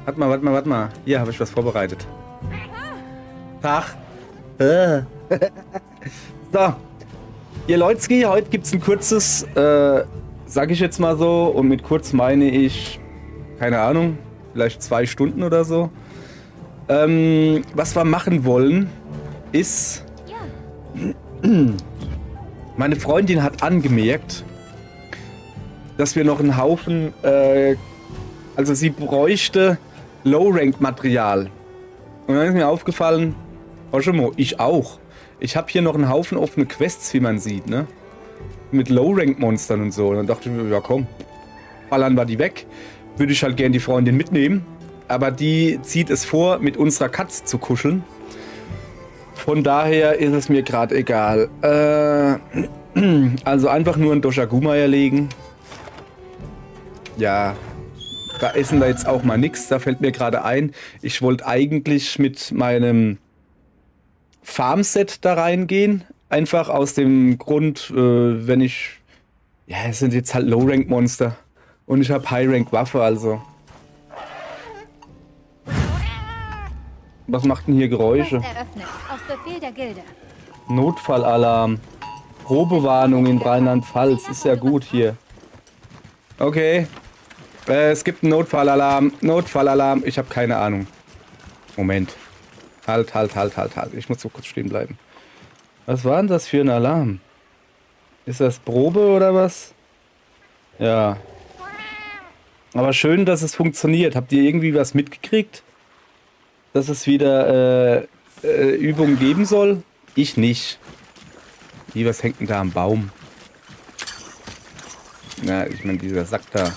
Warte mal. Hier habe ich was vorbereitet. Tag. So. Ihr Leutski, heute gibt es ein kurzes, sag ich jetzt mal so, und mit kurz meine ich, keine Ahnung, vielleicht 2 Stunden oder so. Was wir machen wollen, ist, meine Freundin hat angemerkt, dass wir noch einen Haufen, also sie bräuchte Low-Rank-Material. Und dann ist mir aufgefallen, Oschemo, ich auch. Ich habe hier noch einen Haufen offene Quests, wie man sieht, ne? Mit Low-Rank-Monstern und so. Und dann dachte ich mir, ja komm, ballern wir die weg. Würde ich halt gern die Freundin mitnehmen. Aber die zieht es vor, mit unserer Katze zu kuscheln. Von daher ist es mir gerade egal. Also einfach nur ein Doshaguma erlegen. Ja, da essen wir jetzt auch mal nichts. Da fällt mir gerade ein, ich wollte eigentlich mit meinem Farmset da reingehen. Einfach aus dem Grund, wenn ich... Ja, es sind jetzt halt Low-Rank-Monster. Und ich habe High-Rank-Waffe, also... Was macht denn hier Geräusche? Auf Befehl der Gilde. Notfallalarm. Probewarnung in Rheinland-Pfalz. Ist ja gut hier. Okay. Es gibt einen Notfallalarm. Notfallalarm. Ich habe keine Ahnung. Moment. Halt. Ich muss so kurz stehen bleiben. Was war denn das für ein Alarm? Ist das Probe oder was? Ja. Aber schön, dass es funktioniert. Habt ihr irgendwie was mitgekriegt? Dass es wieder Übungen geben soll? Ich nicht. Wie, was hängt denn da am Baum? Na, ich meine, dieser Sack da.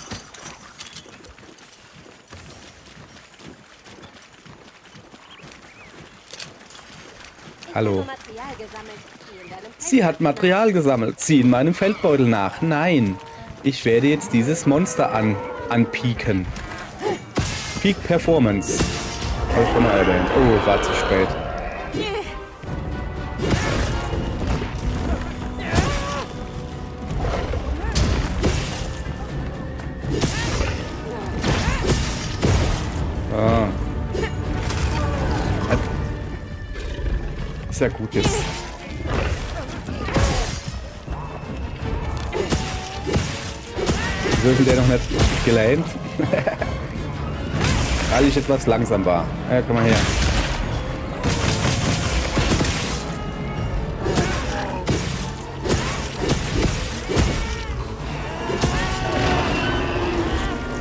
Hallo. Sie hat Material gesammelt. Sieh in meinem Feldbeutel nach. Nein. Ich werde jetzt dieses Monster anpieken. Peak Performance. Habe ich schon mal erwähnt. Oh, war zu spät. Ah. Ist ja gut jetzt. Wieso ist denn der noch nicht gelähmt? Weil ich etwas langsam war. Ja, komm mal her.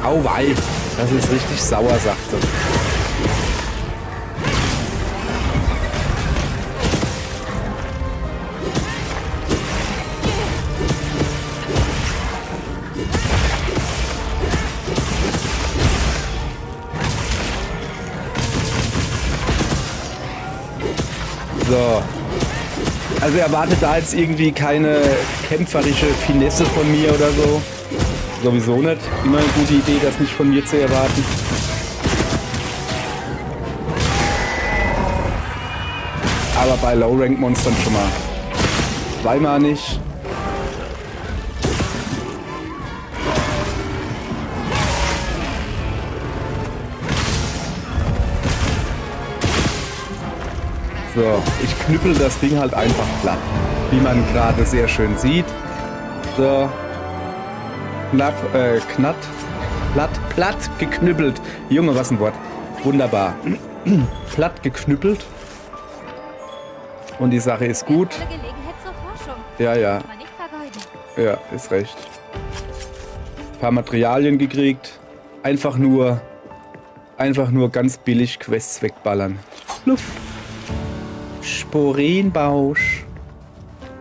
Auwei, das ist richtig sauer, sagte. So. Also erwartet da jetzt irgendwie keine kämpferische Finesse von mir oder so. Sowieso nicht. Immer eine gute Idee, das nicht von mir zu erwarten. Aber bei Low-Rank-Monstern schon mal. Zweimal nicht. So, ich knüppel das Ding halt einfach platt. Wie man gerade sehr schön sieht. So. Platt geknüppelt. Junge, was ein Wort. Wunderbar. Platt geknüppelt. Und die Sache ist gut. Ja. Ja, ist recht. Ein paar Materialien gekriegt. Einfach nur ganz billig Quests wegballern. Fluff. Sporenbausch.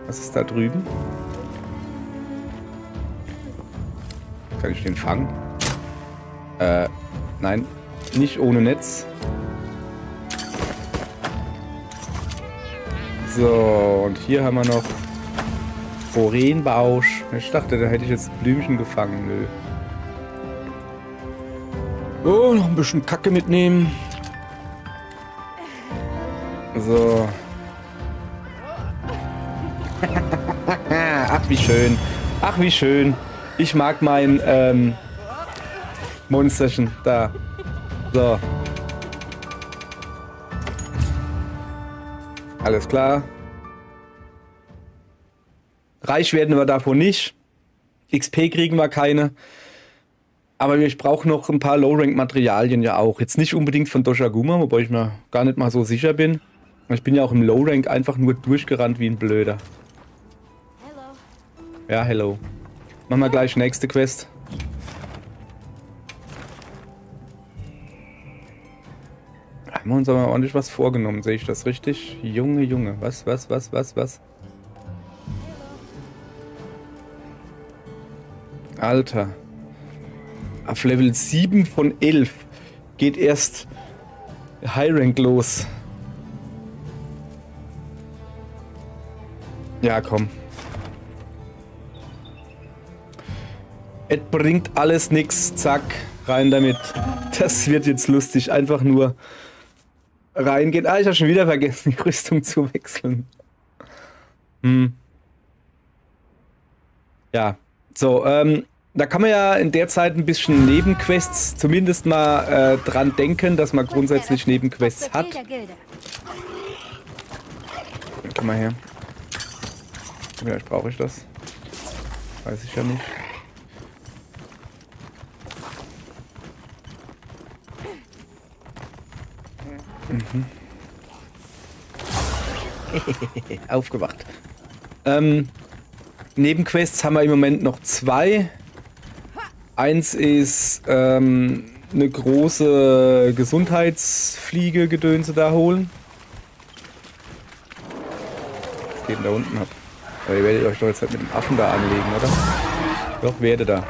Was ist da drüben? Kann ich den fangen? Nein. Nicht ohne Netz. So, und hier haben wir noch Sporenbausch. Ich dachte, da hätte ich jetzt Blümchen gefangen. Nö. Oh, noch ein bisschen Kacke mitnehmen. So. Ach, wie schön. Ach, wie schön. Ich mag mein Monsterchen. Da. So. So. Alles klar. Reich werden wir davon nicht. XP kriegen wir keine. Aber ich brauche noch ein paar Low-Rank-Materialien ja auch. Jetzt nicht unbedingt von Doshaguma, wobei ich mir gar nicht mal so sicher bin. Ich bin ja auch im Low-Rank einfach nur durchgerannt wie ein Blöder. Hello. Ja, hello. Machen wir gleich nächste Quest. Haben wir uns aber ordentlich was vorgenommen, sehe ich das richtig? Junge, Junge. Was? Alter. Auf Level 7 von 11 geht erst High Rank los. Ja, komm. Es bringt alles nix. Zack, rein damit. Das wird jetzt lustig. Einfach nur reingehen. Ah, ich habe schon wieder vergessen, die Rüstung zu wechseln. Ja, so, da kann man ja in der Zeit ein bisschen Nebenquests zumindest mal dran denken, dass man grundsätzlich Nebenquests hat. Befehl der Gilde. Komm mal her. Vielleicht brauche ich das. Weiß ich ja nicht. Aufgewacht. Nebenquests haben wir im Moment noch 2. Eins ist eine große Gesundheitsfliege-Gedönse da holen. Was geht denn da unten ab? Aber ihr werdet euch doch jetzt halt mit dem Affen da anlegen, oder? Doch, werde da.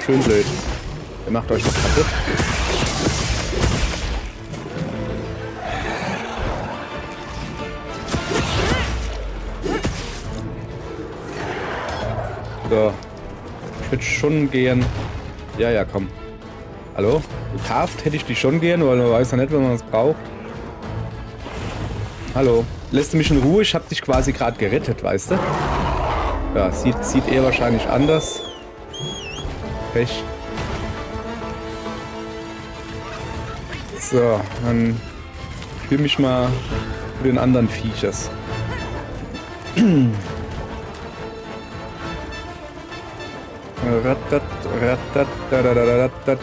Schön blöd. Ihr macht euch doch kaputt. So. Ich würde schon gern... Ja, komm. Hallo? Gekauft hätte ich die schon gern, weil man weiß ja nicht, wenn man es braucht. Hallo? Lässt du mich in Ruhe? Ich hab dich quasi gerade gerettet, weißt du? Ja, sieht eher wahrscheinlich anders. Pech. So, dann fühl mich mal für den anderen Viechers.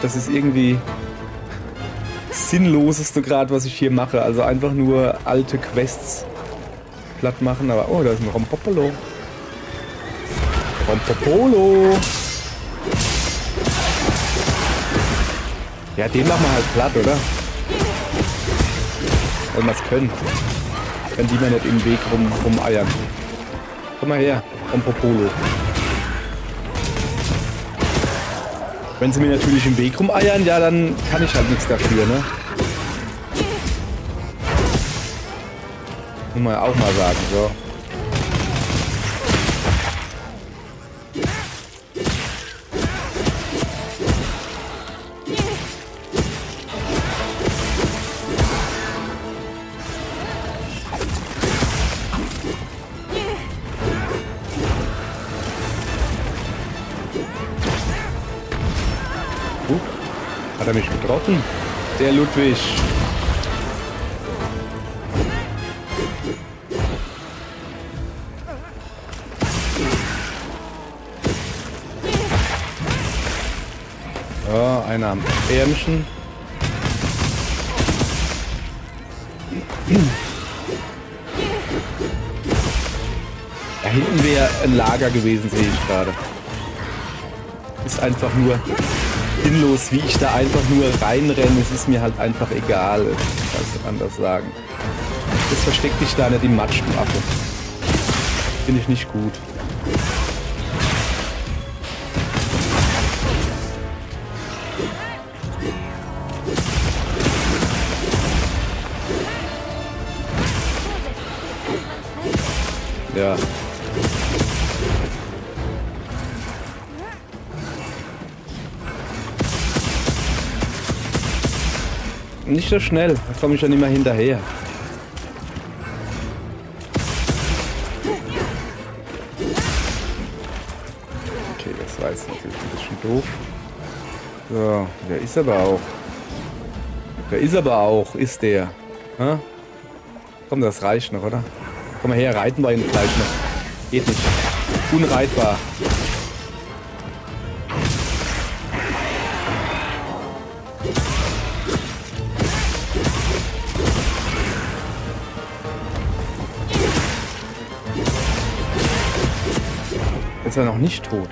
Das ist irgendwie das Sinnloseste gerade, was ich hier mache. Also einfach nur alte Quests platt machen. Aber oh, da ist ein Rompopolo. Rompopolo. Ja, den machen wir halt platt, oder? Wenn wir es können. Wenn die mal nicht im Weg rumeiern. Komm mal her, Rompopolo. Wenn sie mir natürlich im Weg rumeiern, ja, dann kann ich halt nichts dafür, ne? Muss man auch mal sagen, so. Hat er mich getroffen? Der Ludwig. Ja, einer am Ärmchen. Da hinten wäre ein Lager gewesen, sehe ich gerade. Ist einfach nur sinnlos, wie ich da einfach nur reinrenne. Es ist mir halt einfach egal. Ich kann es nicht anders sagen. Das versteckt dich da nicht im Matsch, du Affe. Finde ich nicht gut. Ja. Nicht so schnell, da komme ich ja nicht mehr hinterher. Okay, das war jetzt natürlich ein bisschen doof. So, der ist aber auch. Der ist aber auch, ist der. Ha? Komm, das reicht noch, oder? Komm mal her, reiten wir ihn gleich noch. Geht nicht. Unreitbar. Ist er noch nicht tot?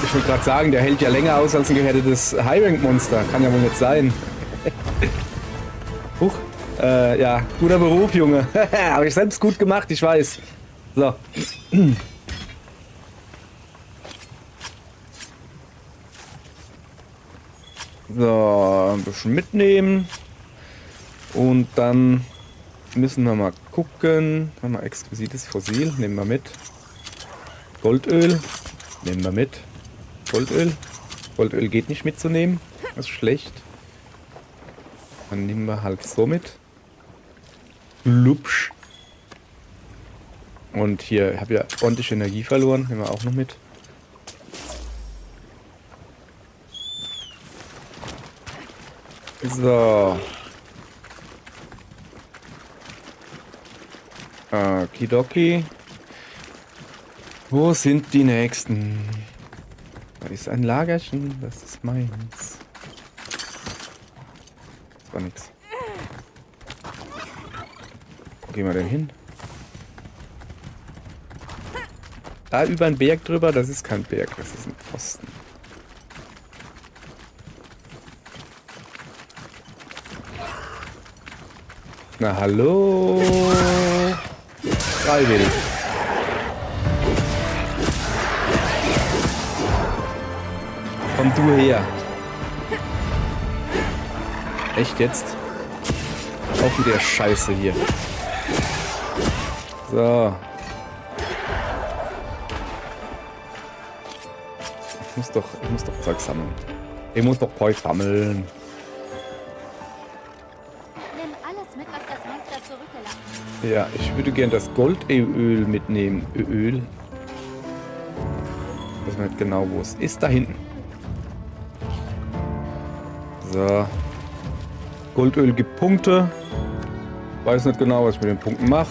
Ich wollte gerade sagen, der hält ja länger aus als ein gehärtetes High-Rank-Monster. Kann ja wohl nicht sein. Huch. Ja, guter Beruf, Junge. Habe ich selbst gut gemacht, ich weiß. So. So, ein bisschen mitnehmen. Und dann müssen wir mal gucken. Haben wir exquisites Fossil, nehmen wir mit. Goldöl, nehmen wir mit. Goldöl. Goldöl geht nicht mitzunehmen. Das ist schlecht. Dann nehmen wir halt so mit. Lupsch. Und hier habe ich ja ordentlich Energie verloren. Nehmen wir auch noch mit. So. Okidoki. Wo sind die nächsten? Da ist ein Lagerchen. Das ist meins. Das war nix. Wo gehen wir denn hin? Da über den Berg drüber, das ist kein Berg, das ist ein Pfosten. Na hallo? Freiwillig. Komm du her. Echt jetzt? Auch wieder Scheiße hier. So. Ich muss doch Zeug sammeln. Ich muss doch Zeug sammeln. Nimm alles mit, was das Monster zurückgelassen hat. Ja, ich würde gern das Goldöl mitnehmen. Öl. Ich weiß nicht genau, wo es ist. Da hinten. So. Goldöl gibt Punkte. Weiß nicht genau, was ich mit den Punkten mache.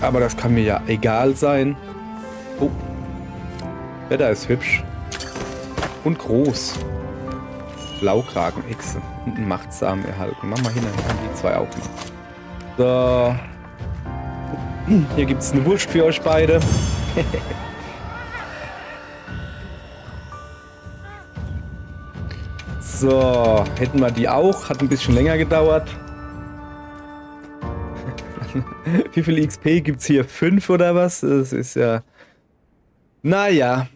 Aber das kann mir ja egal sein. Oh. Wetter ist hübsch. Und groß. Blaukragenechse. Und einen Machtsamen erhalten. Mach mal hin, dann kann die zwei auch noch. So. Hier gibt es eine Wurst für euch beide. So, hätten wir die auch. Hat ein bisschen länger gedauert. Wie viel XP gibt es hier? 5 oder was? Das ist ja... Naja.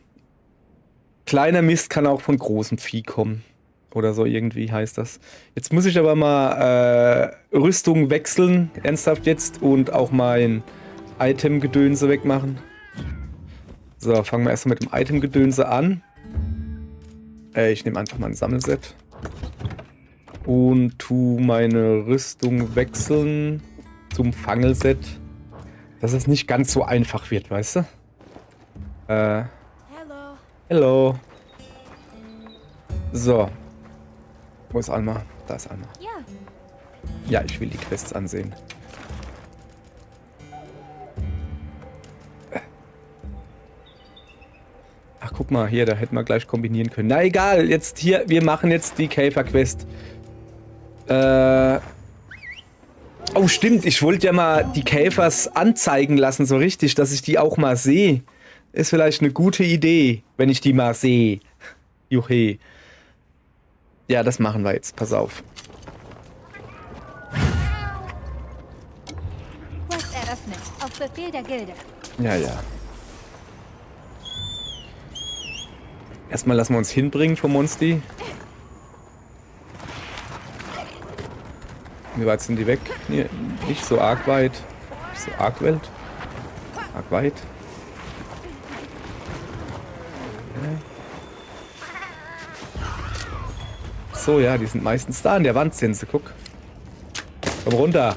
Kleiner Mist kann auch von großem Vieh kommen. Oder so irgendwie heißt das. Jetzt muss ich aber mal Rüstung wechseln. Ernsthaft jetzt. Und auch mein Item-Gedönse wegmachen. So, fangen wir erstmal mit dem Item-Gedönse an. Ich nehme einfach mal ein Sammelset. Und tu meine Rüstung wechseln zum Fangelset. Dass es nicht ganz so einfach wird, weißt du? Hello. Hello. So. Wo ist Alma? Da ist Alma. Ja. Ja, ich will die Quests ansehen. Ach, guck mal, hier, da hätten wir gleich kombinieren können. Na egal, jetzt hier, wir machen jetzt die Käfer-Quest. Oh, stimmt, ich wollte ja mal die Käfers anzeigen lassen, so richtig, dass ich die auch mal sehe. Ist vielleicht eine gute Idee, wenn ich die mal sehe. Juhe. Ja, das machen wir jetzt, pass auf. Quest eröffnet. Auf Befehl der Gilde. Ja, ja. Erstmal lassen wir uns hinbringen vom Monsti. Wie weit sind die weg? Nee, nicht so arg weit. Nicht so arg weit. Arg weit. Okay. So, ja, die sind meistens da an der Wand, sind sie. Guck. Komm runter.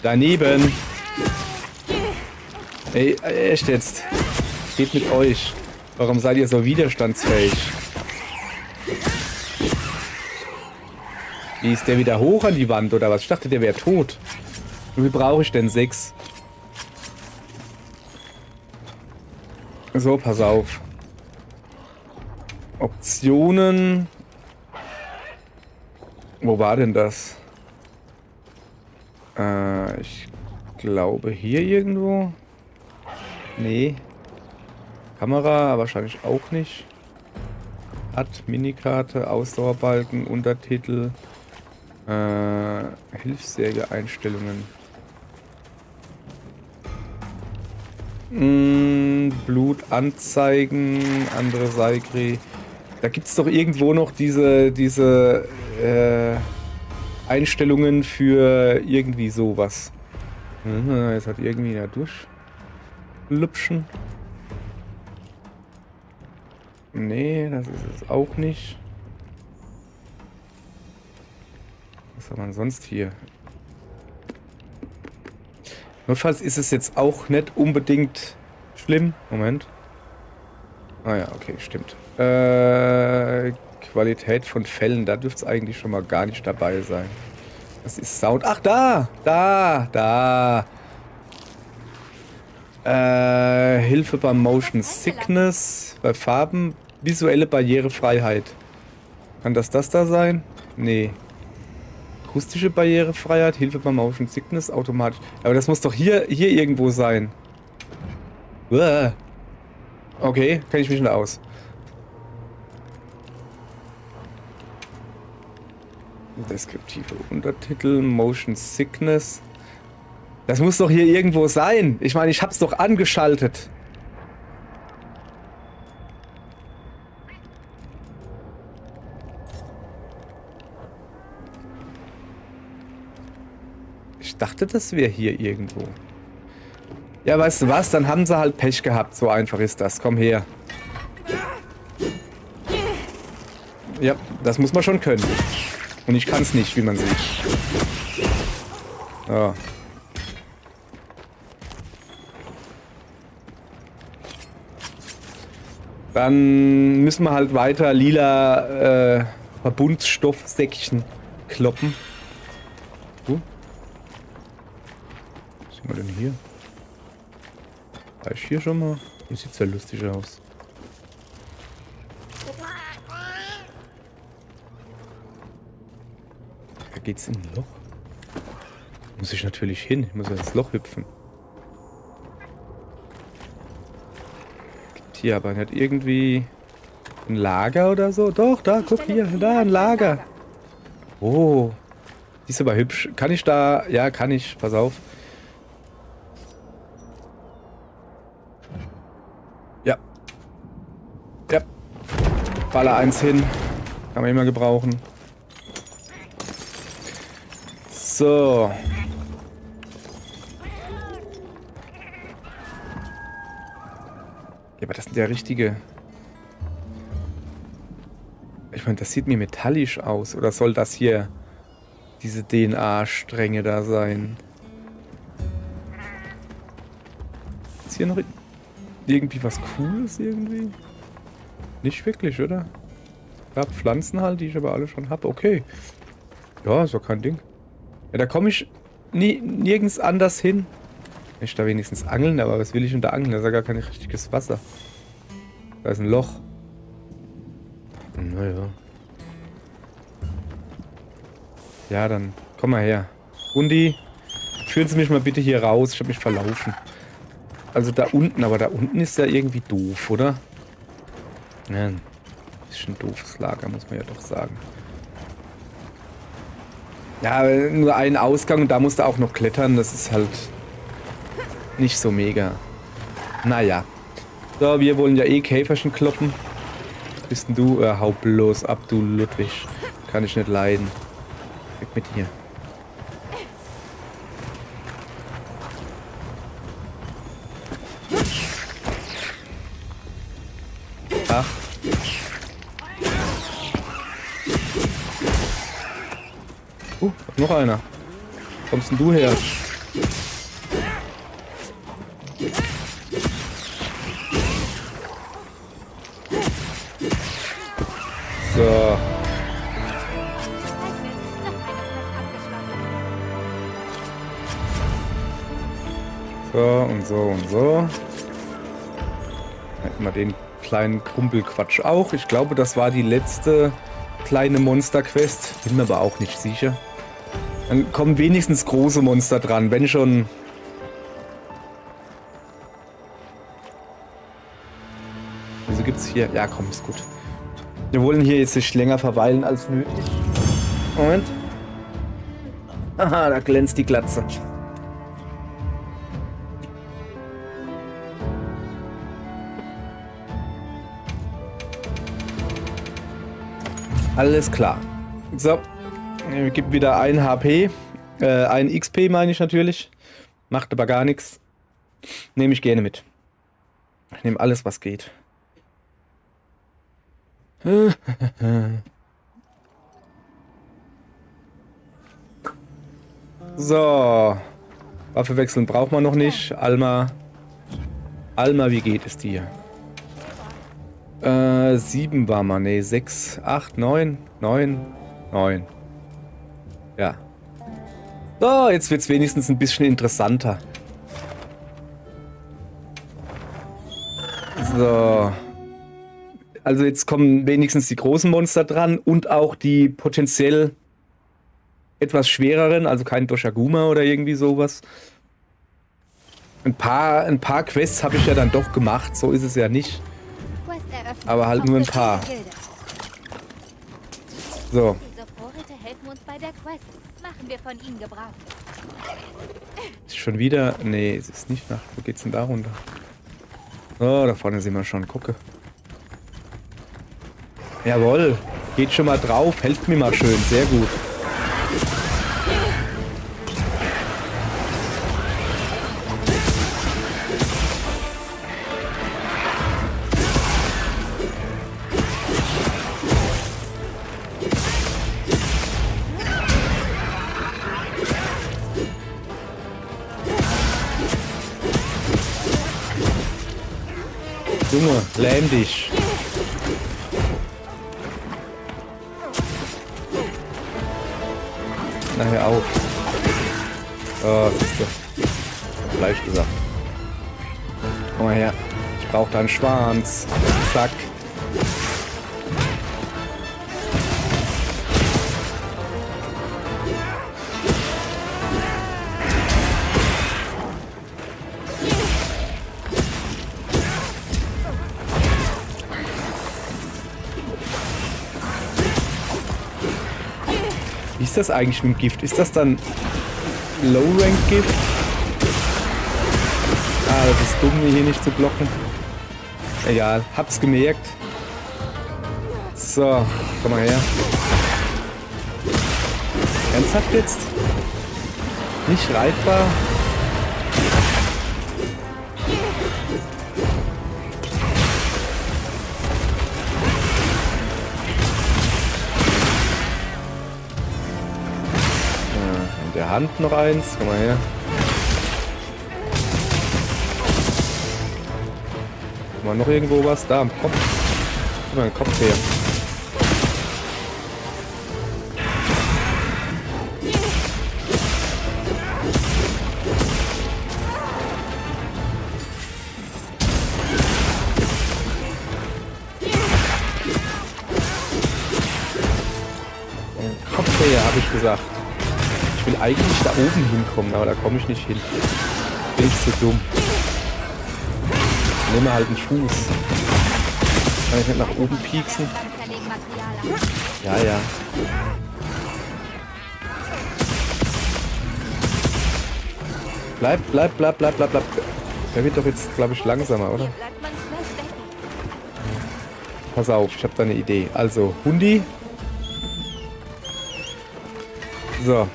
Daneben. Ey, echt jetzt. Was geht mit euch? Warum seid ihr so widerstandsfähig? Wie ist der wieder hoch an die Wand oder was? Ich dachte, der wäre tot. Wie viel brauche ich denn? 6. So, pass auf. Optionen. Wo war denn das? Ich glaube hier irgendwo. Nee. Kamera wahrscheinlich auch nicht. Minikarte, Ausdauerbalken, Untertitel. Hilfssäge-Einstellungen. Blut anzeigen, andere Seigre. Da gibt es doch irgendwo noch diese Einstellungen für irgendwie sowas. Jetzt hat irgendwie da durchlüpschen. Nee, das ist es auch nicht. Was hat man sonst hier? Notfalls ist es jetzt auch nicht unbedingt schlimm. Moment. Ah ja, okay, stimmt. Qualität von Fällen, da dürfte es eigentlich schon mal gar nicht dabei sein. Das ist Sound. Ach, da! Hilfe beim Motion Sickness, bei Farben, visuelle Barrierefreiheit. Kann das da sein? Nee. Akustische Barrierefreiheit, Hilfe beim Motion Sickness, automatisch. Aber das muss doch hier irgendwo sein. Uah. Okay, kenne ich mich nicht aus. Deskriptive Untertitel, Motion Sickness. Das muss doch hier irgendwo sein. Ich meine, ich hab's doch angeschaltet. Ich dachte, das wäre hier irgendwo. Ja, weißt du was? Dann haben sie halt Pech gehabt. So einfach ist das. Komm her. Ja, das muss man schon können. Und ich kann es nicht, wie man sieht. So. Dann müssen wir halt weiter lila Verbundstoffsäckchen kloppen. Was sind wir denn hier? War ich hier schon mal? Hier sieht es ja lustig aus. Da geht's in ein Loch. Muss ich natürlich hin. Ich muss ja ins Loch hüpfen. Gibt hier aber nicht irgendwie ein Lager oder so? Doch, da, guck hier. Da, ein Lager. Oh. Die ist aber hübsch. Kann ich da... Ja, kann ich. Pass auf. Ja. Ja. Baller 1 hin. Kann man immer gebrauchen. So. Ja, aber das sind ja richtige... Ich meine, das sieht mir metallisch aus. Oder soll das hier diese DNA-Stränge da sein? Ist hier noch irgendwie was Cooles irgendwie? Nicht wirklich, oder? Ja, Pflanzen halt, die ich aber alle schon habe. Okay. Ja, ist doch kein Ding. Ja, da komme ich nirgends anders hin. Ich da wenigstens angeln, aber was will ich unter Angeln? Da ist ja gar kein richtiges Wasser. Da ist ein Loch. Naja. Ja, dann komm mal her. Hundi, führen Sie mich mal bitte hier raus. Ich habe mich verlaufen. Also da unten, aber da unten ist ja irgendwie doof, oder? Ja, ein bisschen doofes Lager, muss man ja doch sagen. Ja, nur ein Ausgang und da musst du auch noch klettern. Das ist halt nicht so mega. Naja. So, wir wollen ja eh Käferchen kloppen. Bist denn du? Hau bloß ab, du Ludwig. Kann ich nicht leiden. Weg mit dir. Ach. Noch einer. Kommst denn du her? So und so und so. Hätten wir den kleinen Kumpelquatsch auch. Ich glaube, das war die letzte kleine Monster-Quest. Bin mir aber auch nicht sicher. Dann kommen wenigstens große Monster dran, wenn schon. Wieso gibt's hier? Ja, komm, ist gut. Wir wollen hier jetzt nicht länger verweilen als nötig. Moment. Aha, da glänzt die Glatze. Alles klar. So. Gibt wieder ein HP. Ein XP meine ich natürlich. Macht aber gar nichts. Nehme ich gerne mit. Ich nehme alles, was geht. So. Waffe wechseln braucht man noch nicht. Alma. Alma, wie geht es dir? 7 war man. Ne, 6, 8, 9. 9. Ja. So, jetzt wird es wenigstens ein bisschen interessanter. So. Also jetzt kommen wenigstens die großen Monster dran und auch die potenziell etwas schwereren, also kein Doshaguma oder irgendwie sowas. Ein paar Quests habe ich ja dann doch gemacht, so ist es ja nicht. Aber halt nur ein paar. So. Diese Vorräte helfen uns bei der Quest. Machen wir von ihnen Gebrauch. Ist schon wieder... Nee, es ist nicht Nacht. Wo geht's denn da runter? Oh, da vorne sehen wir schon. Gucke. Jawohl. Geht schon mal drauf. Helft mir mal schön. Sehr gut. Junge, lähm dich. Nachher auf. Oh, siehste. Fleisch gesagt. Komm mal her. Ich brauche deinen Schwanz. Zack. Wie ist das eigentlich mit dem Gift? Ist das dann Low-Rank-Gift? Ah, das ist dumm, hier nicht zu blocken. Egal, hab's gemerkt. So, komm mal her. Ernsthaft jetzt? Nicht reitbar? Der Hand noch eins. Komm mal her. Guck mal, noch irgendwo was? Da am Kopf. Guck mal, den Kopf her. Den Kopf her, habe ich gesagt. Ich will eigentlich da oben hinkommen, aber da komme ich nicht hin. Bin ich zu dumm. Ich nehme halt einen Fuß. Kann ich nicht nach oben pieksen? Ja, ja. Bleib. Der wird doch jetzt, glaube ich, langsamer, oder? Pass auf, ich habe da eine Idee. Also, Hundi. So.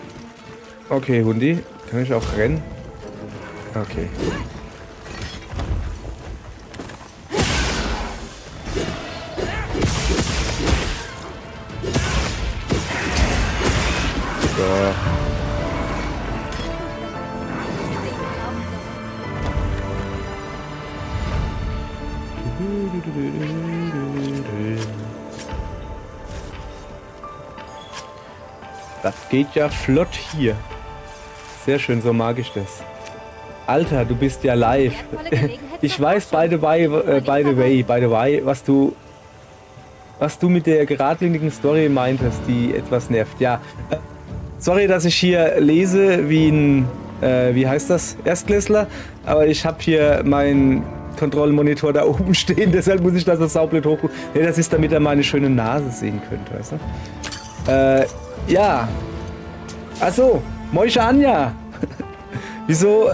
Okay, Hundi. Kann ich auch rennen? Okay. So. Das geht ja flott hier. Sehr schön, so mag ich das. Alter, du bist ja live. Wertvolle Gelegenheit Ich zur weiß, Forschung. by the way, was du mit der geradlinigen Story meintest, die etwas nervt. Ja, sorry, dass ich hier lese wie ein, wie heißt das, Erstklässler, aber ich habe hier meinen Kontrollmonitor da oben stehen, deshalb muss ich das so saublöd hoch. Ne, das ist, damit er meine schöne Nase sehen könnte, weißt du? Ja. Achso, Moische Anja. Wieso?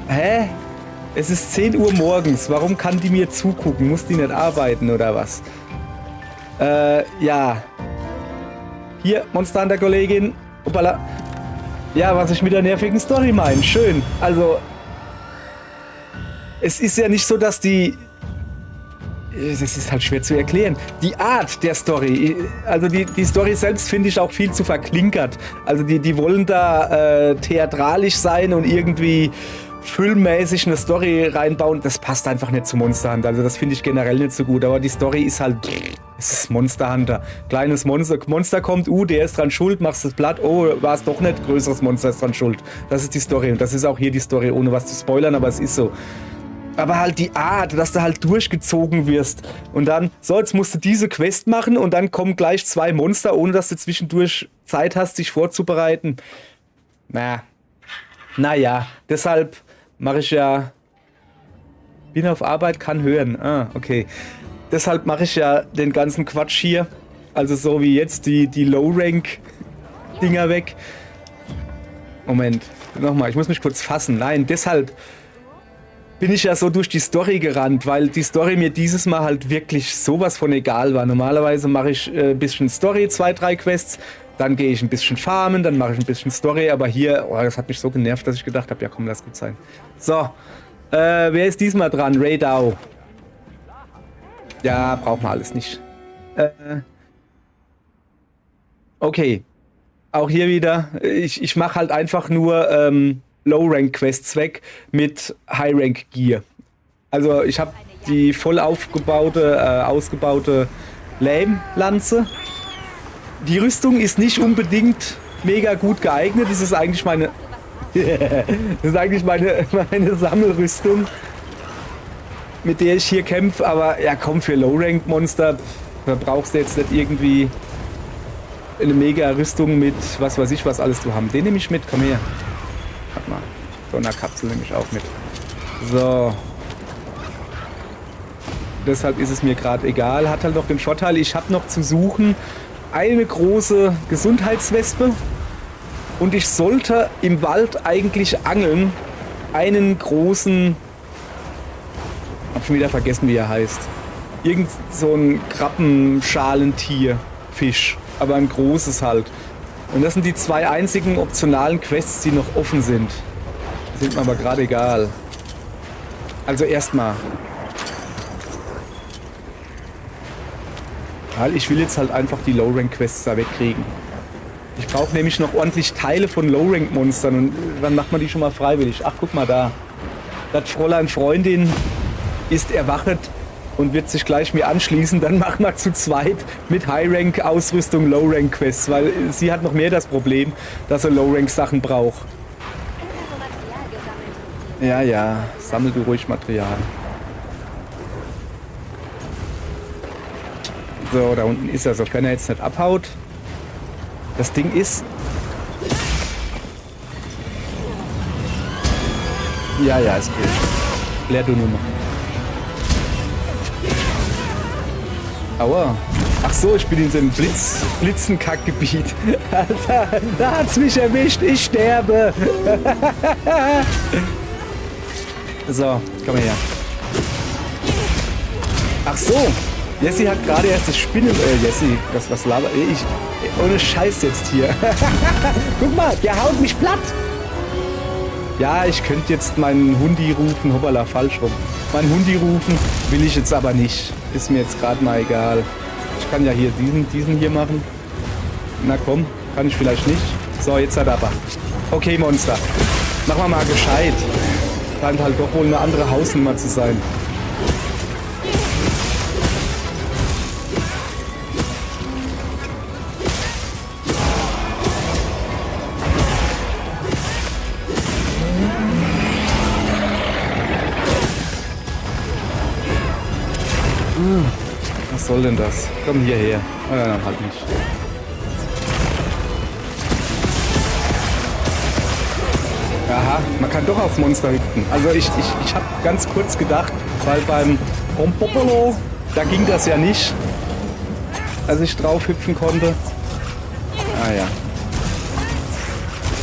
Hä? Es ist 10 Uhr morgens. Warum kann die mir zugucken? Muss die nicht arbeiten oder was? Ja. Hier, Monster Hunter Kollegin. Hoppala. Ja, was ich mit der nervigen Story meine. Schön. Also, es ist ja nicht so, dass die... Das ist halt schwer zu erklären. Die Art der Story, also die Story selbst finde ich auch viel zu verklinkert. Also die wollen da theatralisch sein und irgendwie filmmäßig eine Story reinbauen. Das passt einfach nicht zu Monster Hunter. Also das finde ich generell nicht so gut. Aber die Story ist halt... Es ist Monster Hunter. Kleines Monster. Monster kommt, der ist dran schuld, machst das Blatt. Oh, war es doch nicht. Größeres Monster ist dran schuld. Das ist die Story. Und das ist auch hier die Story, ohne was zu spoilern, aber es ist so. Aber halt die Art, dass du halt durchgezogen wirst. Und dann, so, jetzt musst du diese Quest machen und dann kommen gleich 2 Monster, ohne dass du zwischendurch Zeit hast, dich vorzubereiten. Naja, deshalb mache ich ja... Bin auf Arbeit, kann hören. Ah, okay. Deshalb mache ich ja den ganzen Quatsch hier. Also so wie jetzt die Low-Rank-Dinger weg. Moment, nochmal, ich muss mich kurz fassen. Nein, deshalb... bin ich ja so durch die Story gerannt, weil die Story mir dieses Mal halt wirklich sowas von egal war. Normalerweise mache ich ein bisschen Story, 2, 3 Quests, dann gehe ich ein bisschen farmen, dann mache ich ein bisschen Story, aber hier, oh, das hat mich so genervt, dass ich gedacht habe, ja komm, lass gut sein. So, wer ist diesmal dran? Ray Dow. Ja, braucht man alles nicht. Okay, auch hier wieder, ich mache halt einfach nur... Low-Rank-Quests weg mit High-Rank-Gear. Also ich habe die voll aufgebaute, ausgebaute Lame-Lanze. Die Rüstung ist nicht unbedingt mega gut geeignet. Das ist eigentlich meine... das ist eigentlich meine Sammelrüstung, mit der ich hier kämpfe. Aber ja komm, für Low-Rank-Monster da brauchst du jetzt nicht irgendwie eine mega Rüstung mit was weiß ich was alles zu haben. Den nehme ich mit, komm her. Warte mal, Donnerkapsel nehme ich auch mit. So. Deshalb ist es mir gerade egal. Hat halt noch den Vorteil, ich habe noch zu suchen eine große Gesundheitswespe. Und ich sollte im Wald eigentlich angeln. Einen großen... Hab schon wieder vergessen, wie er heißt. Irgend so ein Krabbenschalentier. Fisch. Aber ein großes halt. Und das sind die 2 einzigen optionalen Quests, die noch offen sind. Sind mir aber gerade egal. Also erstmal. Weil ich will jetzt halt einfach die Low-Rank-Quests da wegkriegen. Ich brauche nämlich noch ordentlich Teile von Low-Rank-Monstern. Und dann macht man die schon mal freiwillig. Ach, guck mal da. Das Fräulein Freundin ist erwachet und wird sich gleich mir anschließen, dann machen wir zu zweit mit High-Rank-Ausrüstung Low-Rank-Quests, weil sie hat noch mehr das Problem, dass sie Low-Rank-Sachen braucht. Ja, sammel du ruhig Material. So, da unten ist er, sofern er jetzt nicht abhaut. Das Ding ist... Ja, ist gut. Leer du Nummer. Aua. Ach so, ich bin in so einem Blitzenkackgebiet. Alter, da hat's mich erwischt. Ich sterbe. So, komm her. Ach so. Jessie hat gerade erst das Spinnen... Jessie, was laber... ohne Scheiß jetzt hier. Guck mal, der haut mich platt. Ja, ich könnte jetzt meinen Hundi rufen. Hoppala, falsch rum. Meinen Hundi rufen will ich jetzt aber nicht. Ist mir jetzt gerade mal egal. Ich kann ja hier diesen hier machen. Na komm, kann ich vielleicht nicht. So, jetzt hat er aber. Okay, Monster. Machen wir mal gescheit. Scheint halt doch wohl eine andere Hausnummer zu sein. Was soll denn das? Komm hierher. Oder dann halt nicht. Aha, man kann doch aufs Monster hüpfen. Also ich habe ganz kurz gedacht, weil beim Pompopolo, da ging das ja nicht, als ich drauf hüpfen konnte. Ah ja.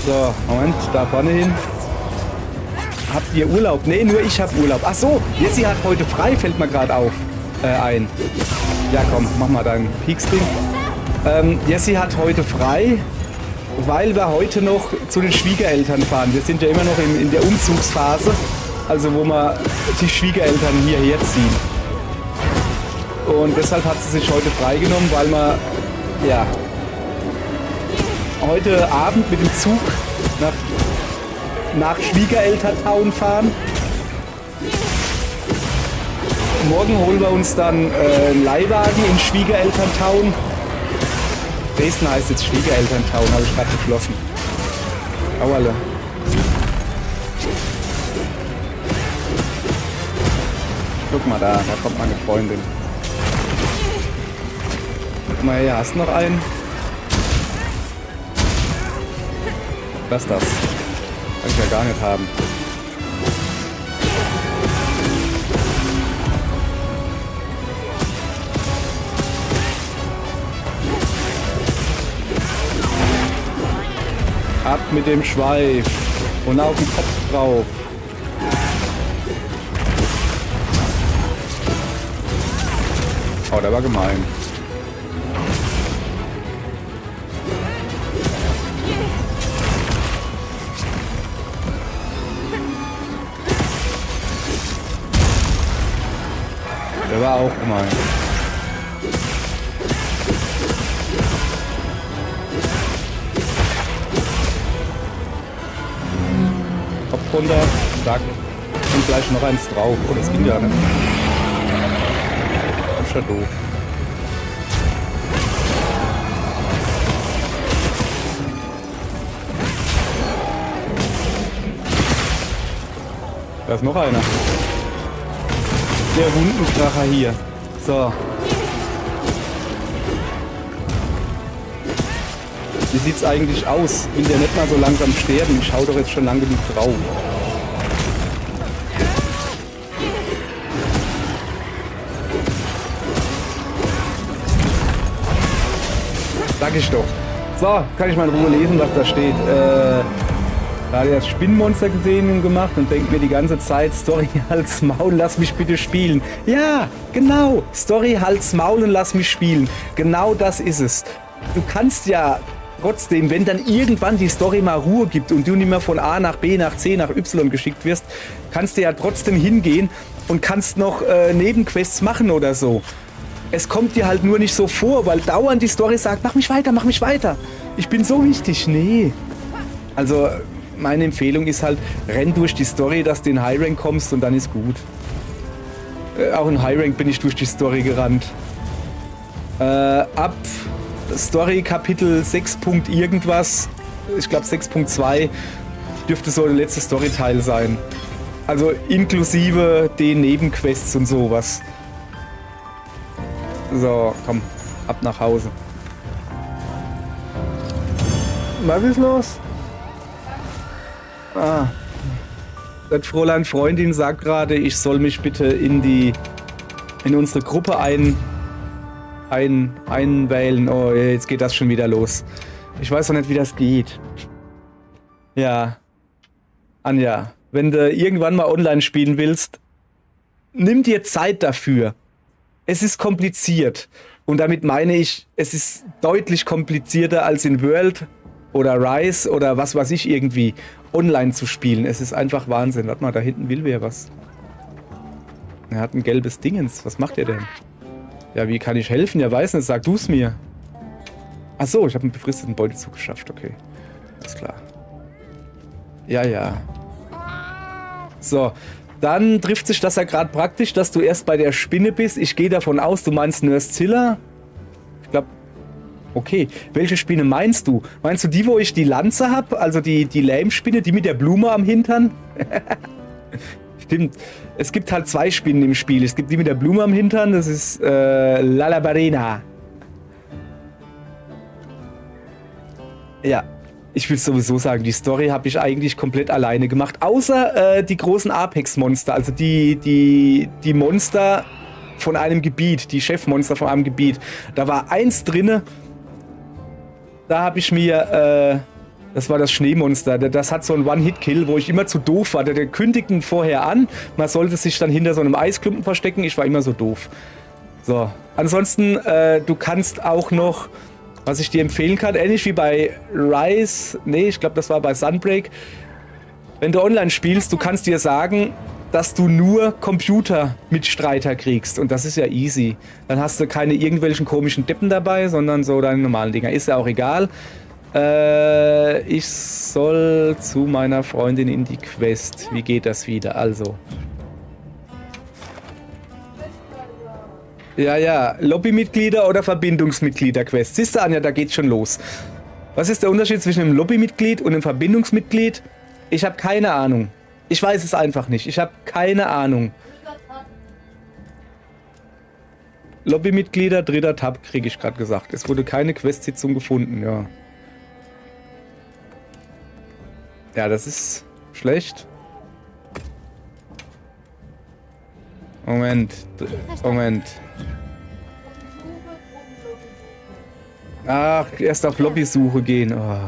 So, Moment, da vorne hin. Habt ihr Urlaub? Nee, nur ich habe Urlaub. Ach so, Jessie hat heute frei, fällt mir gerade auf. Ein. Ja komm, mach mal dein Peaks-Ding. Jessie hat heute frei, weil wir heute noch zu den Schwiegereltern fahren. Wir sind ja immer noch in der Umzugsphase, also wo wir die Schwiegereltern hierher ziehen. Und deshalb hat sie sich heute freigenommen, weil wir ja heute Abend mit dem Zug nach Schwiegerelterntown fahren. Morgen holen wir uns dann einen Leihwagen in Schwiegerelterntown. Dresden heißt jetzt Schwiegerelterntown, habe ich gerade beschlossen. Auerle. Guck mal da kommt meine Freundin. Guck mal her, hast du noch einen? Was ist das? Kann ich ja gar nicht haben. Ab mit dem Schweif und auf den Kopf drauf. Oh, der war gemein. Der war auch gemein. Kopf runter, zack. Und gleich noch eins drauf. Oh, das ging ja nicht. Das ist ja doof. Da ist noch einer. Der Wundenkracher hier. So. Wie sieht's eigentlich aus? Will der nicht mal so langsam sterben? Ich schau doch jetzt schon lang genug drauf. Sag ich doch. So, kann ich mal in Ruhe lesen, was da steht. Da hat er das Spinnenmonster gesehen und gemacht und denkt mir die ganze Zeit, Story, Hals, Maul, lass mich bitte spielen. Ja, genau. Story, Hals, Maul und lass mich spielen. Genau das ist es. Du kannst ja trotzdem, wenn dann irgendwann die Story mal Ruhe gibt und du nicht mehr von A nach B, nach C, nach Y geschickt wirst, kannst du ja trotzdem hingehen und kannst noch Nebenquests machen oder so. Es kommt dir halt nur nicht so vor, weil dauernd die Story sagt, mach mich weiter, ich bin so wichtig. Nee. Also meine Empfehlung ist halt, renn durch die Story, dass du in High Rank kommst und dann ist gut. Auch in High Rank bin ich durch die Story gerannt. Ab Story Kapitel 6. irgendwas, ich glaube 6.2, dürfte so der letzte Storyteil sein. Also inklusive den Nebenquests und sowas. So, komm, ab nach Hause. Was ist los? Ah. Das Fräulein Freundin sagt gerade, ich soll mich bitte in unsere Gruppe einwählen. Oh, jetzt geht das schon wieder los. Ich weiß noch nicht, wie das geht. Ja. Anja, wenn du irgendwann mal online spielen willst, nimm dir Zeit dafür. Es ist kompliziert. Und damit meine ich, es ist deutlich komplizierter als in World oder Rise oder was weiß ich irgendwie online zu spielen. Es ist einfach Wahnsinn. Warte mal, da hinten will wer was. Er hat ein gelbes Dingens. Was macht er denn? Ja, wie kann ich helfen? Ja, weiß nicht. Sag du es mir. Ach so, ich habe einen befristeten Beutezug geschafft. Okay. Alles klar. Ja, ja. So. Dann trifft sich das ja gerade praktisch, dass du erst bei der Spinne bist. Ich gehe davon aus, du meinst Nurse Zilla. Ich glaube... Okay, welche Spinne meinst du? Meinst du die, wo ich die Lanze habe? Also die Lame-Spinne, die mit der Blume am Hintern? Stimmt. Es gibt halt 2 Spinnen im Spiel. Es gibt die mit der Blume am Hintern, das ist Lalabarena. Ja, ich will sowieso sagen, die Story habe ich eigentlich komplett alleine gemacht. Außer die großen Apex-Monster, also die Monster von einem Gebiet, die Chefmonster von einem Gebiet. Da war eins drinne, da habe ich mir, das war das Schneemonster, das hat so einen One-Hit-Kill, wo ich immer zu doof war. Der kündigten vorher an, man sollte sich dann hinter so einem Eisklumpen verstecken, ich war immer so doof. So, ansonsten, du kannst auch noch, was ich dir empfehlen kann, ähnlich wie bei Rise, nee, ich glaube, das war bei Sunbreak, wenn du online spielst, du kannst dir sagen, dass du nur Computer-Mitstreiter kriegst. Und das ist ja easy. Dann hast du keine irgendwelchen komischen Deppen dabei, sondern so deine normalen Dinger. Ist ja auch egal. Ich soll zu meiner Freundin in die Quest. Wie geht das wieder? Also. Ja. Lobbymitglieder oder Verbindungsmitglieder-Quest. Siehst du, Anja, da geht's schon los. Was ist der Unterschied zwischen einem Lobbymitglied und einem Verbindungsmitglied? Ich habe keine Ahnung. Ich weiß es einfach nicht. Ich habe keine Ahnung. Lobbymitglieder, 3. Tab, kriege ich gerade gesagt. Es wurde keine Questsitzung gefunden, ja. Ja, das ist schlecht. Moment. Ach, erst auf Lobbysuche gehen. Oh.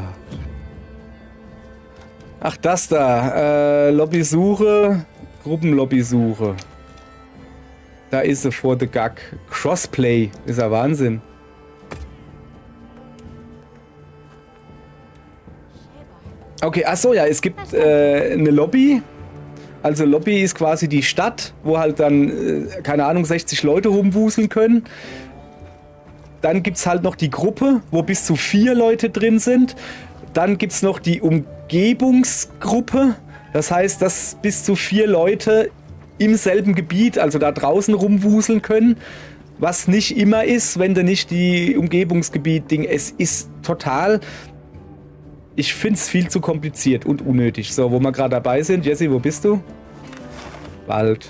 Ach, das da. Lobbysuche. Gruppenlobbysuche. Da ist sie vor the Gag. Crossplay. Ist ja Wahnsinn. Okay, achso, ja, es gibt eine Lobby. Also Lobby ist quasi die Stadt, wo halt dann, keine Ahnung, 60 Leute rumwuseln können. Dann gibt es halt noch die Gruppe, wo bis zu 4 Leute drin sind. Dann gibt es noch die Umgebungsgruppe. Das heißt, dass bis zu 4 Leute im selben Gebiet, also da draußen rumwuseln können. Was nicht immer ist, wenn du nicht die Umgebungsgebiet-Ding... Es ist total... Ich finde es viel zu kompliziert und unnötig. So, wo wir gerade dabei sind. Jesse, wo bist du? Wald.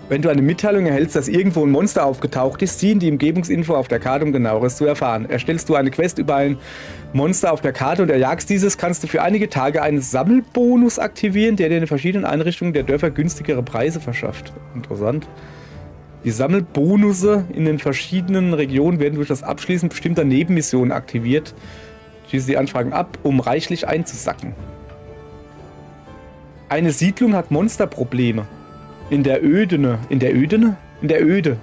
Wenn du eine Mitteilung erhältst, dass irgendwo ein Monster aufgetaucht ist, zieh in die Umgebungsinfo auf der Karte, um Genaueres zu erfahren. Erstellst du eine Quest über ein Monster auf der Karte und erjagst dieses, kannst du für einige Tage einen Sammelbonus aktivieren, der dir in den verschiedenen Einrichtungen der Dörfer günstigere Preise verschafft. Interessant. Die Sammelbonusse in den verschiedenen Regionen werden durch das Abschließen bestimmter Nebenmissionen aktiviert. Schließe die Anfragen ab, um reichlich einzusacken. Eine Siedlung hat Monsterprobleme. In der Ödene. In der Ödene? In der Öde.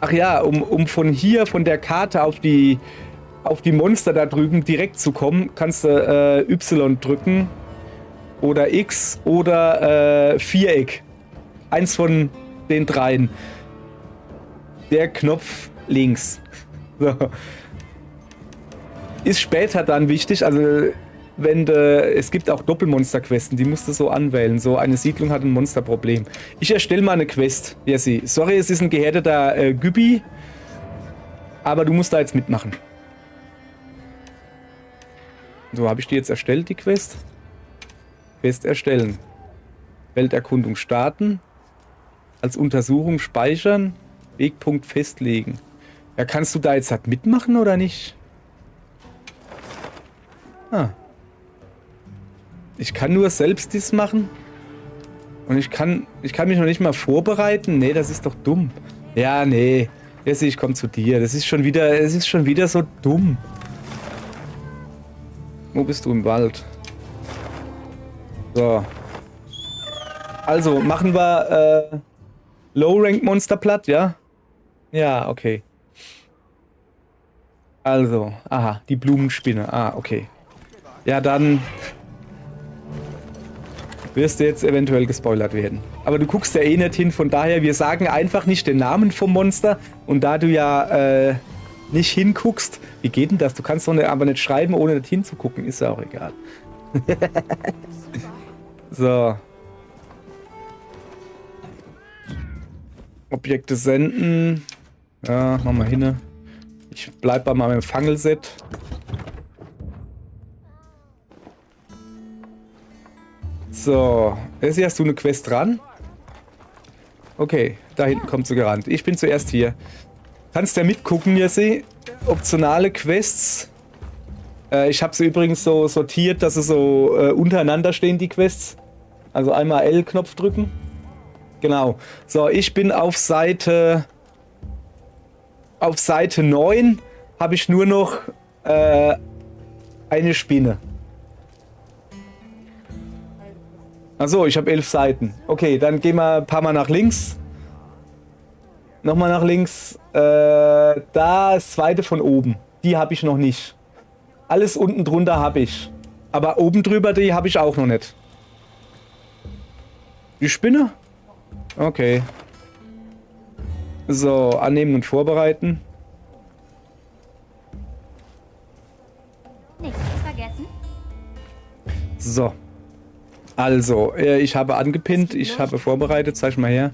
Ach ja, um von hier, von der Karte auf die Monster da drüben direkt zu kommen, kannst du Y drücken. Oder X oder Viereck. Eins von den dreien. Der Knopf links. So. Ist später dann wichtig, also wenn es gibt auch Doppelmonster-Questen, die musst du so anwählen. So, eine Siedlung hat ein Monsterproblem. Ich erstelle mal eine Quest, Jesse. Sorry, es ist ein gehärteter Gübi, aber du musst da jetzt mitmachen. So, habe ich die jetzt erstellt, die Quest? Quest erstellen. Welterkundung starten. Als Untersuchung speichern. Wegpunkt festlegen. Ja, kannst du da jetzt halt mitmachen oder nicht? Ah. Ich kann nur selbst das machen. Und ich kann mich noch nicht mal vorbereiten. Nee, das ist doch dumm. Ja, nee. Jesse, ich komme zu dir. Es ist schon wieder so dumm. Wo bist du im Wald? So. Also, machen wir Low-Rank-Monster platt, ja? Ja, okay. Also, aha, die Blumenspinne. Ah, okay. Ja, dann wirst du jetzt eventuell gespoilert werden. Aber du guckst ja eh nicht hin, von daher, wir sagen einfach nicht den Namen vom Monster. Und da du ja nicht hinguckst, wie geht denn das? Du kannst doch aber nicht schreiben, ohne nicht hinzugucken. Ist ja auch egal. So. Objekte senden. Ja, mach mal hin. Ich bleib bei meinem Fangelset. So, Essie, hast du eine Quest dran? Okay, da hinten kommt sie gerannt. Ich bin zuerst hier. Kannst ja mitgucken, Jessie. Optionale Quests. Ich habe sie übrigens so sortiert, dass sie so untereinander stehen, die Quests. Also einmal L-Knopf drücken. Genau. So, ich bin auf Seite 9 habe ich nur noch eine Spinne. Achso, ich habe 11 Seiten. Okay, dann gehen wir ein paar Mal nach links. Nochmal nach links. Da das zweite von oben. Die habe ich noch nicht. Alles unten drunter habe ich. Aber oben drüber, die habe ich auch noch nicht. Die Spinne? Okay. So, annehmen und vorbereiten. Nichts vergessen. So. Also, ich habe angepinnt, ich habe vorbereitet, zeig mal her.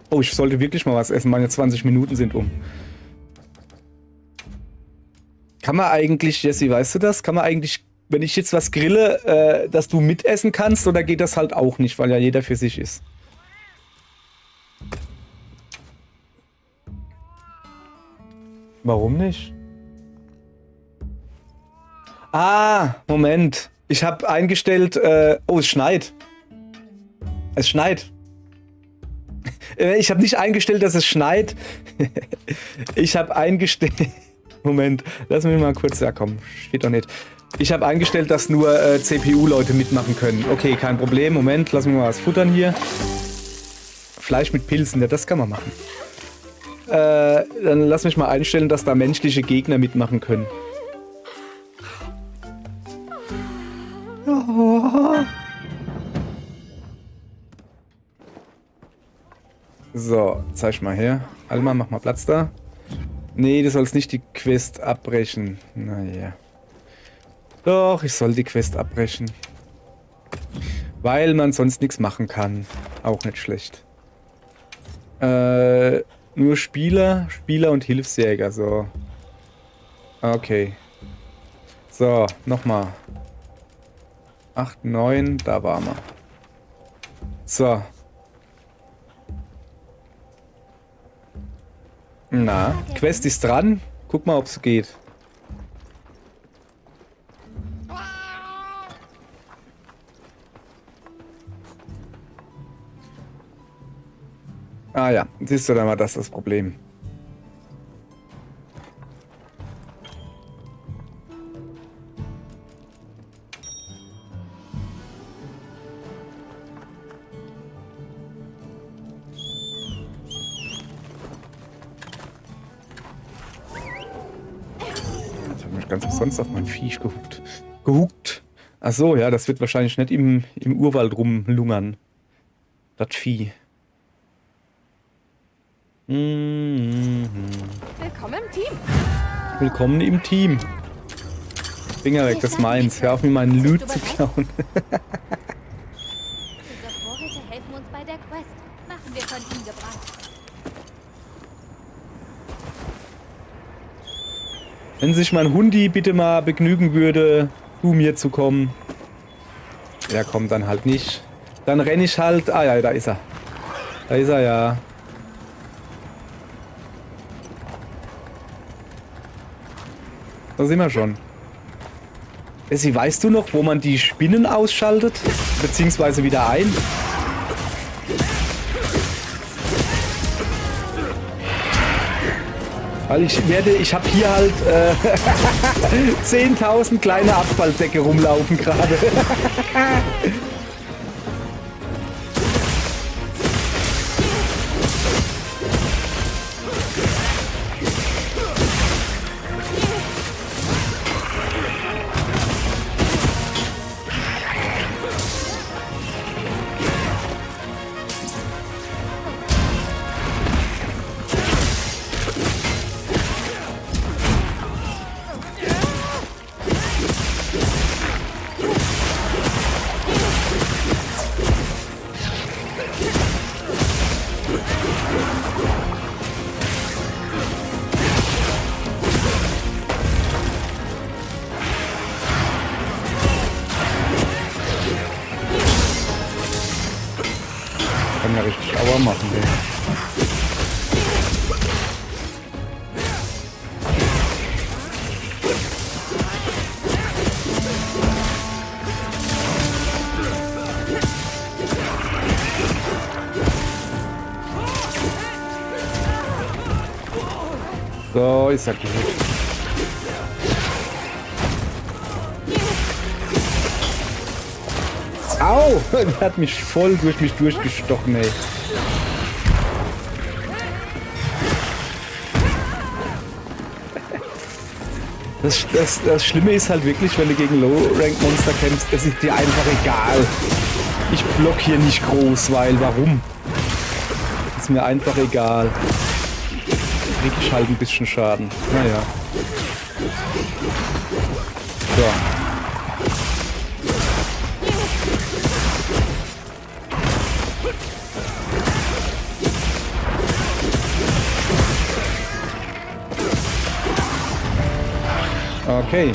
Oh, ich sollte wirklich mal was essen, meine 20 Minuten sind um. Kann man eigentlich, Jessie, weißt du das? Kann man eigentlich, wenn ich jetzt was grille, dass du mitessen kannst, oder geht das halt auch nicht, weil ja jeder für sich ist? Warum nicht? Ah, Moment. Ich habe eingestellt, oh, es schneit. Es schneit. Ich habe nicht eingestellt, dass es schneit. Ich habe eingestellt... Moment, lass mich mal kurz... Ja, komm, steht doch nicht. Ich habe eingestellt, dass nur CPU-Leute mitmachen können. Okay, kein Problem. Moment, lass mich mal was futtern hier. Fleisch mit Pilzen, ja, das kann man machen. Dann lass mich mal einstellen, dass da menschliche Gegner mitmachen können. Oh. So, zeig mal her. Alma, mach mal Platz da. Nee, du sollst nicht die Quest abbrechen. Naja. Doch, ich soll die Quest abbrechen. Weil man sonst nichts machen kann. Auch nicht schlecht. Nur Spieler und Hilfsjäger, so. Okay. So, nochmal. 8, 9, da waren wir. So. Na, Quest ist dran. Guck mal, ob es geht. Ah ja, siehst du dann mal, das ist das Problem. Ganz umsonst auf mein Viech gehuckt. Ach so, ja, das wird wahrscheinlich nicht im Urwald rumlungern. Das Vieh. Willkommen im Team. Willkommen im Team. Finger weg, das ist meins. Hör auf, mir meinen Loot zu klauen. Diese Vorräte helfen uns bei der Quest. Machen wir von ihnen Gebrauch. Wenn sich mein Hundi bitte mal begnügen würde, zu mir zu kommen. Ja, komm, dann halt nicht. Dann renne ich halt... Ah ja, da ist er. Da ist er, ja. Da sind wir schon. Essie, weißt du noch, wo man die Spinnen ausschaltet? Beziehungsweise wieder ein? Weil ich habe hier halt 10.000 kleine Abfallsäcke rumlaufen gerade. kann ja richtig Aua machen, ey. So, ist ja gut. Au! Der hat mich voll durch mich durchgestochen, ey. Das Schlimme ist halt wirklich, wenn du gegen Low-Rank-Monster kämpfst, es ist dir einfach egal. Ich block hier nicht groß, weil warum? Ist mir einfach egal. Krieg ich halt ein bisschen Schaden. Naja. So. Okay.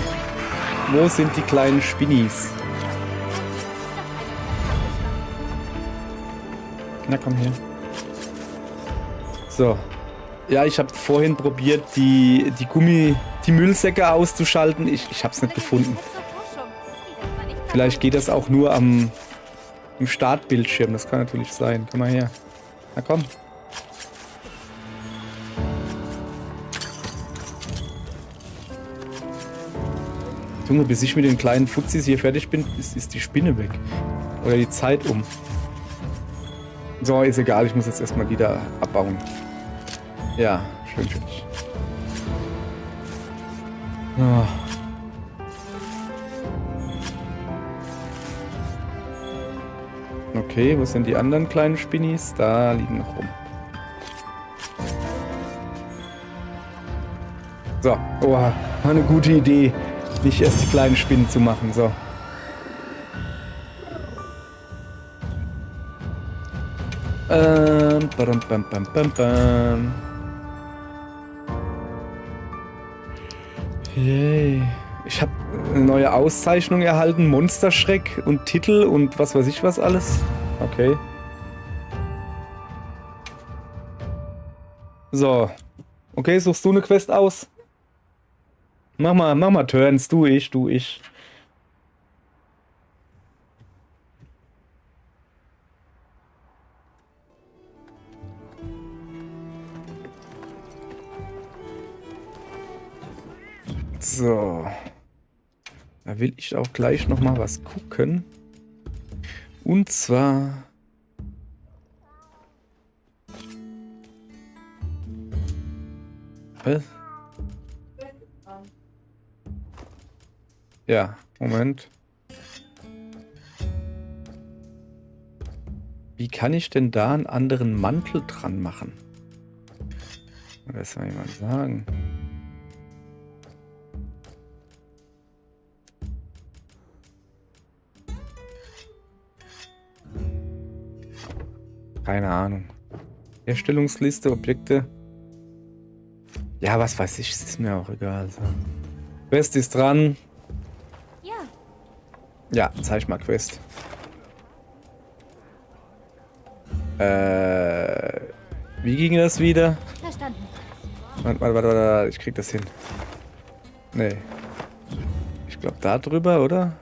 Wo sind die kleinen Spinnis? Na komm her. So. Ja, ich habe vorhin probiert, die Müllsäcke auszuschalten. Ich habe es nicht gefunden. Vielleicht geht das auch nur im Startbildschirm. Das kann natürlich sein. Komm mal her. Na komm. Junge, bis ich mit den kleinen Fuzis hier fertig bin, ist die Spinne weg. Oder die Zeit um. So, ist egal. Ich muss jetzt erstmal die da abbauen. Ja, schön, schön. Oh. Okay, wo sind die anderen kleinen Spinnis? Da liegen noch rum. So, oh, war eine gute Idee, nicht erst die kleinen Spinnen zu machen. So. Bam, bam, bam, bam, bam. Yay. Ich habe eine neue Auszeichnung erhalten, Monsterschreck und Titel und was weiß ich was alles. Okay. So. Okay, suchst du eine Quest aus? Mach mal Turns, du ich. So. Da will ich auch gleich noch mal was gucken. Und zwar... Was? Ja, Moment. Wie kann ich denn da einen anderen Mantel dran machen? Das soll jemand sagen. Keine Ahnung. Herstellungsliste, Objekte. Ja, was weiß ich, es ist mir auch egal. So. Quest ist dran. Ja. Ja, zeig mal Quest. Wie ging das wieder? Verstanden. Warte, ich krieg das hin. Nee. Ich glaube da drüber, oder?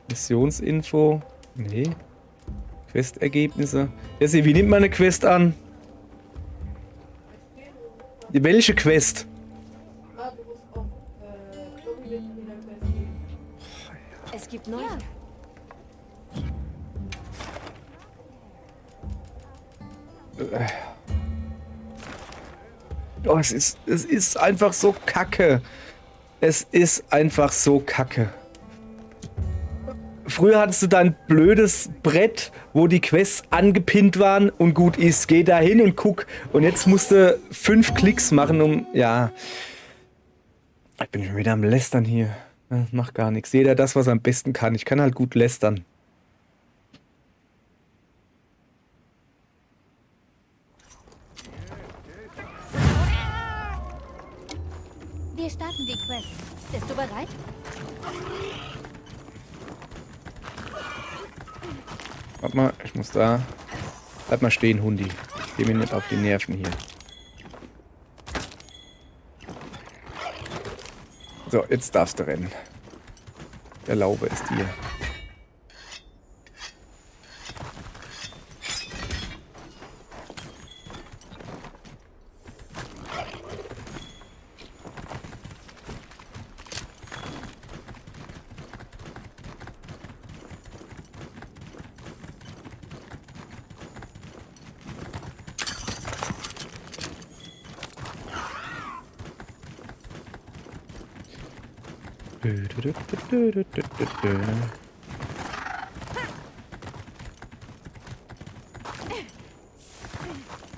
Missionsinfo. Nee. Questergebnisse. Jesse, wie nimmt man eine Quest an? Welche Quest? Es gibt neue. Oh, es ist einfach so kacke. Es ist einfach so kacke. Früher hattest du da ein blödes Brett, wo die Quests angepinnt waren und gut ist. Geh da hin und guck. Und jetzt musst du 5 Klicks machen, um... Ja. Ich bin schon wieder am Lästern hier. Das macht gar nichts. Jeder das, was er am besten kann. Ich kann halt gut lästern. Wir starten die Quest. Bist du bereit? Warte mal, ich muss da... Bleib mal stehen, Hundi. Geh mir nicht auf die Nerven hier. So, jetzt darfst du rennen. Ich erlaube es dir.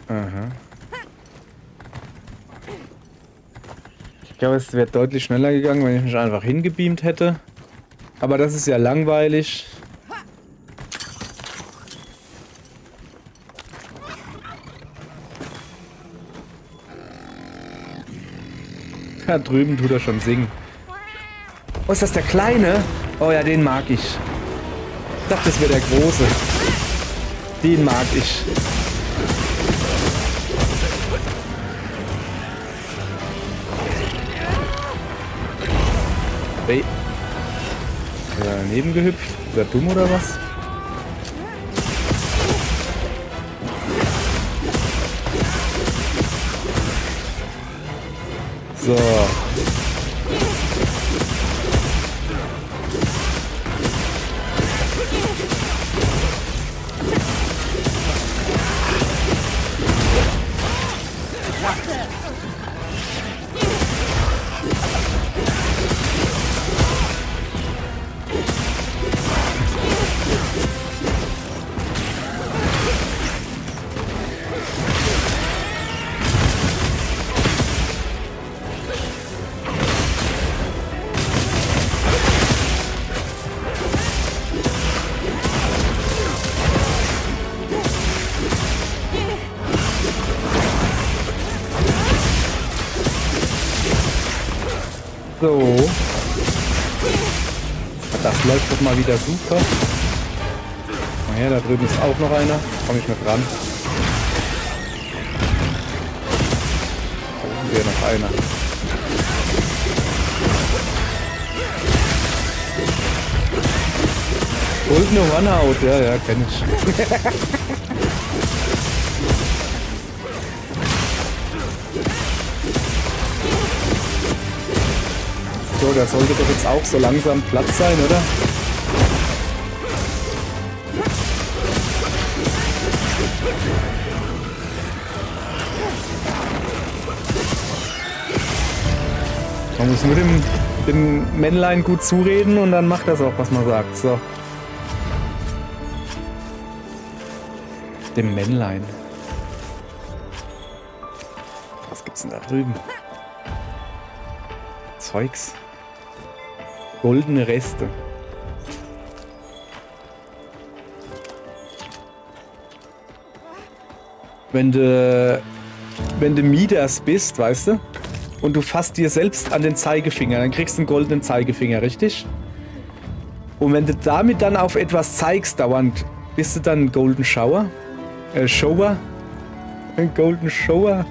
Aha. Ich glaube, es wäre deutlich schneller gegangen, wenn ich mich einfach hingebeamt hätte. Aber das ist ja langweilig. Da drüben tut er schon singen. Oh, ist das der Kleine? Oh ja, den mag ich. Ich dachte, das wäre der Große. Den mag ich. Hey. Ist er daneben gehüpft? Ist er dumm oder was? So. So. Das läuft doch mal wieder super. Mal her, da drüben ist auch noch einer. Komm ich mit ran. Da oben wäre noch einer. Goldene One-Out, ja, kenn ich. So, der sollte doch jetzt auch so langsam platt sein, oder? Man muss nur dem Männlein gut zureden und dann macht das auch, was man sagt. So. Dem Männlein. Was gibt's denn da drüben? Zeugs. Goldene Reste. Wenn du Midas bist, weißt du, und du fasst dir selbst an den Zeigefinger, dann kriegst du einen goldenen Zeigefinger, richtig? Und wenn du damit dann auf etwas zeigst dauernd, bist du dann ein Golden Shower? Shower? Ein Golden Shower?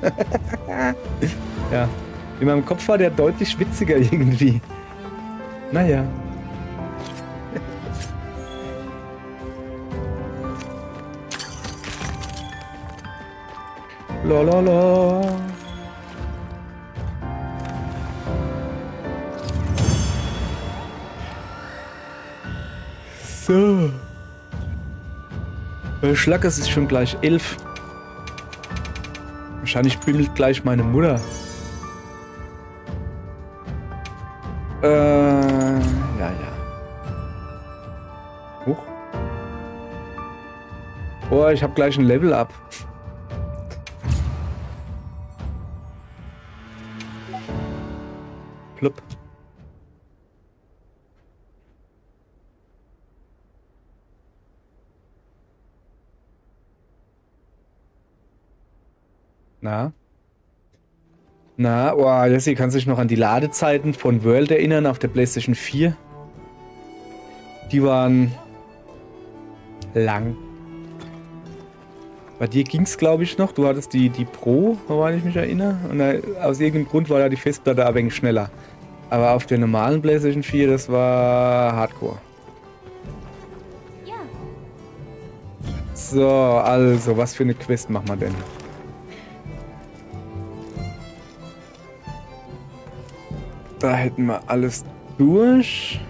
Ja. In meinem Kopf war der deutlich witziger irgendwie. Naja. Lololo. So. Schlag, es ist schon gleich 11. Wahrscheinlich bimmelt gleich meine Mutter. Ja. Huch. Oh, ich habe gleich ein Level up. Plupp. Na, oh, Jesse, kannst du dich noch an die Ladezeiten von World erinnern auf der PlayStation 4? Die waren lang. Bei dir ging es, glaube ich, noch. Du hattest die Pro, soweit ich mich erinnere. Und aus irgendeinem Grund war da die Festplatte ein wenig schneller. Aber auf der normalen PlayStation 4, das war Hardcore. Ja, So, also, was für eine Quest machen wir denn? Da hätten wir alles durch.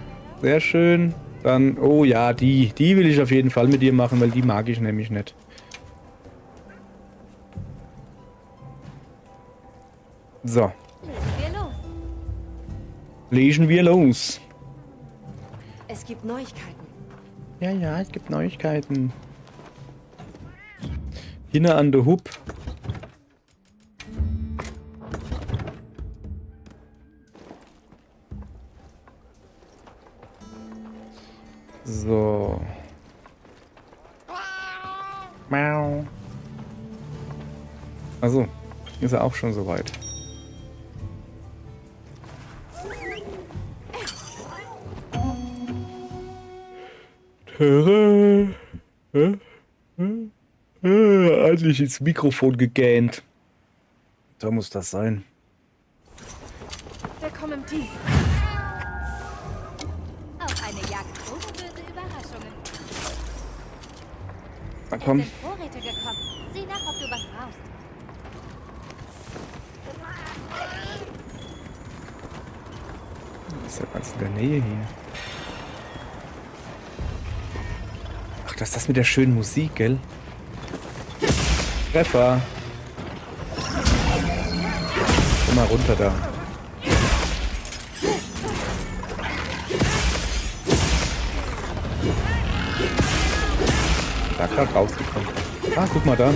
Sehr schön. Dann, oh ja, die will ich auf jeden Fall mit dir machen, weil die mag ich nämlich nicht. So, legen wir los. legen wir los. Es gibt Neuigkeiten. Ja, es gibt Neuigkeiten. Hinne an der Hub. So. Miau. Also, ist er auch schon soweit. Eigentlich ins Mikrofon gegähnt. Da muss das sein. Willkommen im Team. Auf eine Jagd ohne böse Überraschungen. Na Es komm. sind Vorräte gekommen. Sieh nach, ob du was brauchst. Ist ja ganz in der Nähe hier. Ach, das ist das mit der schönen Musik, gell? Treffer. Komm mal runter da. Da gerade rausgekommen. Ah, guck mal da.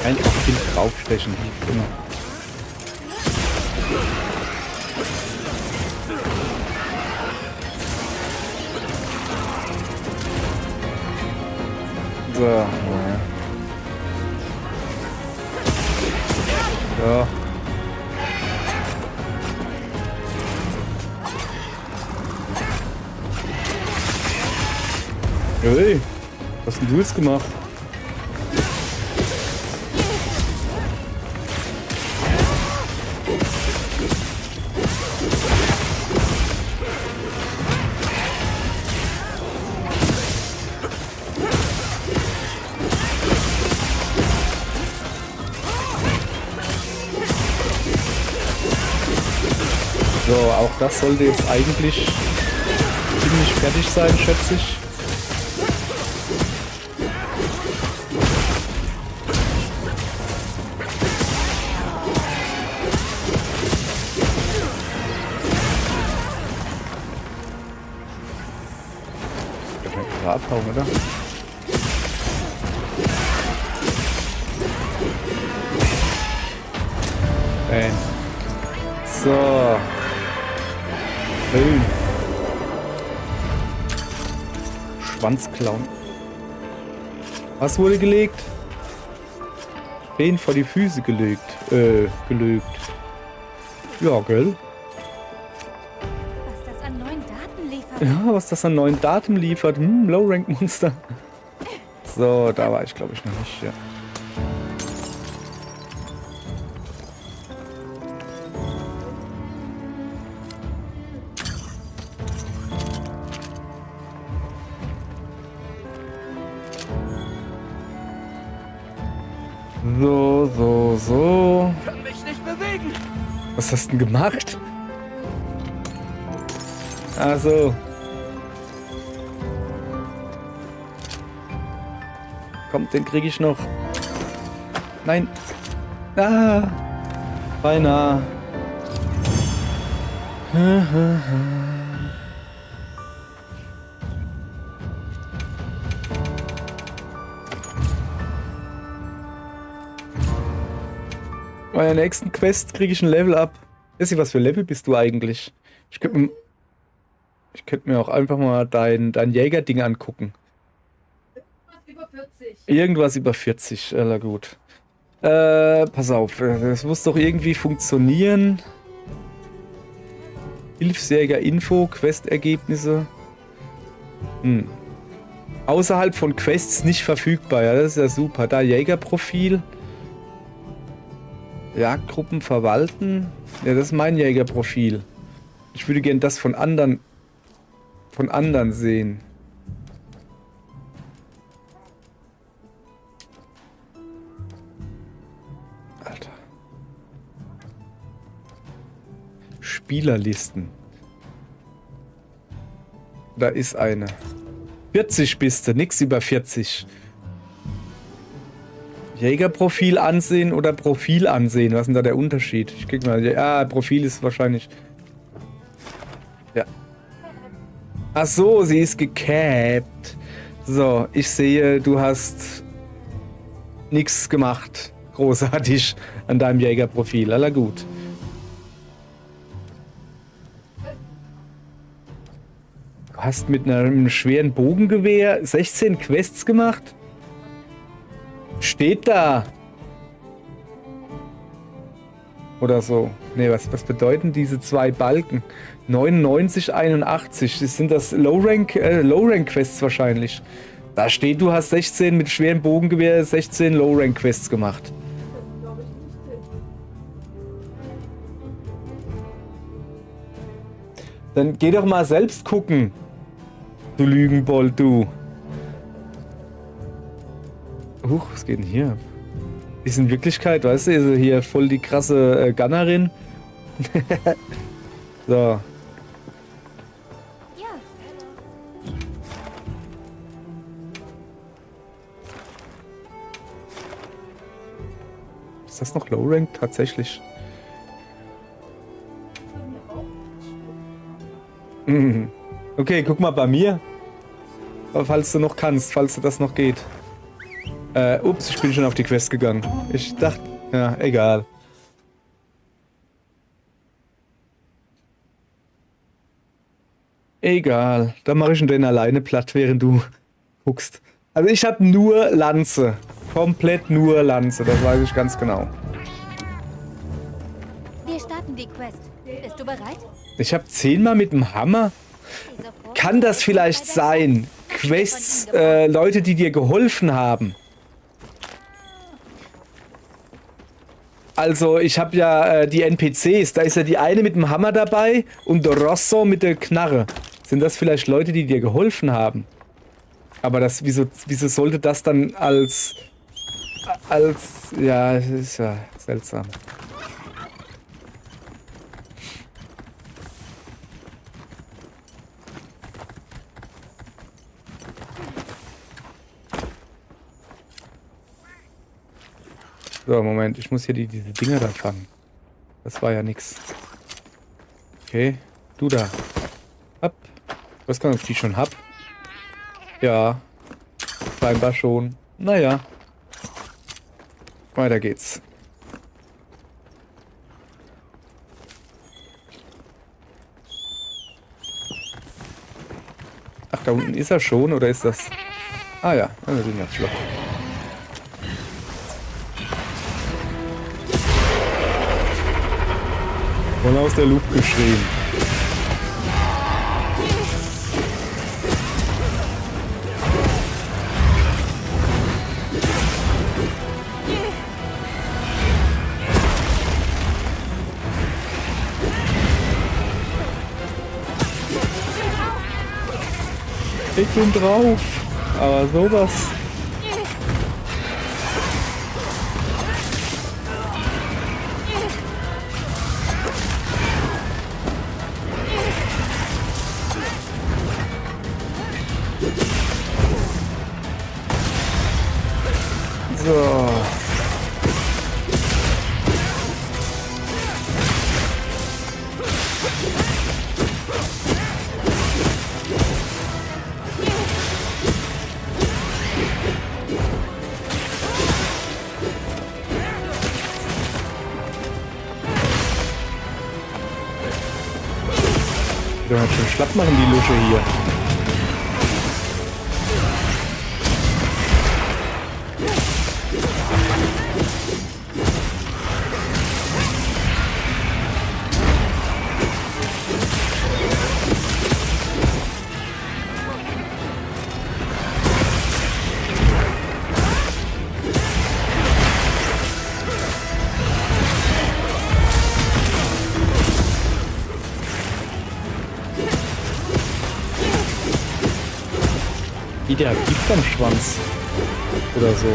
Einfach viel draufstechen. Genau. So, naja. So. Hey, was hast denn du jetzt gemacht? So, auch das sollte jetzt eigentlich ziemlich fertig sein, schätze ich. Ich kann mal abhauen, oder? Bam. So. Boom. Schwanzklauen. Was wurde gelegt? Wen vor die Füße gelegt? Gelegt. Ja, gell? Was das an neuen Daten liefert. Ja, was das an neuen Daten liefert. Low-Rank-Monster. So, da war ich glaube ich noch nicht, ja. So. Kann mich nicht bewegen. Was hast du denn gemacht? Ach so. Komm, den kriege ich noch. Nein. Ah. Beinahe. Bei der nächsten Quest kriege ich ein Level up. Wisst ihr, was für Level bist du eigentlich? Ich könnte mir auch einfach mal dein Jäger-Ding angucken. Über 40. Irgendwas über 40, na gut. Pass auf, das muss doch irgendwie funktionieren. Hilfsjäger-Info, Questergebnisse. Außerhalb von Quests nicht verfügbar, ja, das ist ja super. Da Jägerprofil. Jagdgruppen verwalten. Ja, das ist mein Jägerprofil. Ich würde gern das von anderen sehen. Alter. Spielerlisten. Da ist eine. 40 bist du, nix über 40. Jägerprofil ansehen oder Profil ansehen? Was ist denn da der Unterschied? Ich krieg mal. Ja, Profil ist wahrscheinlich. Ja. Ach so, sie ist gecapt. So, ich sehe, du hast nichts gemacht. Großartig an deinem Jägerprofil. Aller gut. Du hast mit einem schweren Bogengewehr 16 Quests gemacht? Steht da. Oder so. Ne, was bedeuten diese zwei Balken? 99, 81. Sind das Low-Rank-Quests wahrscheinlich. Da steht, du hast 16 mit schwerem Bogengewehr 16 Low-Rank-Quests gemacht. Dann geh doch mal selbst gucken. Du Lügenbold, du. Was geht denn hier? Ist in Wirklichkeit, weißt du, ist hier voll die krasse Gunnerin. So. Ja, Ist das noch Low Rank? Tatsächlich. Okay, guck mal bei mir. Falls du noch kannst, falls du das noch geht. Ups, ich bin schon auf die Quest gegangen. Ich dachte, ja, egal. Egal. Dann mache ich den alleine platt, während du guckst. Also ich habe nur Lanze. Komplett nur Lanze, das weiß ich ganz genau. wir starten die Quest. Bist du bereit? Ich habe 10-mal mit dem Hammer. Sofort. Kann das vielleicht sein? Quests, Leute, die dir geholfen haben. Also, ich habe ja die NPCs. Da ist ja die eine mit dem Hammer dabei und der Rosso mit der Knarre. Sind das vielleicht Leute, die dir geholfen haben? Aber das, wieso sollte das dann als... Ja, das ist ja seltsam. So, Moment, ich muss hier diese Dinger da fangen. Das war ja nix. Okay, du da. Hab. Ich weiß gar nicht, ob ich die schon hab. Ja. Scheinbar schon. Naja. Weiter geht's. Ach, da unten ist er schon, oder ist das... Ah ja, wir sind ja flott. Voll aus der Luft geschrien. Ich bin drauf. Aber sowas. So. Die doch schon schlapp machen, die Lusche hier. Wie der gibt am Schwanz. Oder so.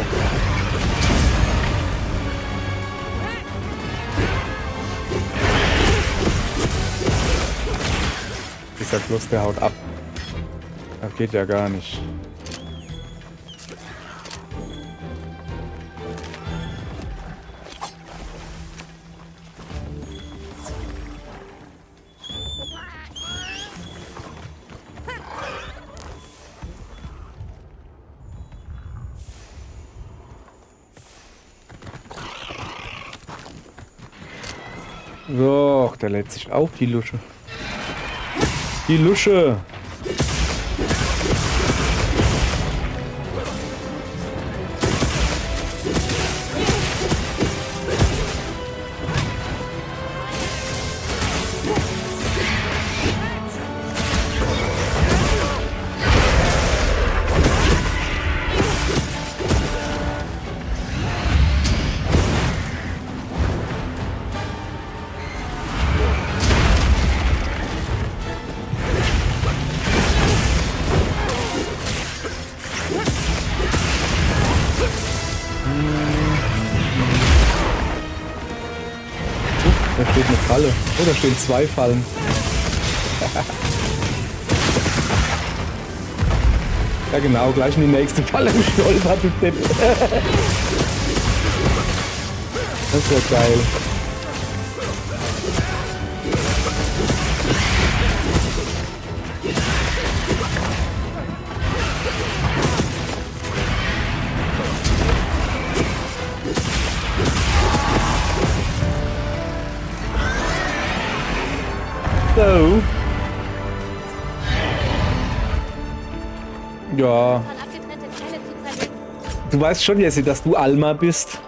Ich sag bloß, der haut ab. Das geht ja gar nicht. So, der lädt sich auf, die Lusche. Die Lusche! Da steht eine Falle. Oh, da stehen 2 Fallen. Ja genau, gleich in die nächste Falle gestolpert, du Depp. Das ist ja geil. So. Ja. Von abgetrennte Teile zu zerlegen. Du weißt schon, Jessie, dass du Alma bist.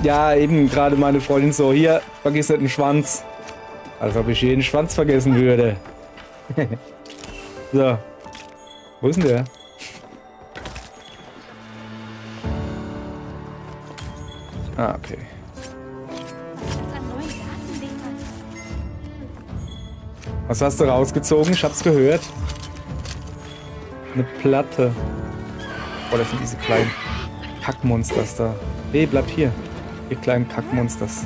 Ja, eben gerade meine Freundin so, hier, vergiss nicht den Schwanz. Als ob ich jeden Schwanz vergessen würde. So. Wo ist denn der? Ah, okay. Das an neuen Daten liefert. Was hast du rausgezogen? Ich hab's gehört. Eine Platte. Oh, das sind diese kleinen Kackmonsters da. Nee, bleib hier. Ihr kleinen Kackmonsters.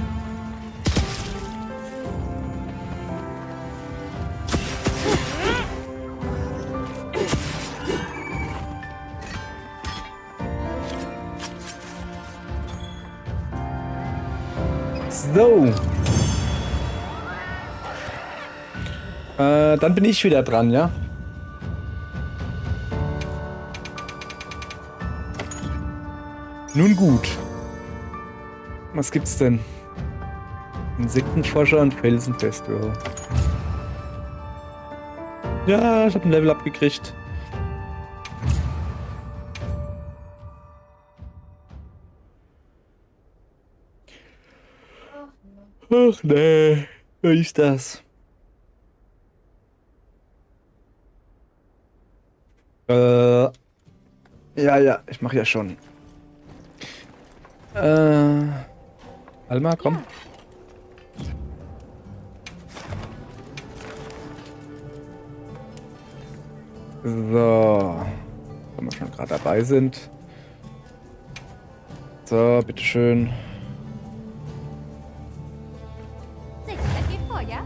So. Dann bin ich wieder dran, ja? Nun gut. Was gibt's denn? Insektenforscher und Felsenfestival. Ja, ich habe ein Level abgekriegt. Ach nee, wie ist das? Ja, ich mache ja schon. Alma, komm. So. Wenn wir schon gerade dabei sind. So, bitteschön. Sicherheit geht vor, ja?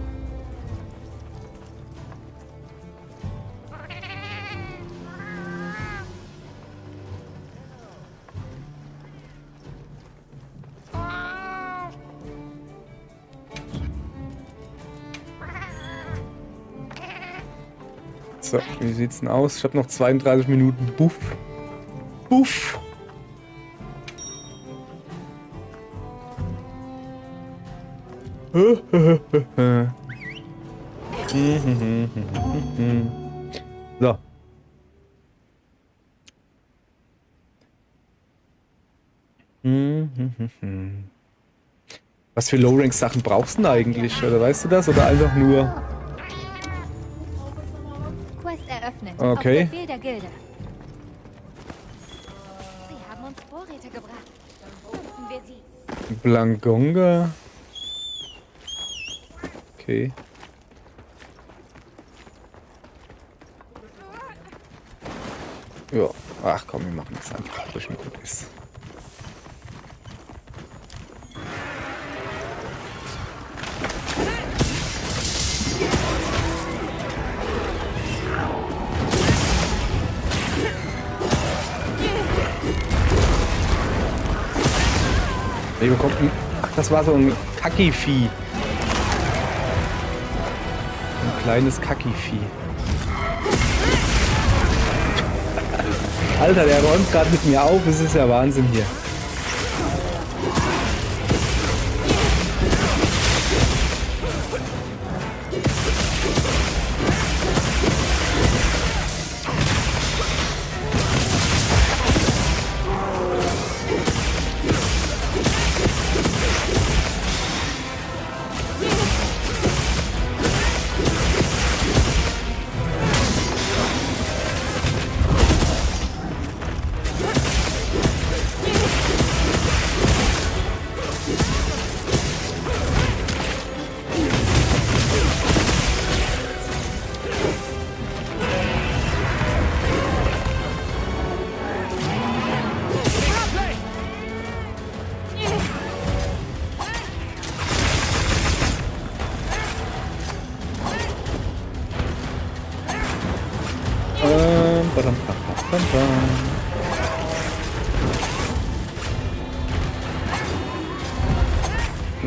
So, wie sieht's denn aus? Ich habe noch 32 Minuten. Buff. Buff. So. Was für Low-Rank-Sachen brauchst du denn eigentlich? Oder weißt du das? Oder einfach nur... Quest eröffnet. Okay. Auf Befehl der Gilde. Sie haben uns Vorräte gebracht. Nutzen wir sie. Blangonga. Okay. Ja. Ach komm, wir machen das einfach, ob das schon gut ist. Hier bekommt ein... Ach, das war so ein Kacki-Vieh. Ein kleines Kacki-Vieh. Alter, der räumt gerade mit mir auf. Das ist ja Wahnsinn hier.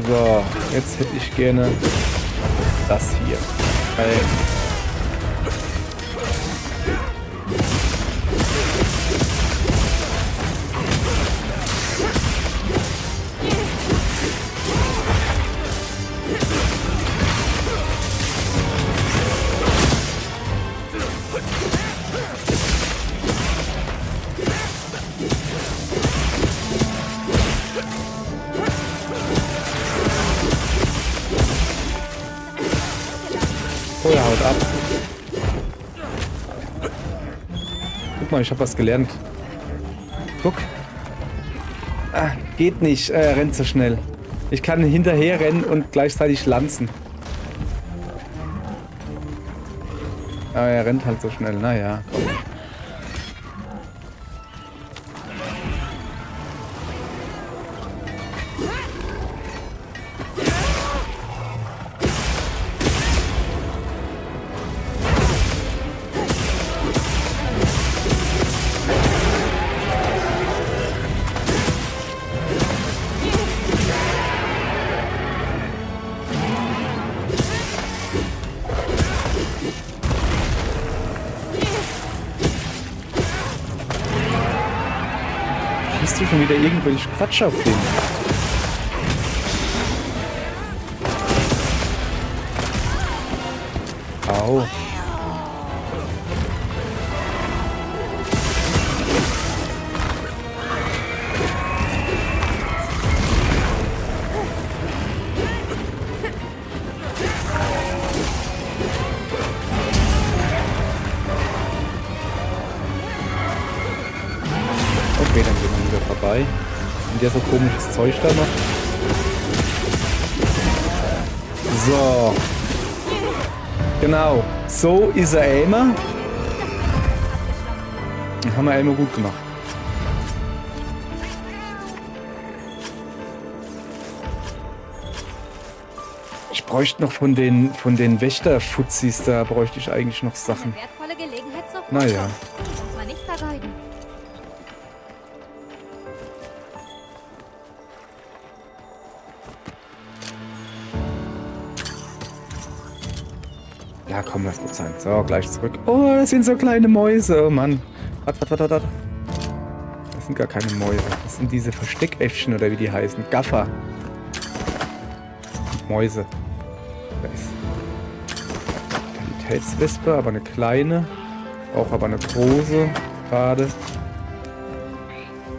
So, jetzt hätte ich gerne das hier. Oh ja, haut ab. Guck mal, ich habe was gelernt. Guck. Ah, geht nicht. Er rennt so schnell. Ich kann hinterher rennen und gleichzeitig lanzen. Aber er rennt halt so schnell. Naja, komm. Bist du schon wieder irgendwelche Quatsch auf den? Au. Okay, dann gehen wir wieder vorbei. Und der so komisches Zeug da macht. So. Genau. So ist er immer. Haben wir immer gut gemacht. Ich bräuchte noch von den Wächterfuzis, da bräuchte ich eigentlich noch Sachen. Wertvolle Gelegenheit zur Naja. Muss man nicht vergeuden. Ja, komm, lass gut sein. So, gleich zurück. Oh, das sind so kleine Mäuse. Oh Mann. Warte. Das sind gar keine Mäuse. Das sind diese Versteckäffchen oder wie die heißen. Gaffer. Mäuse. Da ist. Sanitätswespe, aber eine kleine. Auch aber eine große. Gerade.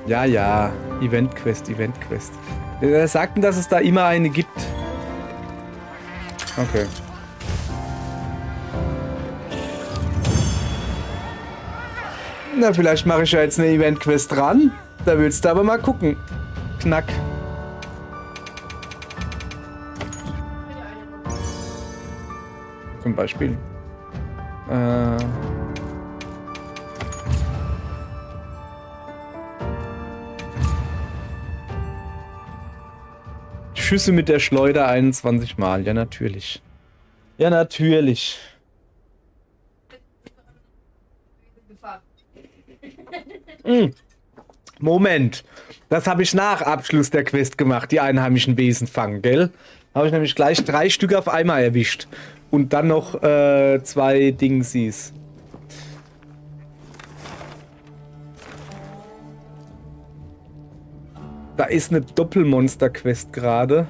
Ja, ja. Event-Quest, Event-Quest. Er sagten, dass es da immer eine gibt. Okay. Na, vielleicht mache ich ja jetzt eine Event-Quest dran. Da willst du aber mal gucken. Knack. Zum Beispiel. Schüsse mit der Schleuder 21 Mal. Ja, natürlich. Ja, natürlich. Moment. Das habe ich nach Abschluss der Quest gemacht, die einheimischen Wesen fangen, gell? Habe ich nämlich gleich 3 Stück auf einmal erwischt. Und dann noch 2 Dingsies. Da ist eine Doppelmonster-Quest gerade.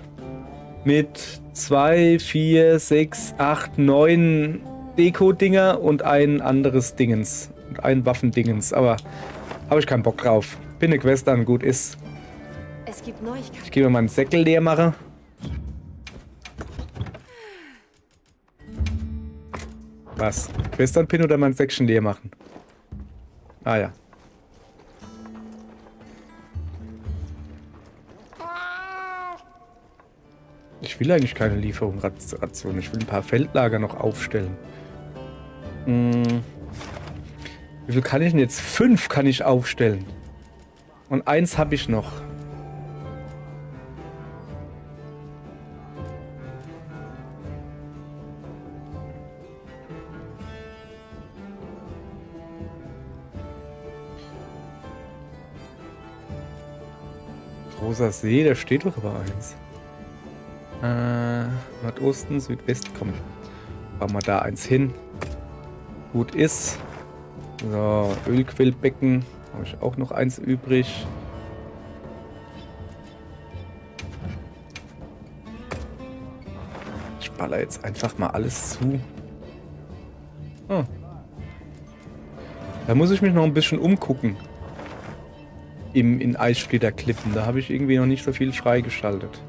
Mit 2, 4, 6, 8, 9 Deko-Dinger und ein anderes Dingens. Und ein Waffendingens. Aber habe ich keinen Bock drauf. Bin eine Quest an, gut ist. Es gibt Neuigkeiten. Ich gehe mir meinen Säckel leer machen. Was? Quest an Pin oder mein Säckchen leer machen? Ah ja. Ich will eigentlich keine Lieferung-Ration. Ich will ein paar Feldlager noch aufstellen. Wie viel kann ich denn jetzt? 5 kann ich aufstellen. Und 1 habe ich noch. Großer See, da steht doch aber eins. Nordosten, Südwest, komm. Bauen wir da eins hin. Gut ist. So, Ölquellbecken. Habe ich auch noch eins übrig. Ich baller jetzt einfach mal alles zu. Oh. Da muss ich mich noch ein bisschen umgucken. In Eissplitterklippen. Da habe ich irgendwie noch nicht so viel freigeschaltet.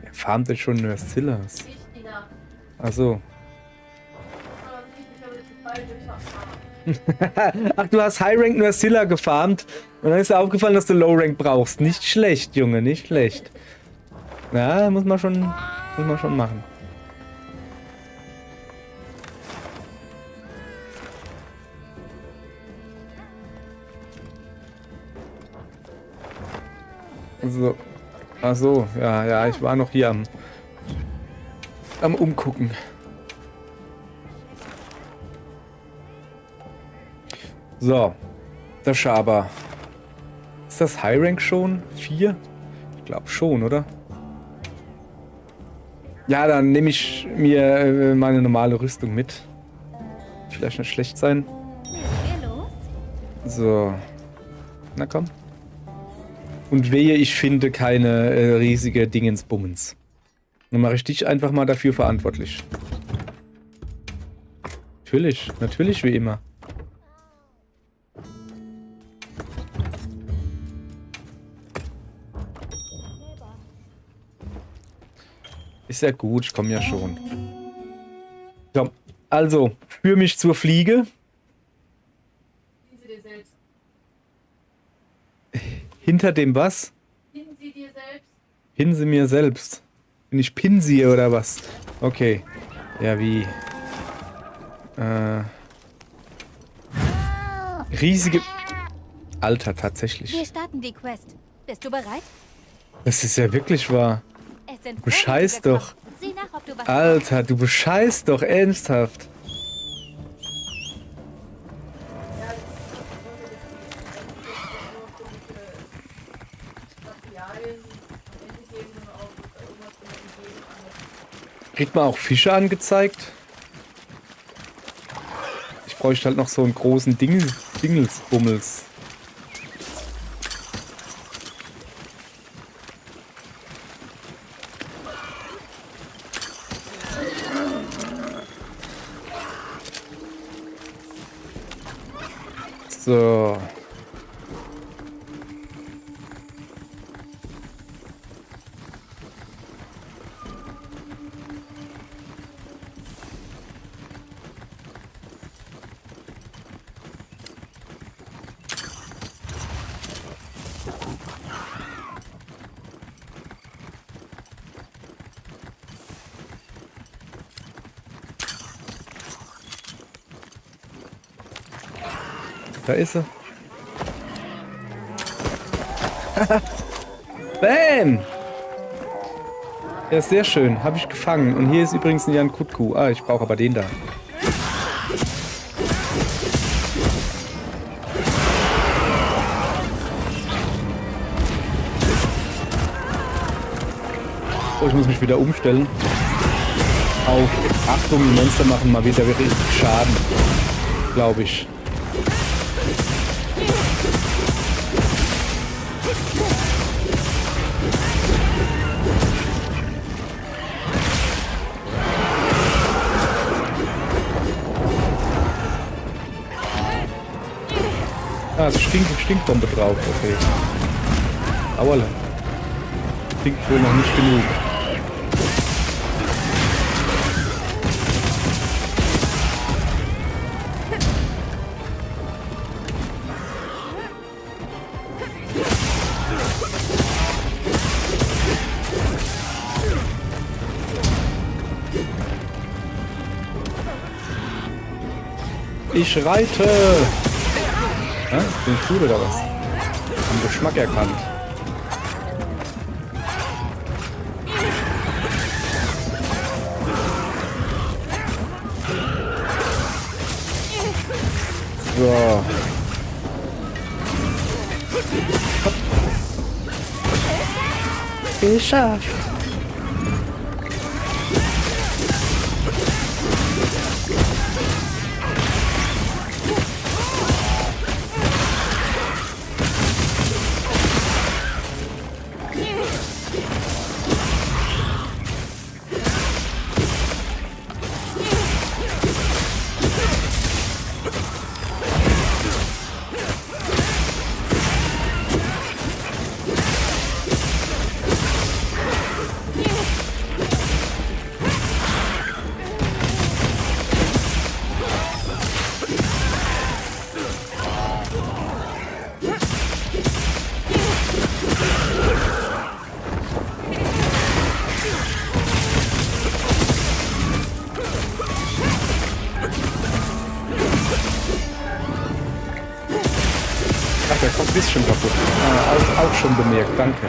Wer farmt denn schon Nursillers? Achso. Ach, du hast High Rank Nursilla gefarmt und dann ist dir aufgefallen, dass du Low Rank brauchst. Nicht schlecht, Junge, nicht schlecht. Ja, muss man schon machen. So. Ach so, ja, ich war noch hier am Umgucken. So, das Schaber. Ist das High Rank schon? 4? Ich glaube schon, oder? Ja, dann nehme ich mir meine normale Rüstung mit. Vielleicht nicht schlecht sein. So. Na komm. Und wehe, ich finde keine riesige Dingensbummens. Dann mache ich dich einfach mal dafür verantwortlich. Natürlich wie immer. Ist ja gut, ich komme ja schon. So, also, führ mich zur Fliege. Pin sie dir selbst. Hinter dem was? Pin sie dir selbst. Pin sie mir selbst. Bin ich Pinsiehe oder was? Okay. Ja, wie? Riesige... Alter, tatsächlich. Wir starten die Quest. Bist du bereit? Das ist ja wirklich wahr. Es sind Bescheiß Vorräte doch. gekommen. Sieh nach, ob du was Alter, du bescheißt doch ernsthaft. Kriegt man auch Fische angezeigt? Ich bräuchte halt noch so einen großen Dingelsbummels. So. Da ist sie. Bam! Ja, sehr schön. Habe ich gefangen. Und hier ist übrigens ein Jan Kutku. Ah, ich brauche aber den da. Oh, ich muss mich wieder umstellen. Auf Achtung, die Monster machen mal wieder richtig Schaden. Glaube ich. Ah, es Stinkbombe drauf, okay. Aua. Stinkt wohl noch nicht genug. Ich reite! Ja, bin ich gut oder was? Am Geschmack erkannt. So. Geschafft. Ach, der Kopf ist schon kaputt. Ah, auch schon bemerkt, danke.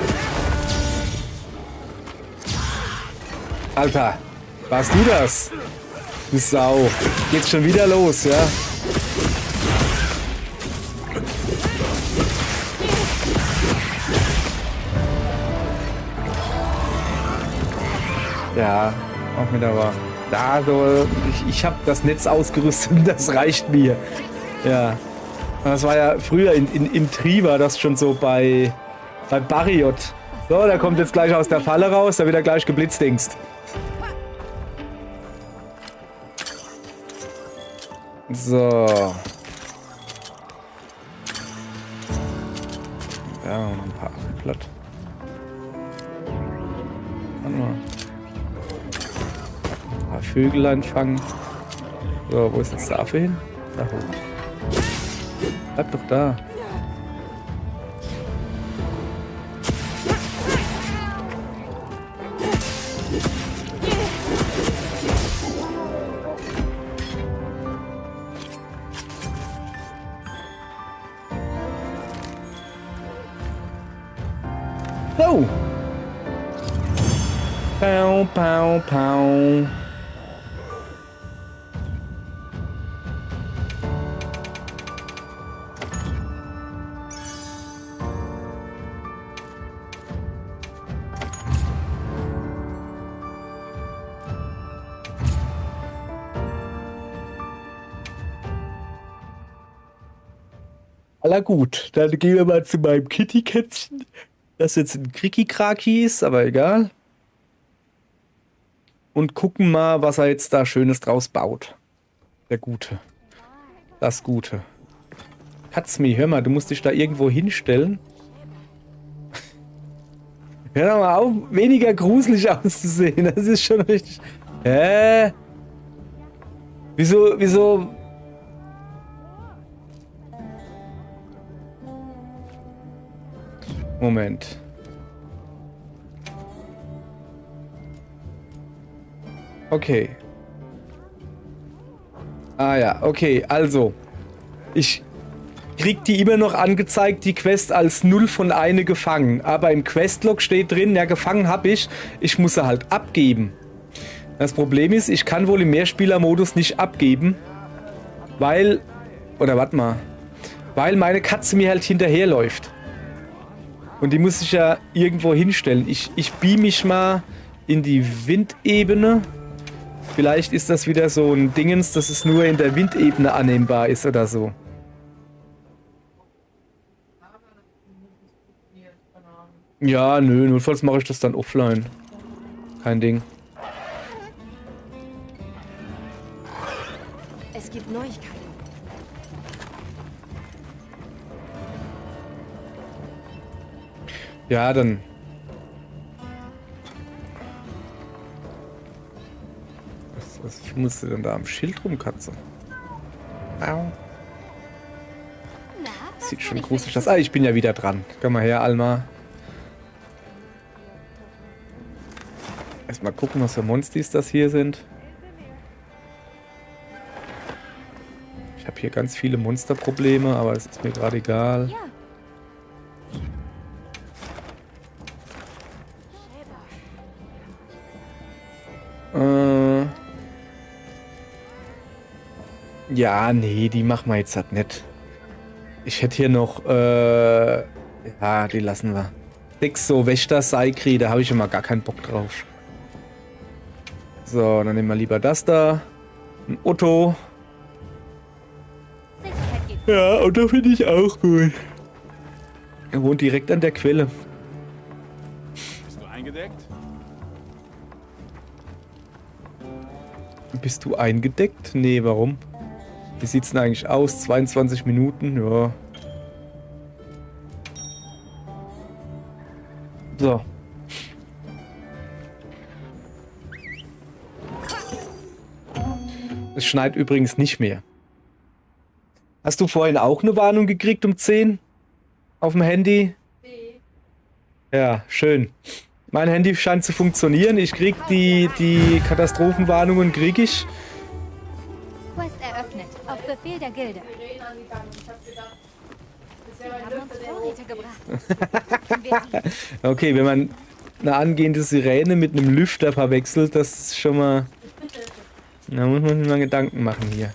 Alter, warst du das? Du Sau. Geht's schon wieder los, ja? Ja, auch mit aber. Da, so, ich habe das Netz ausgerüstet und das reicht mir. Ja. Das war ja früher in Tri war das schon so bei Barriot. So, der kommt jetzt gleich aus der Falle raus, da wird er gleich geblitzdingst. So. Ja, noch ein paar Apfelblatt. Warte mal. Ein paar Vögelein fangen. So, wo ist jetzt der Affe hin? Da hoch. Bleib doch da. Oh! Pow, pow, pow. Na gut, dann gehen wir mal zu meinem Kitty-Kätzchen, das jetzt ein Kriki-Kraki ist, aber egal. Und gucken mal, was er jetzt da Schönes draus baut. Der Gute. Das Gute. Katzmi, hör mal, du musst dich da irgendwo hinstellen. Hör doch mal auf, weniger gruselig auszusehen. Das ist schon richtig... Hä? Wieso... Moment. Okay. Ah ja, okay, also. Ich krieg die immer noch angezeigt, die Quest als 0 von 1 gefangen. Aber im Questlog steht drin, ja, gefangen habe ich muss sie halt abgeben. Das Problem ist, ich kann wohl im Mehrspielermodus nicht abgeben, weil, oder warte mal, weil meine Katze mir halt hinterherläuft. Und die muss ich ja irgendwo hinstellen. Ich beam mich mal in die Windebene. Vielleicht ist das wieder so ein Dingens, dass es nur in der Windebene annehmbar ist oder so. Ja, nö, notfalls mache ich das dann offline. Kein Ding. Es gibt Neuigkeiten. Ja, dann. Was musst du denn da am Schild rum, Katze? Au. Na, was Sieht kann schon ich gruselig für aus. Ah, ich bin ja wieder dran. Komm mal her, Alma. Erstmal gucken, was für Monstis das hier sind. Ich habe hier ganz viele Monsterprobleme, aber es ist mir gerade egal. Ja, Ja, nee, die machen wir jetzt halt nicht. Ich hätte hier noch, ja, die lassen wir. 6 so Wächter-Saikri, da habe ich immer gar keinen Bock drauf. So, dann nehmen wir lieber das da. Ein Otto. Sicherheit geht. Ja, Otto finde ich auch gut. Er wohnt direkt an der Quelle. Bist du eingedeckt? Bist du eingedeckt? Nee, warum? Wie sieht's denn eigentlich aus? 22 Minuten? Ja. So. Es schneit übrigens nicht mehr. Hast du vorhin auch eine Warnung gekriegt um 10? Auf dem Handy? Ja, schön. Mein Handy scheint zu funktionieren. Ich krieg die Katastrophenwarnungen, krieg ich. Quest eröffnet. Auf Befehl der Gilde. Sirenen angegangen. Ich hab gedacht, das ist ja ein Haben uns Lüfter, Vorräte gebracht. Wir sie. Okay, wenn man eine angehende Sirene mit einem Lüfter verwechselt, das ist schon mal... Da muss man sich mal Gedanken machen hier.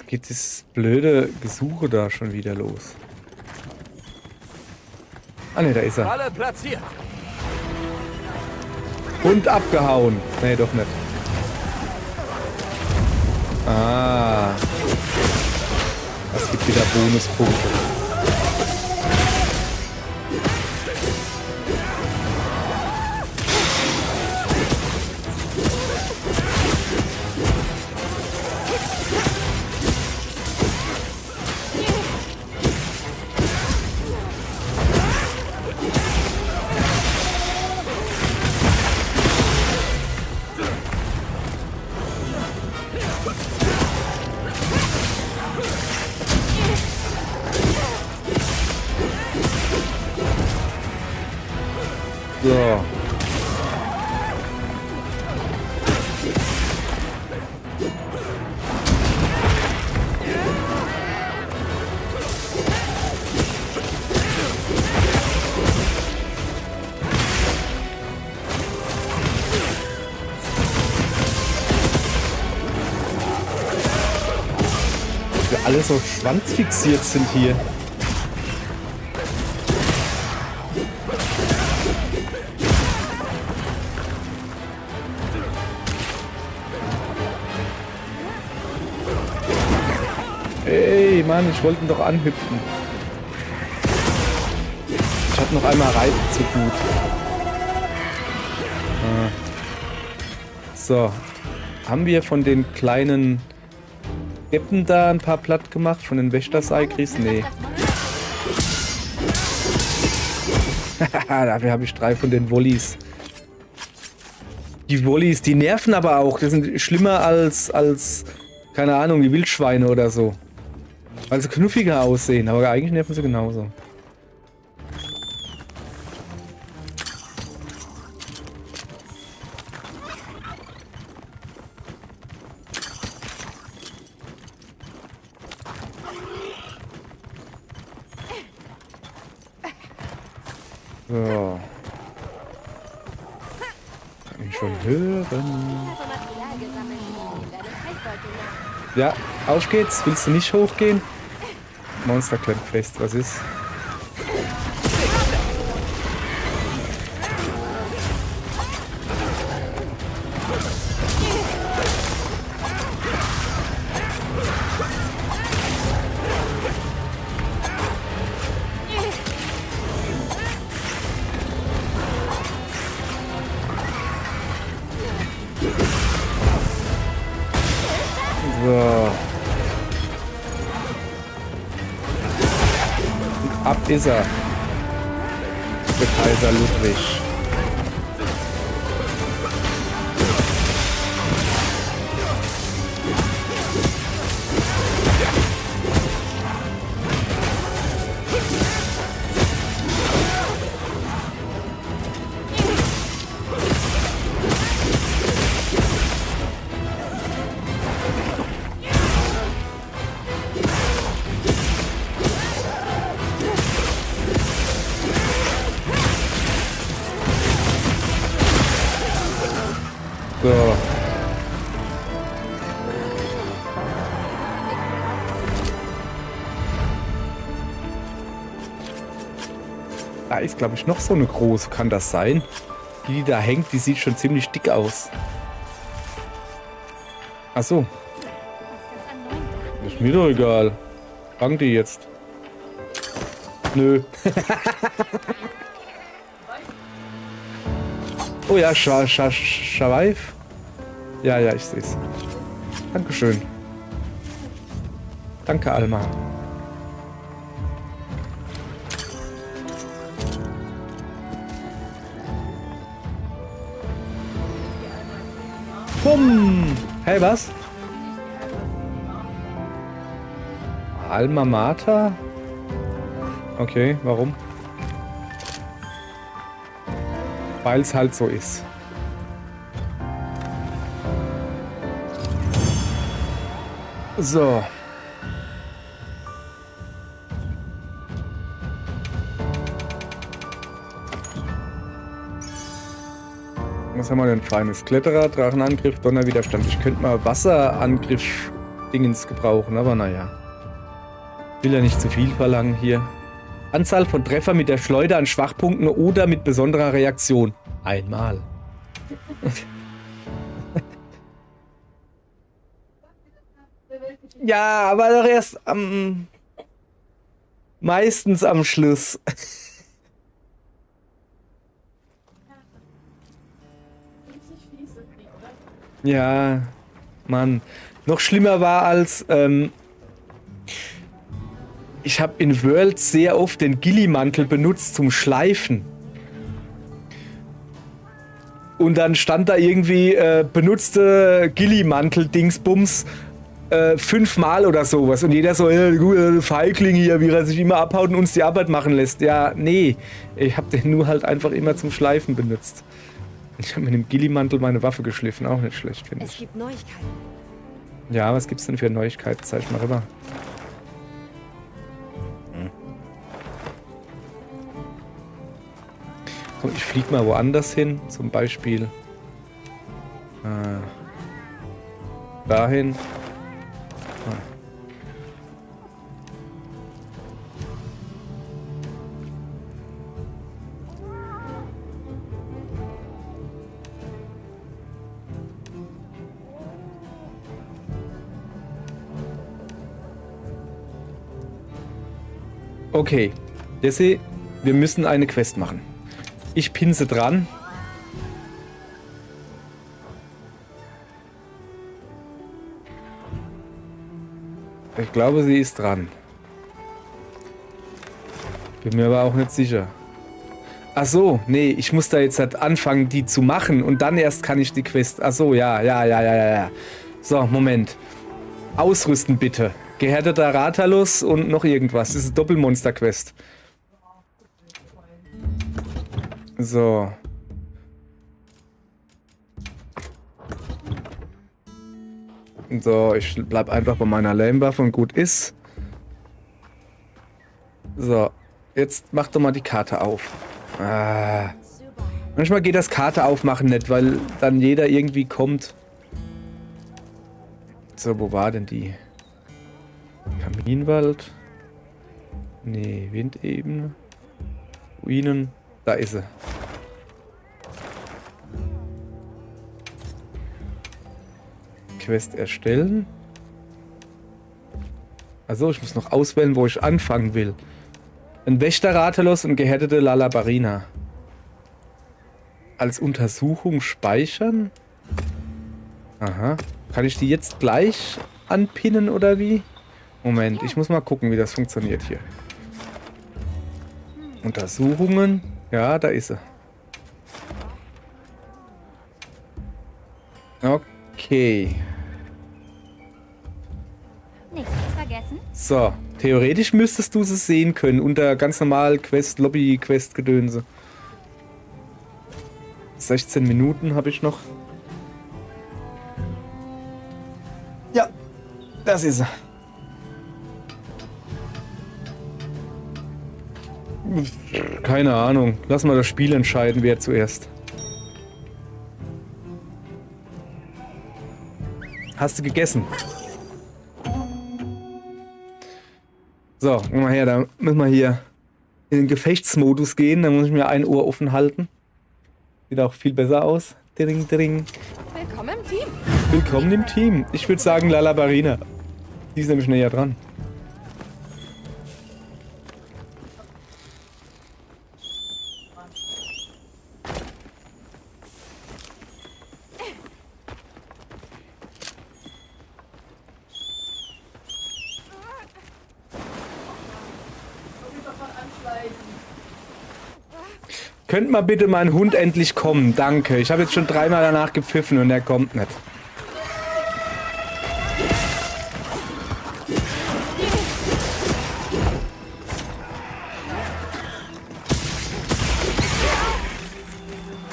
Geht das blöde Gesuche da schon wieder los? Ah ne, da ist er. Falle platziert. Und abgehauen. Nee, doch nicht. Ah. Das gibt wieder Bonuspunkte. So. dass wir alle so schwanzfixiert sind hier. Ey, Mann, ich wollte ihn doch anhüpfen. Ich hab noch einmal Reiten zu gut. So. Haben wir von den kleinen Geppen da ein paar platt gemacht? Von den Wächter-Saikris? Nee. Dafür habe ich 3 von den Wollis. Die Wollis, die nerven aber auch. Die sind schlimmer als keine Ahnung, die Wildschweine oder so. Weil sie knuffiger aussehen, aber eigentlich nerven sie genauso. So. Kann ich schon hören. Ich habe Material gesammelt. Wir werden Teichbeutel nach. Ja, auf geht's. Willst du nicht hochgehen? Monster klemmt fest. Was ist? So. Ab ist er. Der Kaiser Ludwig. So. Da ist, glaube ich, noch so eine große. Kann das sein? Die da hängt, die sieht schon ziemlich dick aus. Ach so. Ist mir doch egal. Fang die jetzt. Nö. Oh ja, Schawaif. Ja, ich sehe es. Dankeschön. Danke, Alma. Bumm! Hey, was? Alma Mater? Okay, warum? Weil es halt so ist. So. Was haben wir denn feines? Kletterer, Drachenangriff, Donnerwiderstand. Ich könnte mal Wasserangriff-Dingens gebrauchen, aber naja. Will ja nicht zu viel verlangen hier. Anzahl von Treffer mit der Schleuder an Schwachpunkten oder mit besonderer Reaktion. Einmal. Ja, aber doch erst meistens am Schluss. Ja, Mann. Noch schlimmer war als ich habe in World sehr oft den Gillimantel benutzt zum Schleifen. Und dann stand da irgendwie benutzte Gillimantel-Dingsbums 5-mal oder sowas. Und jeder so, Feigling hier, wie er sich immer abhaut und uns die Arbeit machen lässt. Ja, nee. Ich habe den nur halt einfach immer zum Schleifen benutzt. Ich habe mit dem Gillimantel meine Waffe geschliffen. Auch nicht schlecht, finde ich. Es gibt Neuigkeiten. Ja, was gibt's denn für Neuigkeiten? Zeig mal rüber. Komm, ich flieg mal woanders hin. Zum Beispiel dahin. Okay. Jesse, wir müssen eine Quest machen. Ich pinse dran. Ich glaube, sie ist dran. Bin mir aber auch nicht sicher. Ach so, nee, ich muss da jetzt halt anfangen, die zu machen und dann erst kann ich die Quest... Ach so, ja. So, Moment. Ausrüsten bitte. Gehärteter Rathalos und noch irgendwas. Das ist eine Doppelmonster-Quest. So. So, ich bleib einfach bei meiner Lame-Waffe und gut ist. So, jetzt mach doch mal die Karte auf. Ah. Manchmal geht das Karte aufmachen nicht, weil dann jeder irgendwie kommt. So, wo war denn die? Kaminwald? Nee, Windebene. Ruinen. Da ist sie. Quest erstellen. Also ich muss noch auswählen, wo ich anfangen will. Ein Wächter-Rathalos und gehärtete Lalabarina. Als Untersuchung speichern? Aha. Kann ich die jetzt gleich anpinnen oder wie? Moment, ich muss mal gucken, wie das funktioniert hier. Untersuchungen. Ja, da ist sie. Okay. Nichts vergessen? So, theoretisch müsstest du sie sehen können unter ganz normal Quest, Lobby, Quest, Gedönse. 16 Minuten habe ich noch. Ja, das ist sie. Keine Ahnung. Lass mal das Spiel entscheiden, wer zuerst. Hast du gegessen? So, guck mal her, da müssen wir hier in den Gefechtsmodus gehen. Da muss ich mir ein Ohr offen halten. Sieht auch viel besser aus. Dring, dring. Willkommen im Team. Willkommen im Team. Ich würde sagen Lalabarina. Die ist nämlich näher dran. Könnt mal bitte mein Hund endlich kommen? Danke. Ich habe jetzt schon dreimal danach gepfiffen und er kommt nicht.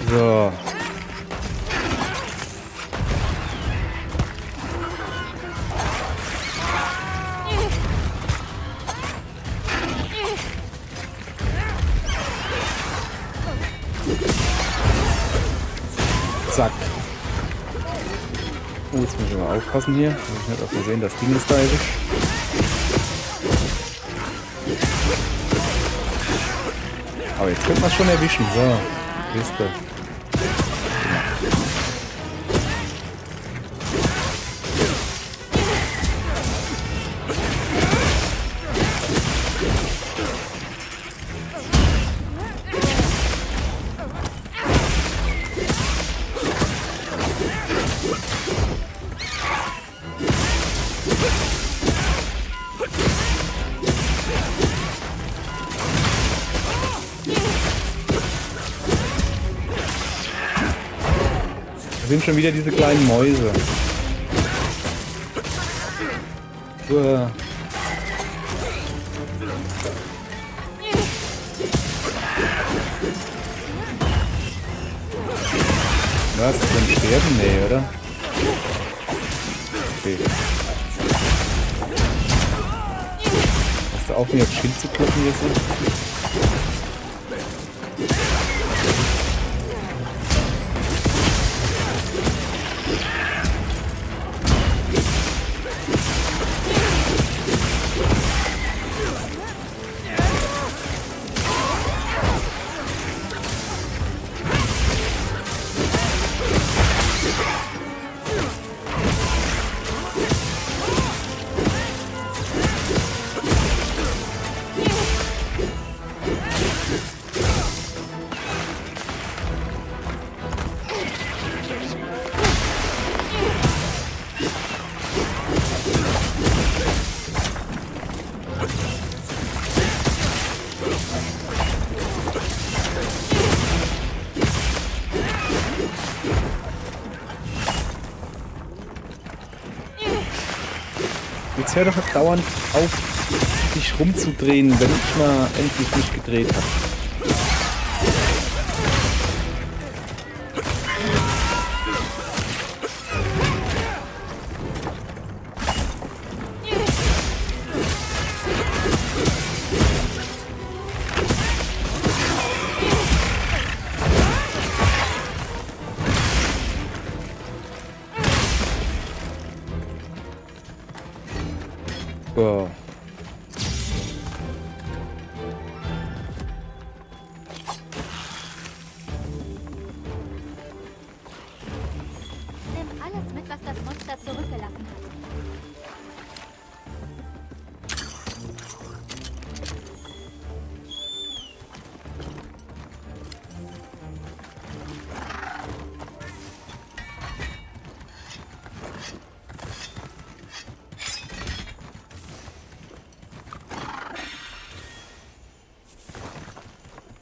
So. Zack. Oh, jetzt muss ich mal aufpassen hier. Muss ich nicht auf Versehen das Ding ist da erwischt. Aber jetzt könnte man es schon erwischen. So, Liste. Da sind schon wieder diese kleinen Mäuse. Uah. Was? Zum Sterben? Nee, oder? Okay. Hast du auf, mir aufs Schild zu kloppen jetzt? Jetzt hör doch dauernd auf, dich rumzudrehen, wenn ich mal endlich mich gedreht habe. So. Nimm alles mit, was das Monster zurückgelassen hat.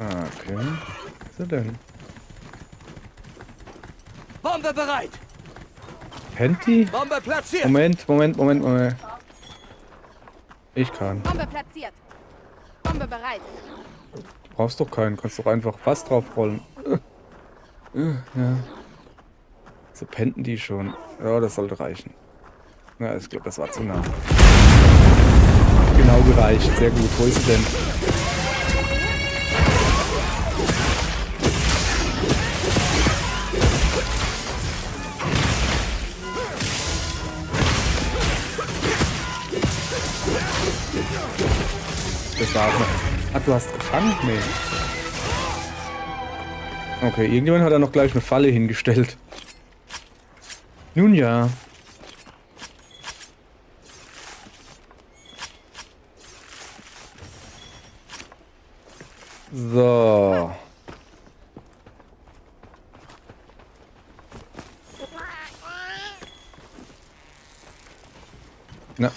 Okay. Was ist er denn? Bombe bereit! Pennt die? Bombe platziert! Moment. Ich kann. Bombe platziert. Bombe bereit. Du brauchst doch keinen. Kannst doch einfach was draufrollen. Ja. So pennten die schon. Ja, das sollte reichen. Ja, ich glaube, das war zu nah. Genau gereicht. Sehr gut. Wo ist sie denn? Das war auch noch. Ah, du hast gefangen? Nee. Okay, irgendjemand hat da noch gleich eine Falle hingestellt. Nun ja. So. Na.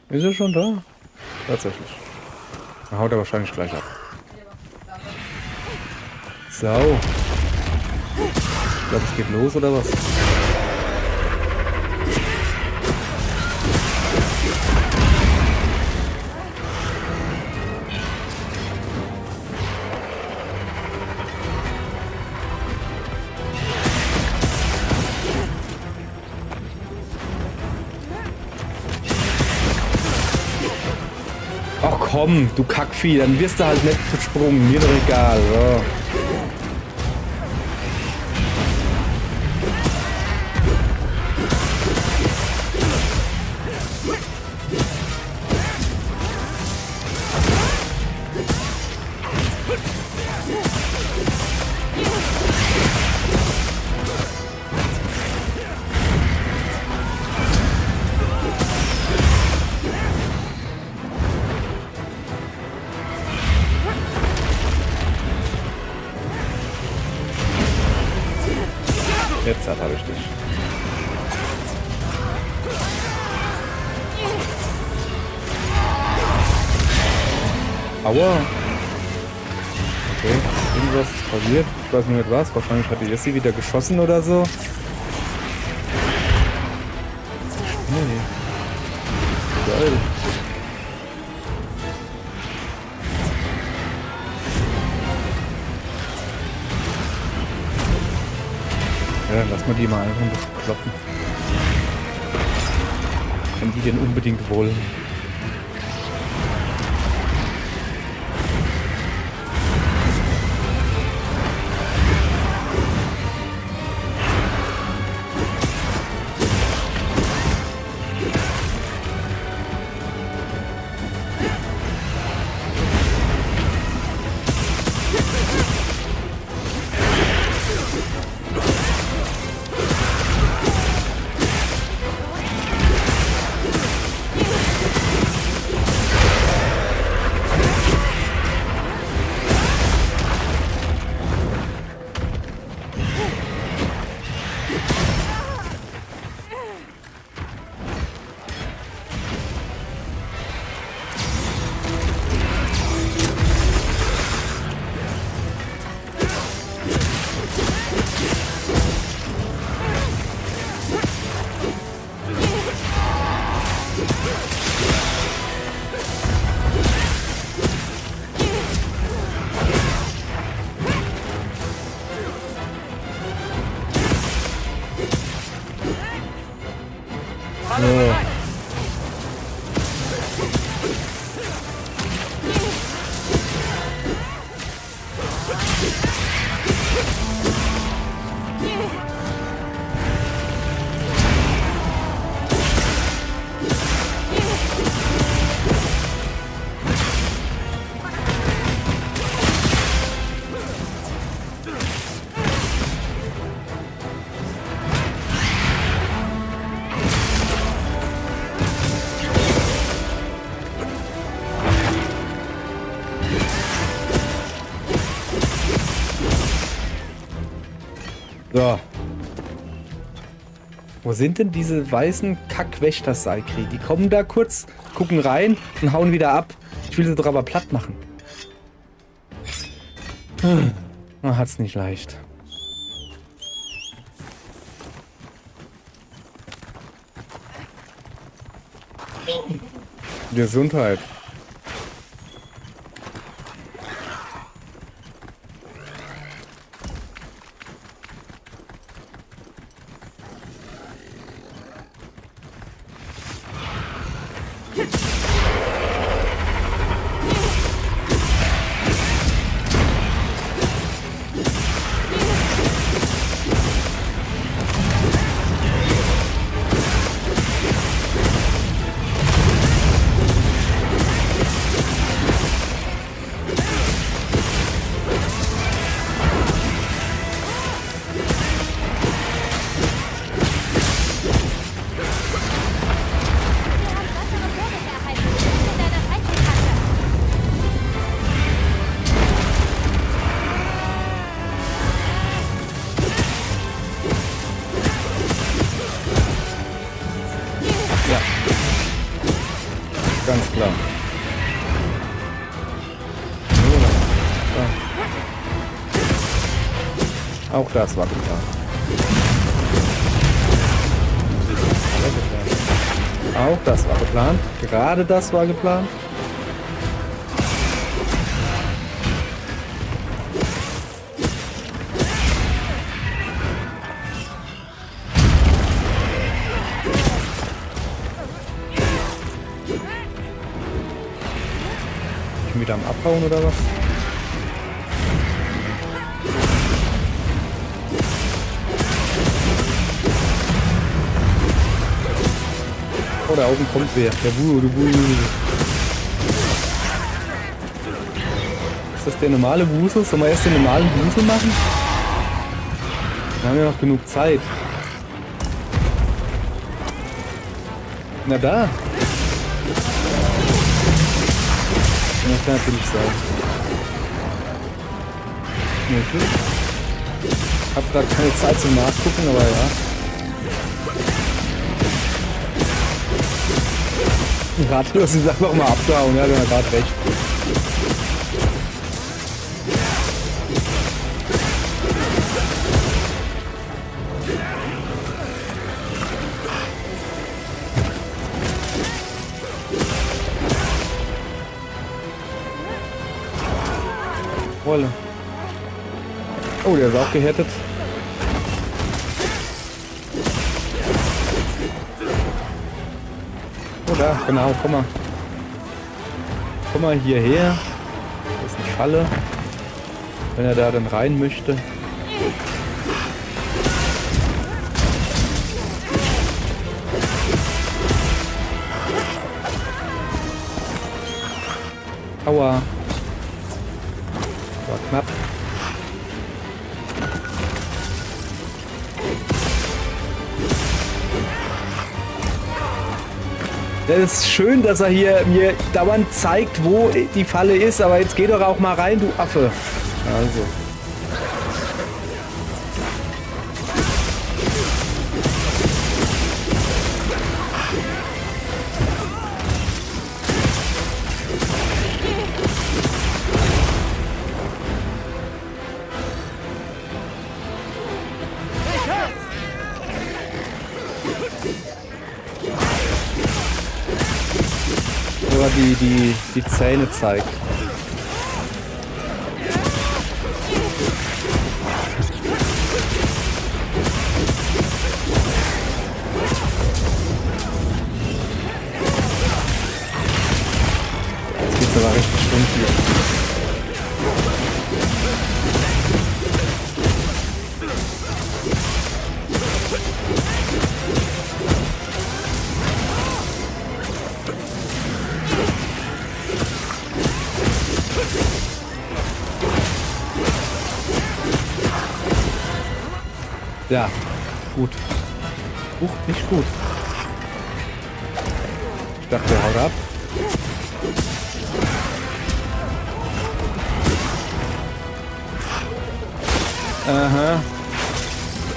Ist er schon da? Tatsächlich. Dann haut er wahrscheinlich gleich ab. Sau. Ich glaube, es geht los, oder was? Ach komm, du Kackvieh, dann wirst du halt nicht gesprungen, mir doch egal. So. Jetzt hat er richtig. Aua. Okay, irgendwas ist passiert. Ich weiß nicht was. Wahrscheinlich hat die Jessie wieder geschossen oder so. Nee. Geil. Ja, lass mal die mal einfach ein bisschen kloppen. Wenn die denn unbedingt wollen. So. So. Wo sind denn diese weißen Kackwächter-Saikri? Die kommen da kurz, gucken rein und hauen wieder ab. Ich will sie doch aber platt machen. Man hat's nicht leicht. Gesundheit. Ganz klar. So. Auch das war geplant. Auch das war geplant. Gerade das war geplant. Wieder am Abhauen oder was? Oh, da oben kommt wer. Der Ist das der normale Wusel? Sollen wir erst den normalen Wusel machen? Wir haben ja noch genug Zeit. Na da. Das kann natürlich sein. Möglich. Ich habe gerade keine Zeit zum Nachgucken, aber ja. Ratlos ist einfach mal abgehauen, ja, der hat gerade recht. Wolle. Oh, der ist auch gehärtet. Oh, da, genau, komm mal. Komm mal hierher. Das ist eine Falle. Wenn er da dann rein möchte. Aua. War knapp. Das ist schön, dass er hier mir dauernd zeigt, wo die Falle ist, aber jetzt geh doch auch mal rein, du Affe. Also. Die Zähne zeigt. Ja, gut. Nicht gut. Ich dachte, der haut ab. Aha.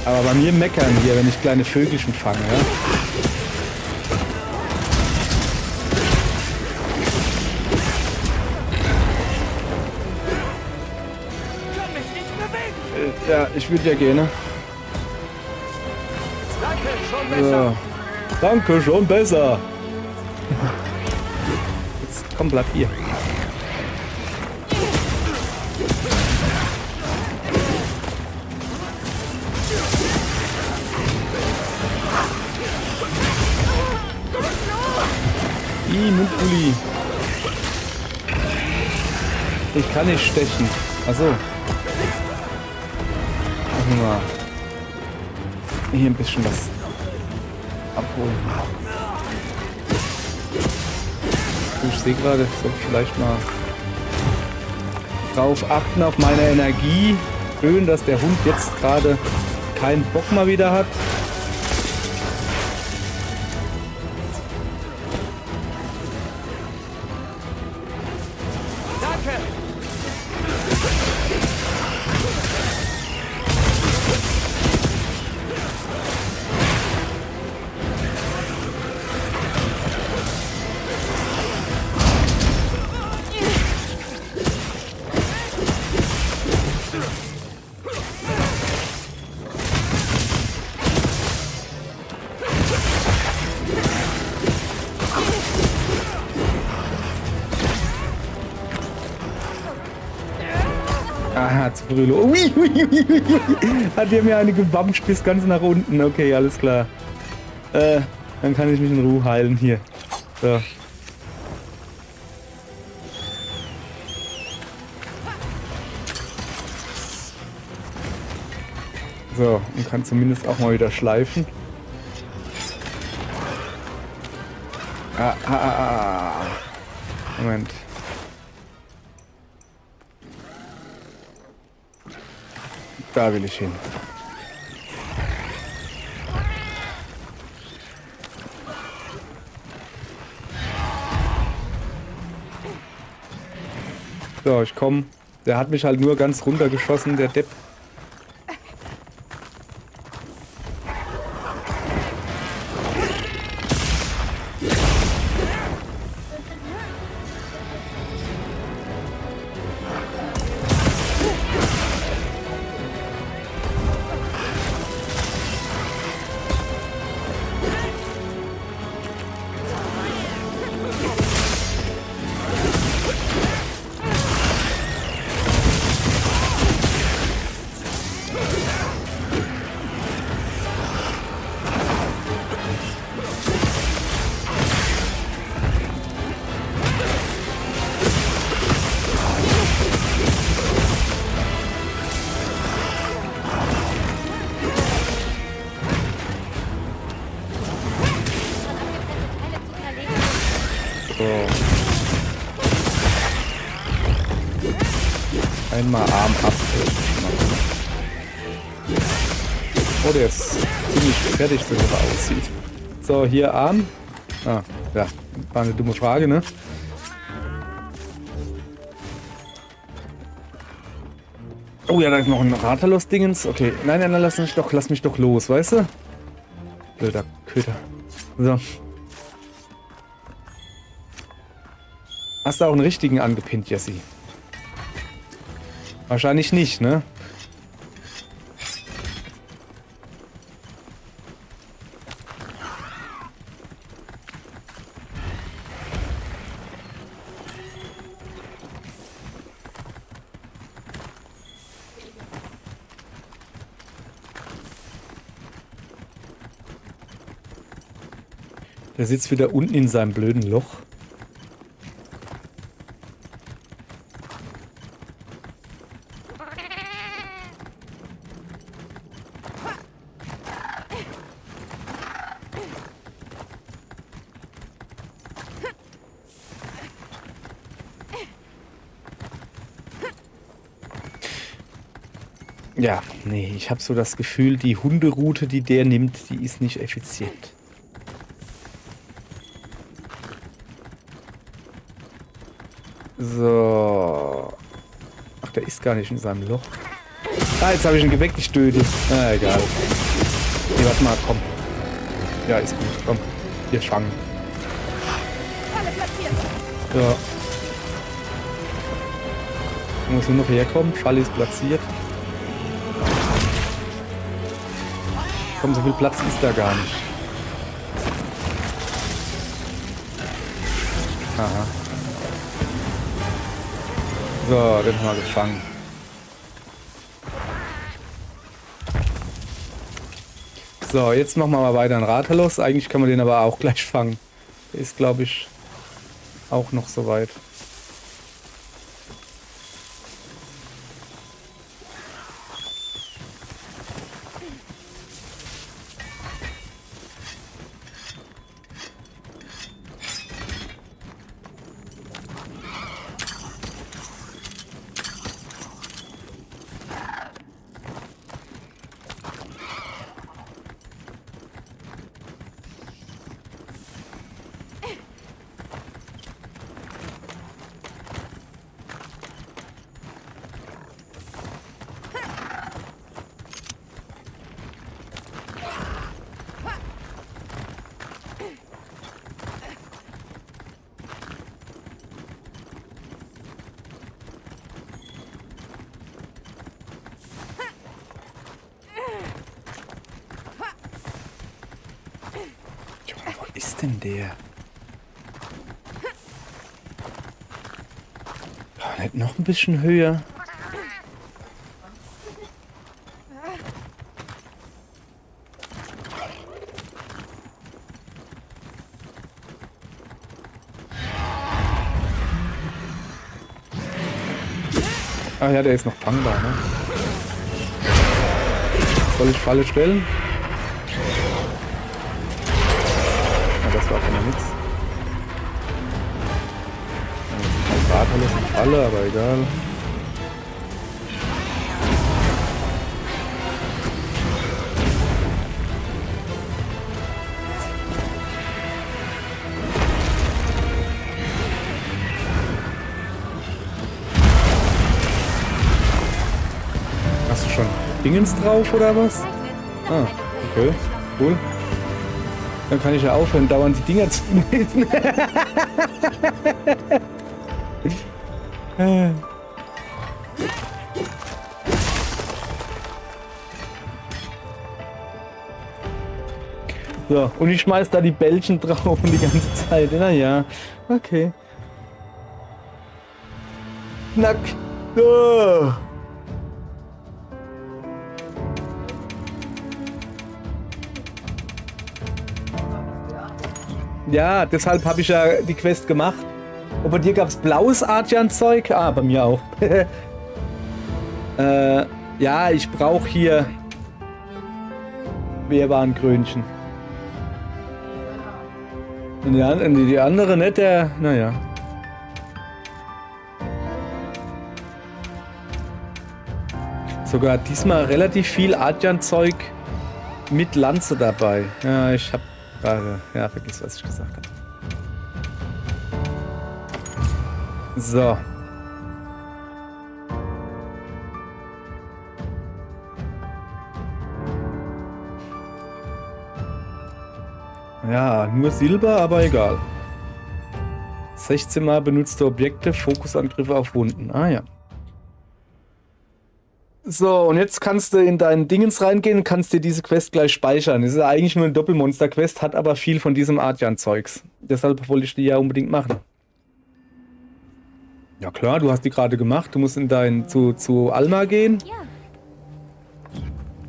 Aber bei mir meckern hier, wenn ich kleine Vögelchen fange, ja? Kann mich nicht bewegen. Ja, ich würde ja gerne. Danke, schon besser. So. Danke, schon besser. Jetzt komm, bleib hier. Nimm Uli. Ich kann nicht stechen. Achso. Machen wir mal. Hier ein bisschen was abholen. Ich sehe gerade, ich sollte vielleicht mal drauf achten auf meine Energie. Schön, dass der Hund jetzt gerade keinen Bock mal wieder hat. Danke. Aha, zu früh. Ui, ui, ui, ui. Hat der mir eine gebamscht bis ganz nach unten. Okay, alles klar. Dann kann ich mich in Ruhe heilen hier. So. So, und kann zumindest auch mal wieder schleifen. Moment. Da will ich hin. So, ich komme. Der hat mich halt nur ganz runtergeschossen, der Depp. Einmal Arm ab. Oh, der ist ziemlich fertig, so wie er aussieht. So, hier Arm. Ah, ja, war eine dumme Frage, ne? Oh ja, da ist noch ein Rathalos-Dingens. Okay, nein, lass mich doch los, weißt du? Blöder Köter. So. Hast du auch einen richtigen angepinnt, Jesse? Wahrscheinlich nicht, ne? Der sitzt wieder unten in seinem blöden Loch. Ja, nee, ich habe so das Gefühl, die Hunderoute, die der nimmt, die ist nicht effizient. So. Ach, der ist gar nicht in seinem Loch. Ah, jetzt habe ich ihn geweckt, die Stöde. Ah, egal. Nee, warte mal, komm. Ja, ist gut, komm. Wir fangen. Ja. Muss nur noch herkommen. Falle ist platziert. Komm, so viel Platz ist da gar nicht. Aha. So, den haben wir gefangen. So, jetzt machen wir mal weiter in Rathalos. Eigentlich kann man den aber auch gleich fangen. Der ist, glaube ich, auch noch so weit. Junge, wo ist denn der? Oh, nicht noch ein bisschen höher. Ah ja, der ist noch fangbar, ne? Soll ich Falle stellen? Ja, das war schon mal nix. Rathalos in Falle, aber egal. Hast du schon Dingens drauf oder was? Ah, okay, cool. Dann kann ich ja aufhören, dauernd die Dinger zu lesen. So, und ich schmeiß da die Bällchen drauf die ganze Zeit. Naja, okay. Knack. Oh. Ja, deshalb habe ich ja die Quest gemacht. Und bei dir gab es blaues Artian-Zeug? Ah, bei mir auch. Ja, ich brauche hier Wehrwarenkrönchen. Und die andere nicht, der... Naja. Sogar diesmal relativ viel Artian-Zeug mit Lanze dabei. Ja, ich habe gerade... Ja, vergiss, was ich gesagt habe. So. Ja, nur Silber, aber egal. 16 Mal benutzte Objekte, Fokusangriffe auf Wunden. Ah ja. So, und jetzt kannst du in deinen Dingens reingehen und kannst dir diese Quest gleich speichern. Es ist eigentlich nur eine Doppelmonster-Quest, hat aber viel von diesem Artian-Zeugs. Deshalb wollte ich die ja unbedingt machen. Ja klar, du hast die gerade gemacht. Du musst in zu Alma gehen.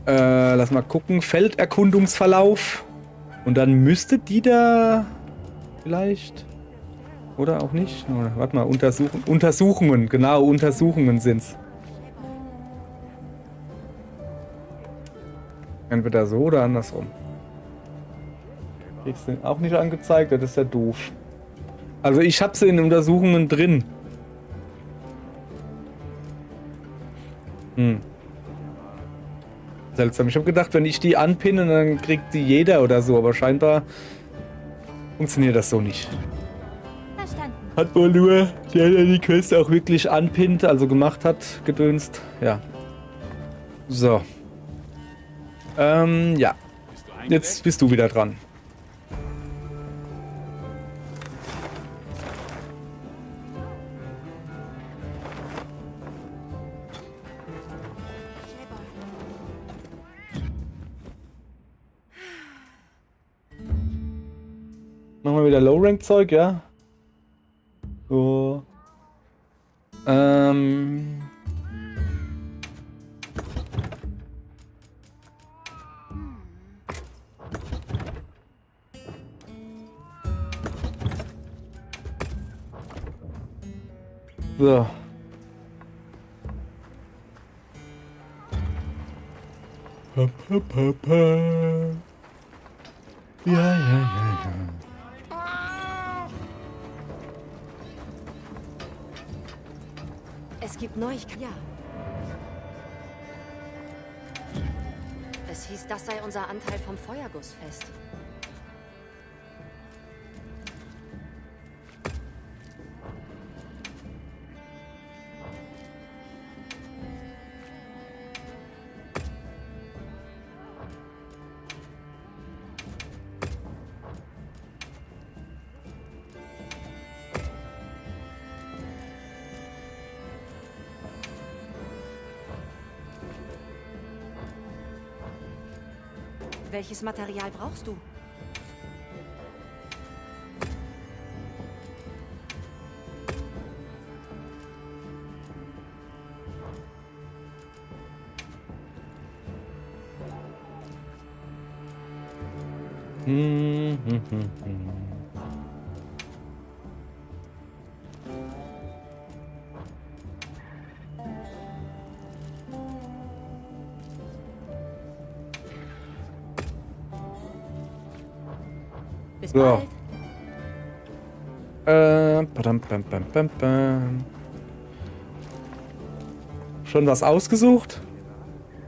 Ja. Lass mal gucken. Felderkundungsverlauf. Und dann müsste die da vielleicht... Oder auch nicht? Oder, warte mal, Untersuchungen. Genau, Untersuchungen sind's. Entweder so oder andersrum. Kriegst du auch nicht angezeigt? Das ist ja doof. Also ich habe sie in Untersuchungen drin. Seltsam. Ich habe gedacht, wenn ich die anpinne, dann kriegt die jeder oder so, aber scheinbar funktioniert das so nicht. Verstanden. Hat wohl nur der die Quest auch wirklich anpinnt, also gemacht hat, gedönst. Ja. So. Ja. Bist du eingedeckt? Jetzt bist du wieder dran. Machen wir wieder Low-Rank-Zeug, ja? So. So. Pa, pa, pa, pa. Ja. Es gibt Neuigkeiten. Ja. Es hieß, das sei unser Anteil vom Feuergussfest. Welches Material brauchst du? Bis So. bald. Padam, pam, pam, pam, pam. Schon was ausgesucht?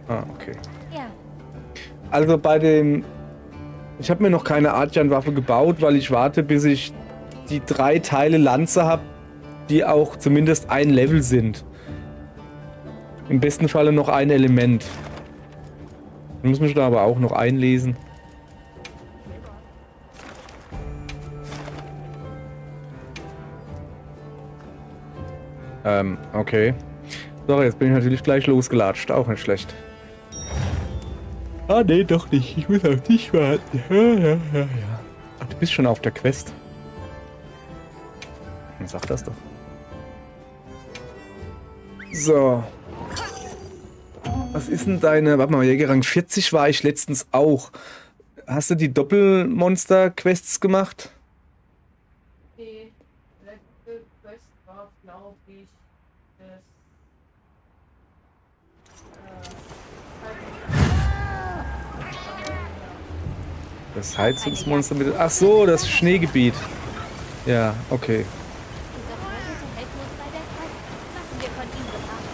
Ah, okay. Ja. Also bei dem... Ich habe mir noch keine Artjan-Waffe gebaut, weil ich warte, bis ich die 3 Teile Lanze habe, die auch zumindest ein Level sind. Im besten Falle noch ein Element. Ich muss mich da aber auch noch einlesen. Okay. So, jetzt bin ich natürlich gleich losgelatscht. Auch nicht schlecht. Ah, nee, doch nicht. Ich muss auf dich warten. Ja. Ach, du bist schon auf der Quest. Dann sag das doch. So. Was ist denn deine... Warte mal, Jägerrang 40 war ich letztens auch. Hast du die Doppelmonster-Quests gemacht? Die letzte Quest war, glaube ich, Das Heizungsmonster mit... Ach so, das Schneegebiet. Ja, okay. Unser Verräter helfen uns bei der Quest. Machen wir von ihm Gebrauch.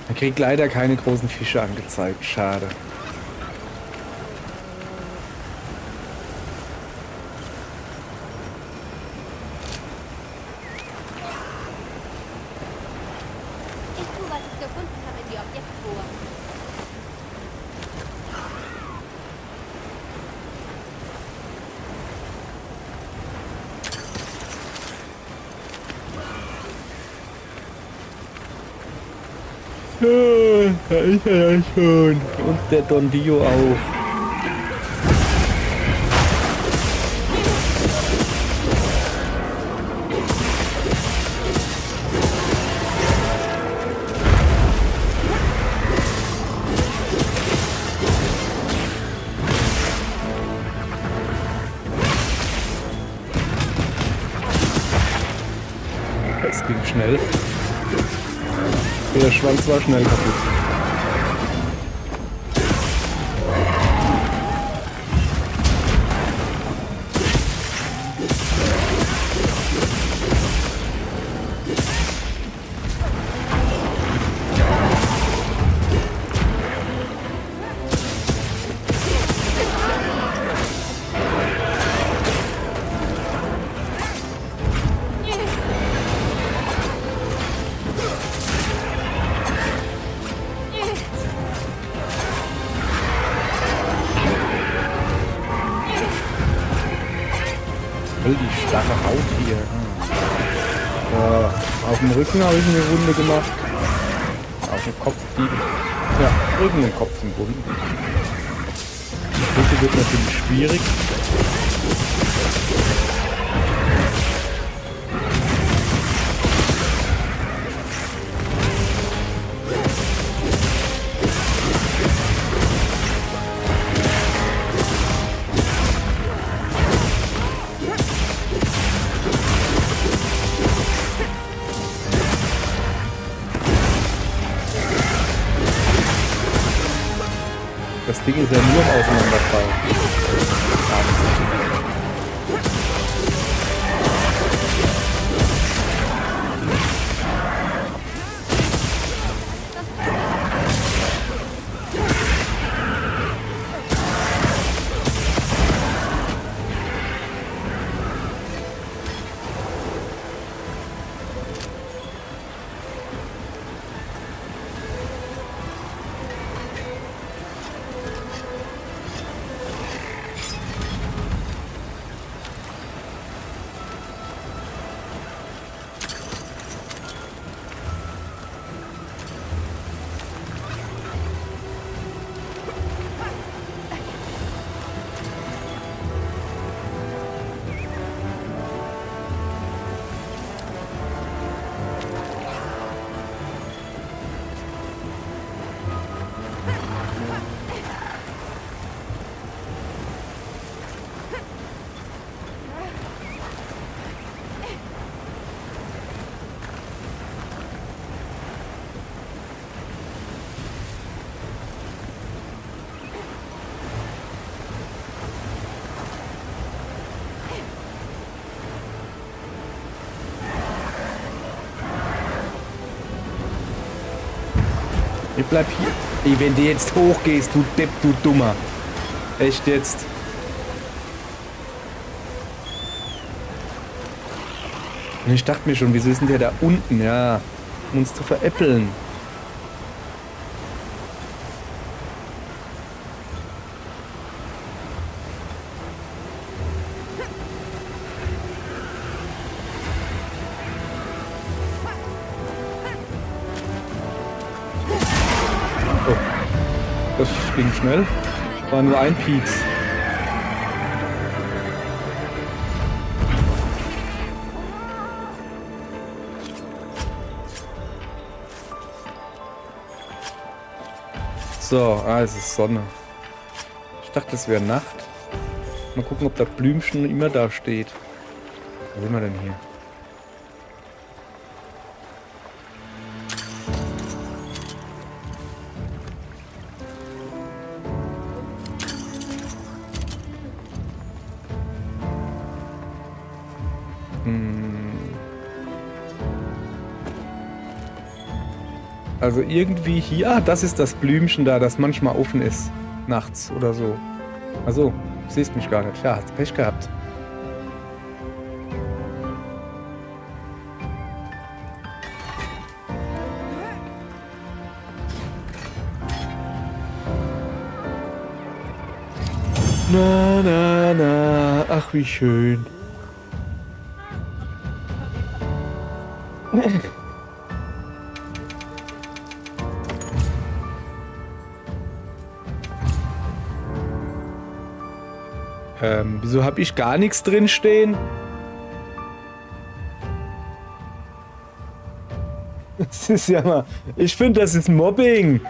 Er kriegt leider keine großen Fische angezeigt. Schade. Ich tue, was ich gefunden habe in die Objektspur. Ja, da ist er ja schon. Und der Don Dio auch. Das ging schnell. Der Schwanz war schnell kaputt. Voll die starre Haut hier. Auf dem Rücken habe ich eine Wunde gemacht. Auf dem Kopf die. Ja, Rücken und Kopf sind Wunden. Die Brücke wird natürlich schwierig. Das Ding ist ja nur am Auseinanderfallen. Ich bleib hier. Ey, wenn du jetzt hochgehst, du Depp, du Dummer. Echt jetzt? Und ich dachte mir schon, wieso ist denn der da unten? Ja, um uns zu veräppeln. Das ging schnell. War nur ein Pieks. So, es ist Sonne. Ich dachte, es wäre Nacht. Mal gucken, ob das Blümchen immer da steht. Wo sind wir denn hier? Also irgendwie hier, das ist das Blümchen da, das manchmal offen ist. Nachts oder so. Also, siehst mich gar nicht. Ja, hast Pech gehabt. Na, na, na, ach wie schön. Wieso habe ich gar nichts drin stehen? Das ist ja mal... Ich finde, das ist Mobbing.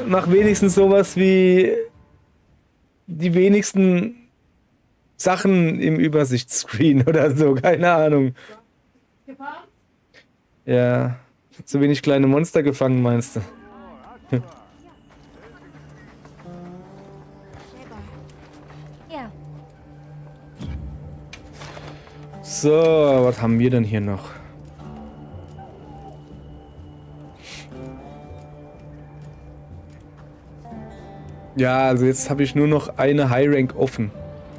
Mach wenigstens sowas wie... die wenigsten Sachen im Übersichtsscreen oder so. Keine Ahnung. Gefahren? Ja, zu wenig kleine Monster gefangen, meinst du? Ja, So, was haben wir denn hier noch? Ja, also jetzt habe ich nur noch eine High Rank offen.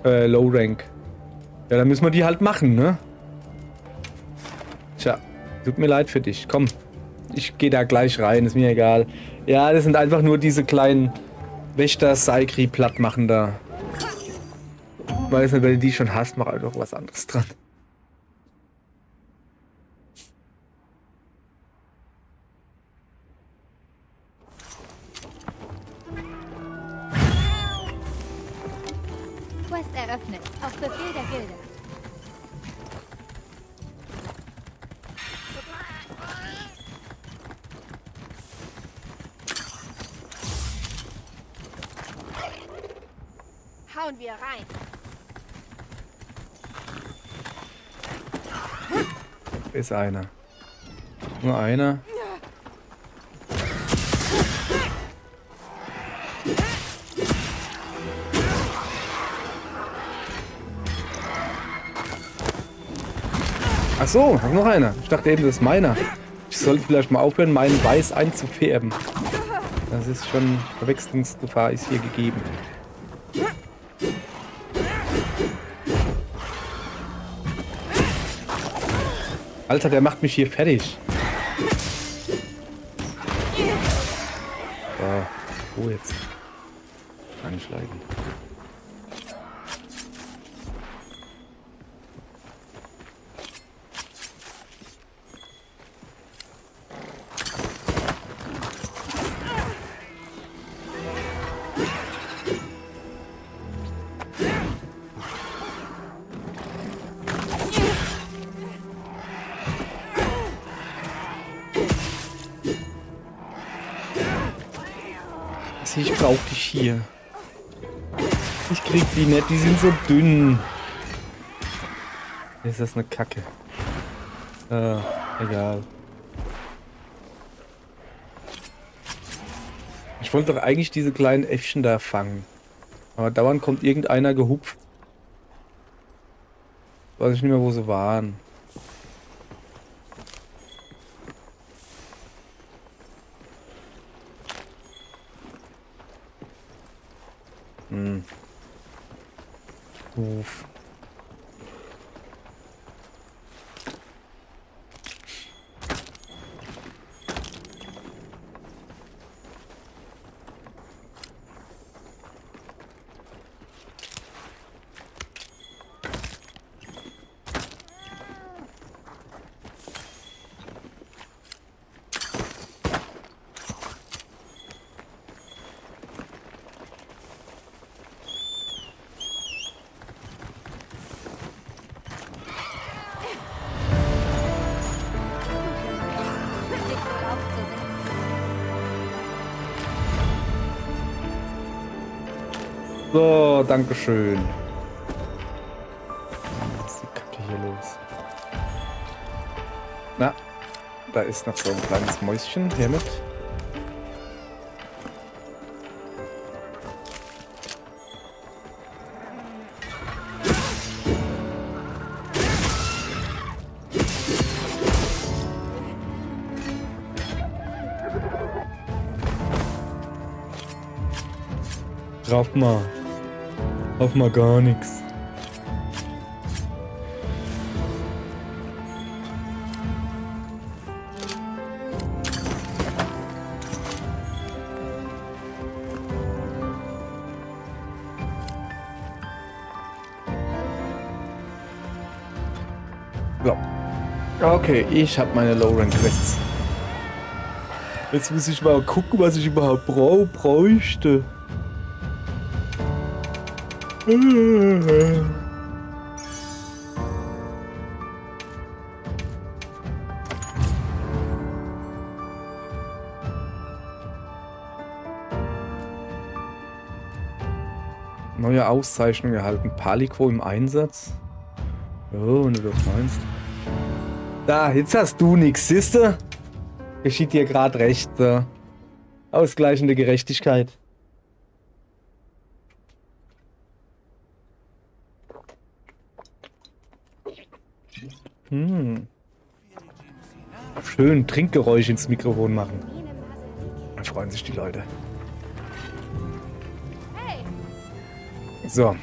Low Rank. Ja, dann müssen wir die halt machen, ne? Tja, tut mir leid für dich. Komm, ich gehe da gleich rein, ist mir egal. Ja, das sind einfach nur diese kleinen Wächter-Saikri platt machen da. Weiß nicht, wenn du die schon hast, mach einfach was anderes dran. Quest eröffnet. Auf Befehl der Gilde. Hauen wir rein. Ist einer. Nur einer. Ach so, noch einer. Ich dachte eben, das ist meiner. Ich sollte vielleicht mal aufhören, meinen Weiß einzufärben. Das ist schon Verwechslungsgefahr ist hier gegeben. Alter, der macht mich hier fertig. So, wo jetzt? Anschlagen. Ich brauche dich hier. Ich krieg die nicht, die sind so dünn. Ist das eine Kacke? Egal. Ich wollte doch eigentlich diese kleinen Äffchen da fangen. Aber dauernd kommt irgendeiner gehupft. Weiß ich nicht mehr, wo sie waren. Uff. So, dankeschön. Was ist die Kacke hier los? Na, da ist noch so ein kleines Mäuschen. Hiermit. Rauf mal. Rauf mal gar nichts. So. Okay, ich habe meine Low-Rank-Quests. Jetzt muss ich mal gucken, was ich überhaupt bräuchte. Neue Auszeichnung erhalten. Palico im Einsatz. Oh, wenn du das meinst. Da, jetzt hast du nix, siehste? Geschieht dir gerade recht. So. Ausgleichende Gerechtigkeit. Schön Trinkgeräusche ins Mikrofon machen. Dann freuen sich die Leute. Hey, So.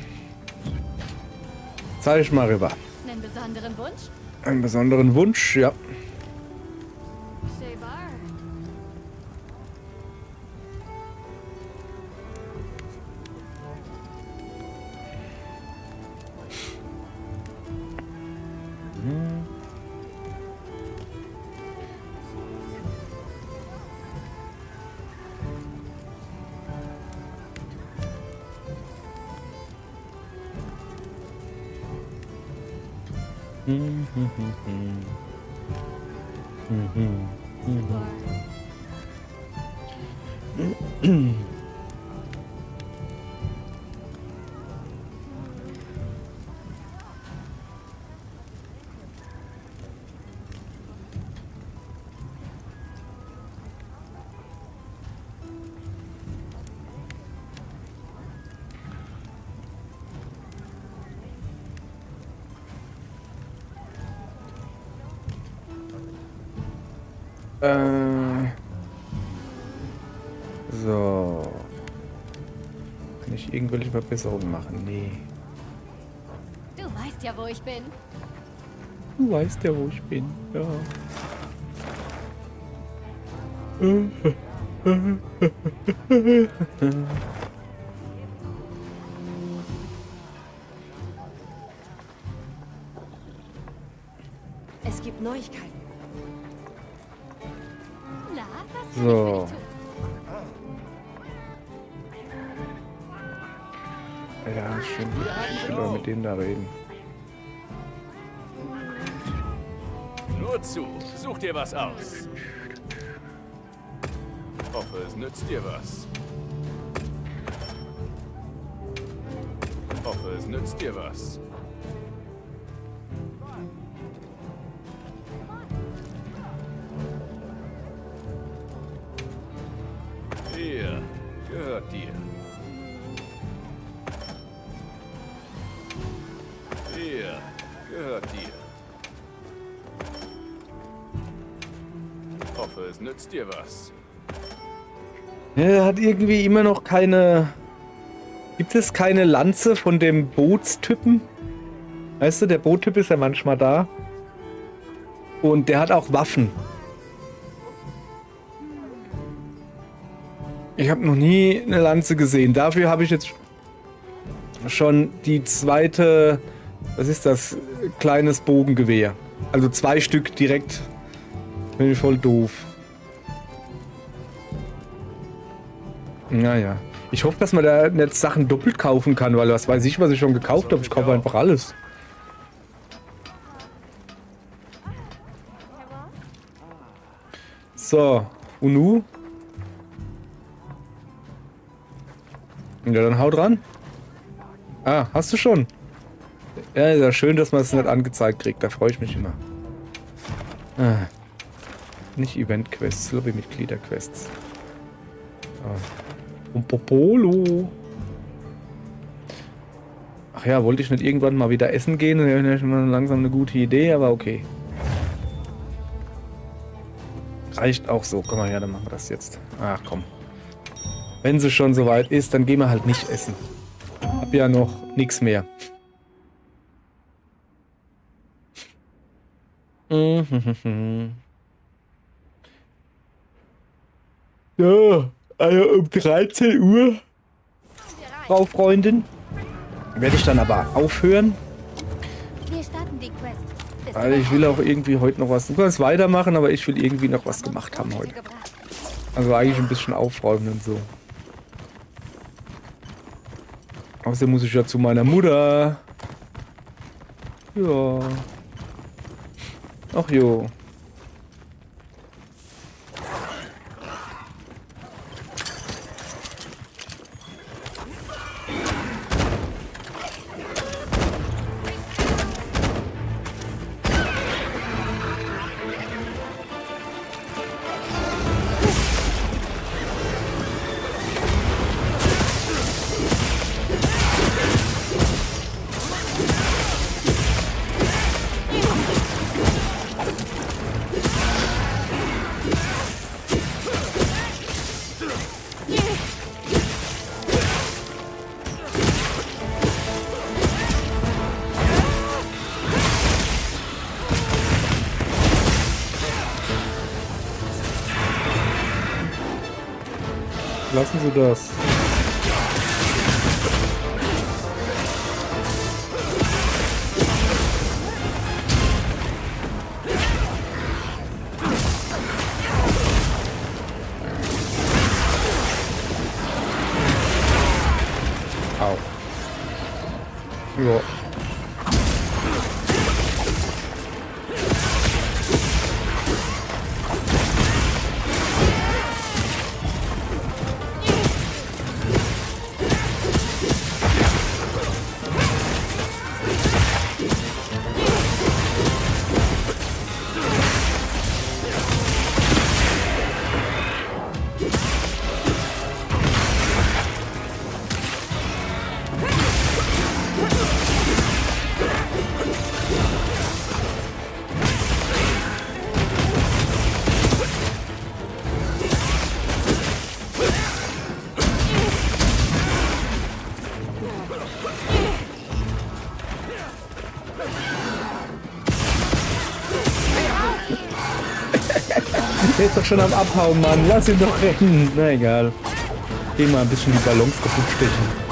Zeig ich mal rüber. einen besonderen Wunsch? Einen besonderen Wunsch, ja. Shavar. So. Kann ich irgendwelche Verbesserungen machen? Nee. Du weißt ja, wo ich bin. Du weißt ja, wo ich bin. Ja. Es gibt Neuigkeiten. Na, was kann So. ich für dich tun? Ja, schon. Ich will aber mit dem da reden. Nur zu. Such dir was aus. Hoffe, es nützt dir was. Hoffe, es nützt dir was. Hier, gehört dir. Hier, gehört dir. Hoffe, es nützt dir was. Er hat irgendwie immer noch keine... Gibt es keine Lanze von dem Bootstypen? Weißt du, der Boottyp ist ja manchmal da. Und der hat auch Waffen. Ich habe noch nie eine Lanze gesehen. Dafür habe ich jetzt schon die zweite... Was ist das? Kleines Bogengewehr. Also 2 Stück direkt. Bin ich voll doof. Naja. Ich hoffe, dass man da nicht Sachen doppelt kaufen kann, weil was weiß ich, was ich schon gekauft habe. Ich kaufe einfach alles. So. Und nu? Ja, dann hau dran. Ah, hast du schon? Ja, ist ja schön, dass man es nicht angezeigt kriegt. Da freue ich mich immer. Ah. Nicht Event-Quests, Lobby-Mitglieder-Quests. Und Popolo. Ach ja, wollte ich nicht irgendwann mal wieder essen gehen? Das wäre schon langsam eine gute Idee, aber okay. Reicht auch so. Komm mal her, dann machen wir das jetzt. Ach komm. Wenn sie schon soweit ist, dann gehen wir halt nicht essen. Hab ja noch nichts mehr. Ja, also um 13 Uhr, Frau Freundin, werde ich dann aber aufhören. Wir starten die Quest. Bis Weil ich will auch irgendwie heute noch was. Du kannst weitermachen, aber ich will irgendwie noch was gemacht haben heute. gebracht. Also eigentlich ein bisschen aufräumen und so. Außerdem muss ich ja zu meiner Mutter. Ja. Ach jo. Lassen Sie das. Au. Ja. Der ist doch schon am Abhauen, Mann. Lass ihn doch rennen. Na egal. Geh mal ein bisschen die Ballons kaputt stechen.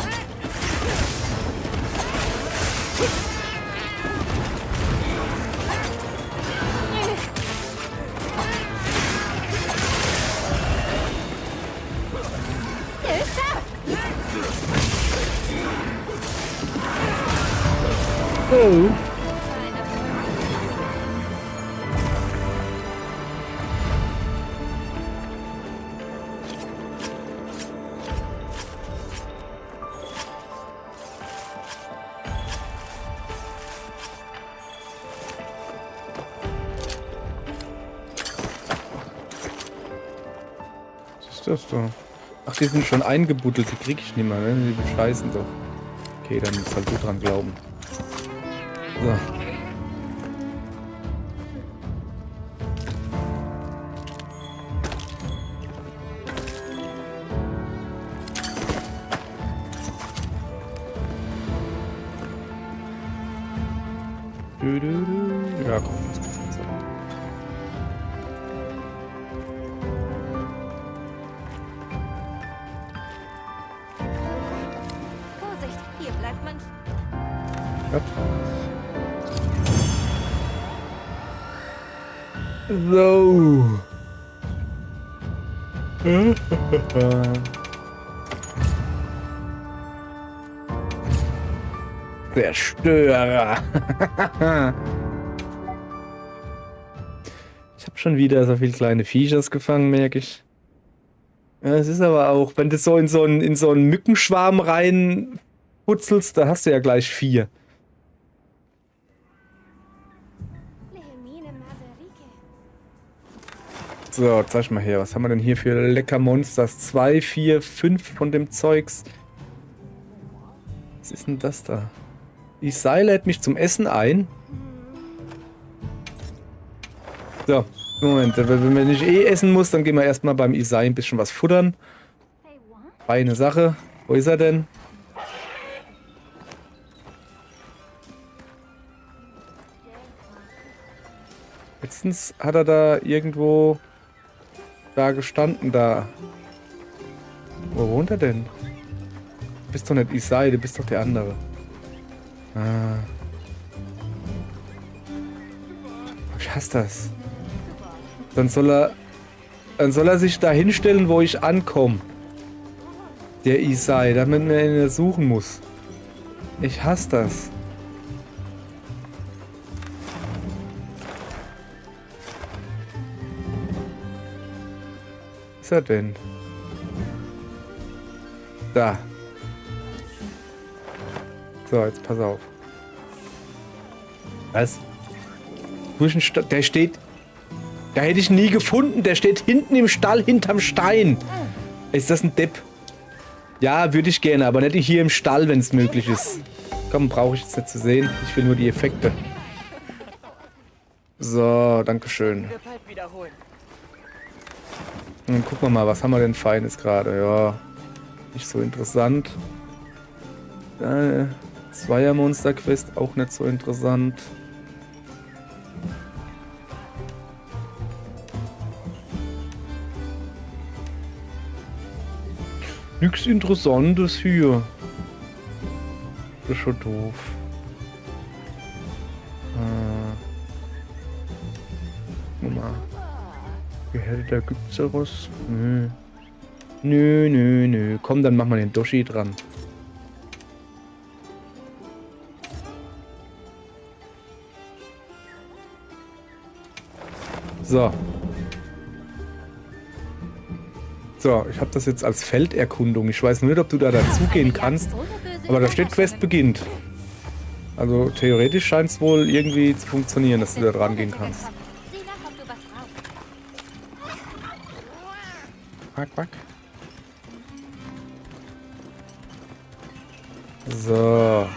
Oh. Was ist das da? Ach, die sind schon eingebuddelt, die krieg ich nicht mehr, ne? Die bescheißen doch. Okay, dann musst halt du dran glauben. So. Ja, komm, das kann sein. Vorsicht, hier bleibt man. Ja. So. Zerstörer. Ich habe schon wieder so viele kleine Viechers gefangen, merke ich. Ja, es ist aber auch, wenn du so in so einen Mückenschwarm reinputzelst, da hast du ja gleich 4. Lehemine Maserike. So, zeig mal her, was haben wir denn hier für lecker Monsters? 2, 4, 5 von dem Zeugs. Was ist denn das da? Isai lädt mich zum Essen ein. So, Moment, wenn ich eh essen muss, dann gehen wir erstmal beim Isai ein bisschen was futtern. Hey, what? Feine Sache. Wo ist er denn? Letztens hat er da irgendwo da gestanden, da. Wo wohnt er denn? Du bist doch nicht Isai, du bist doch der andere. Ah. Ich hasse das. Dann soll er sich da hinstellen, wo ich ankomme. Der Isai, damit man ihn suchen muss. Ich hasse das. Was ist er denn? Da. So, jetzt pass auf. Was? Der steht... Da hätte ich ihn nie gefunden. Der steht hinten im Stall, hinterm Stein. Ist das ein Depp? Ja, würde ich gerne, aber nicht hier im Stall, wenn es möglich ist. Komm, brauche ich jetzt nicht zu sehen. Ich will nur die Effekte. So, dankeschön. Wir bald wiederholen. Dann gucken wir mal, was haben wir denn Feines gerade? Ja, nicht so interessant. Zweier-Monster-Quest, auch nicht so interessant. Nix Interessantes hier. Das ist schon doof. Guck mal. Gehälter gibt's ja was? Nö. Nö. Komm, dann machen wir den Doshi dran. So. So, ich habe das jetzt als Felderkundung. Ich weiß nur nicht, ob du da dazugehen kannst. Aber da steht Quest beginnt. Also theoretisch scheint es wohl irgendwie zu funktionieren, dass du da dran gehen kannst. Sieh nach, ob du was brauchst. Quack, quack. So.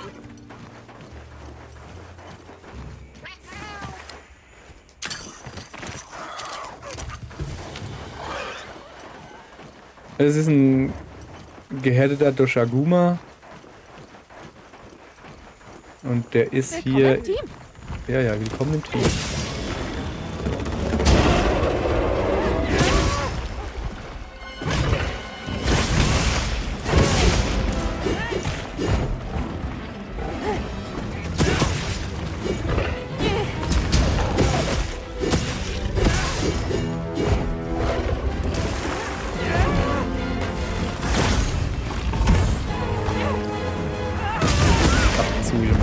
Es ist ein gehärteter Doshaguma. Und der ist hier... Ja, willkommen im Team. Zu, Junge. Ist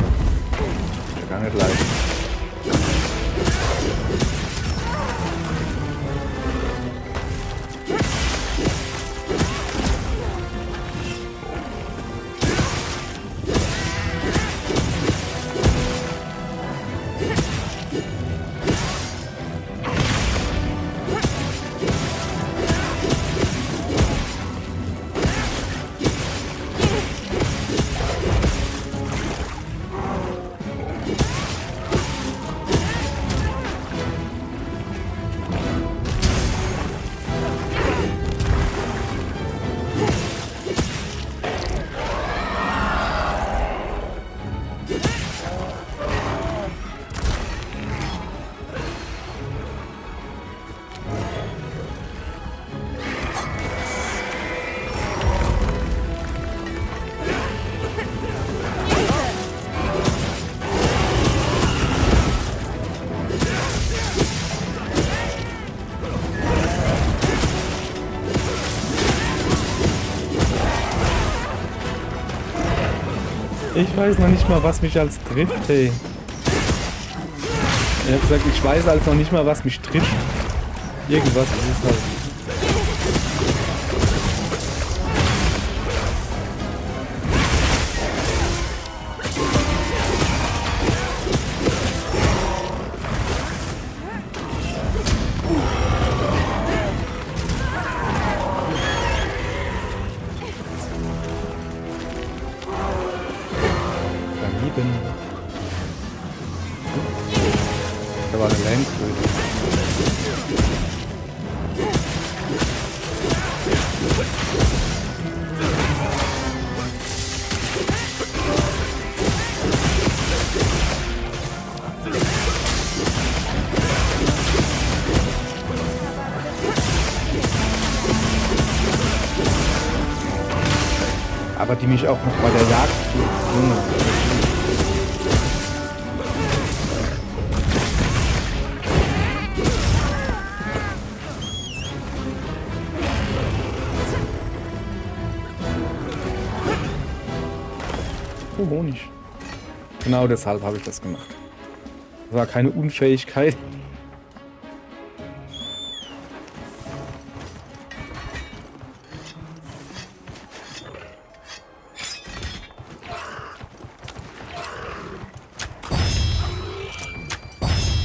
ja gar nicht leicht. Ich weiß noch nicht mal, was mich als trifft, hey. Ich hab gesagt, ich weiß halt noch nicht mal, was mich trifft. Irgendwas ist es halt. Da war eine Landkröte. Aber die mich auch noch bei der Jagd tun. Oh, Honig. Genau deshalb habe ich das gemacht. Das war keine Unfähigkeit.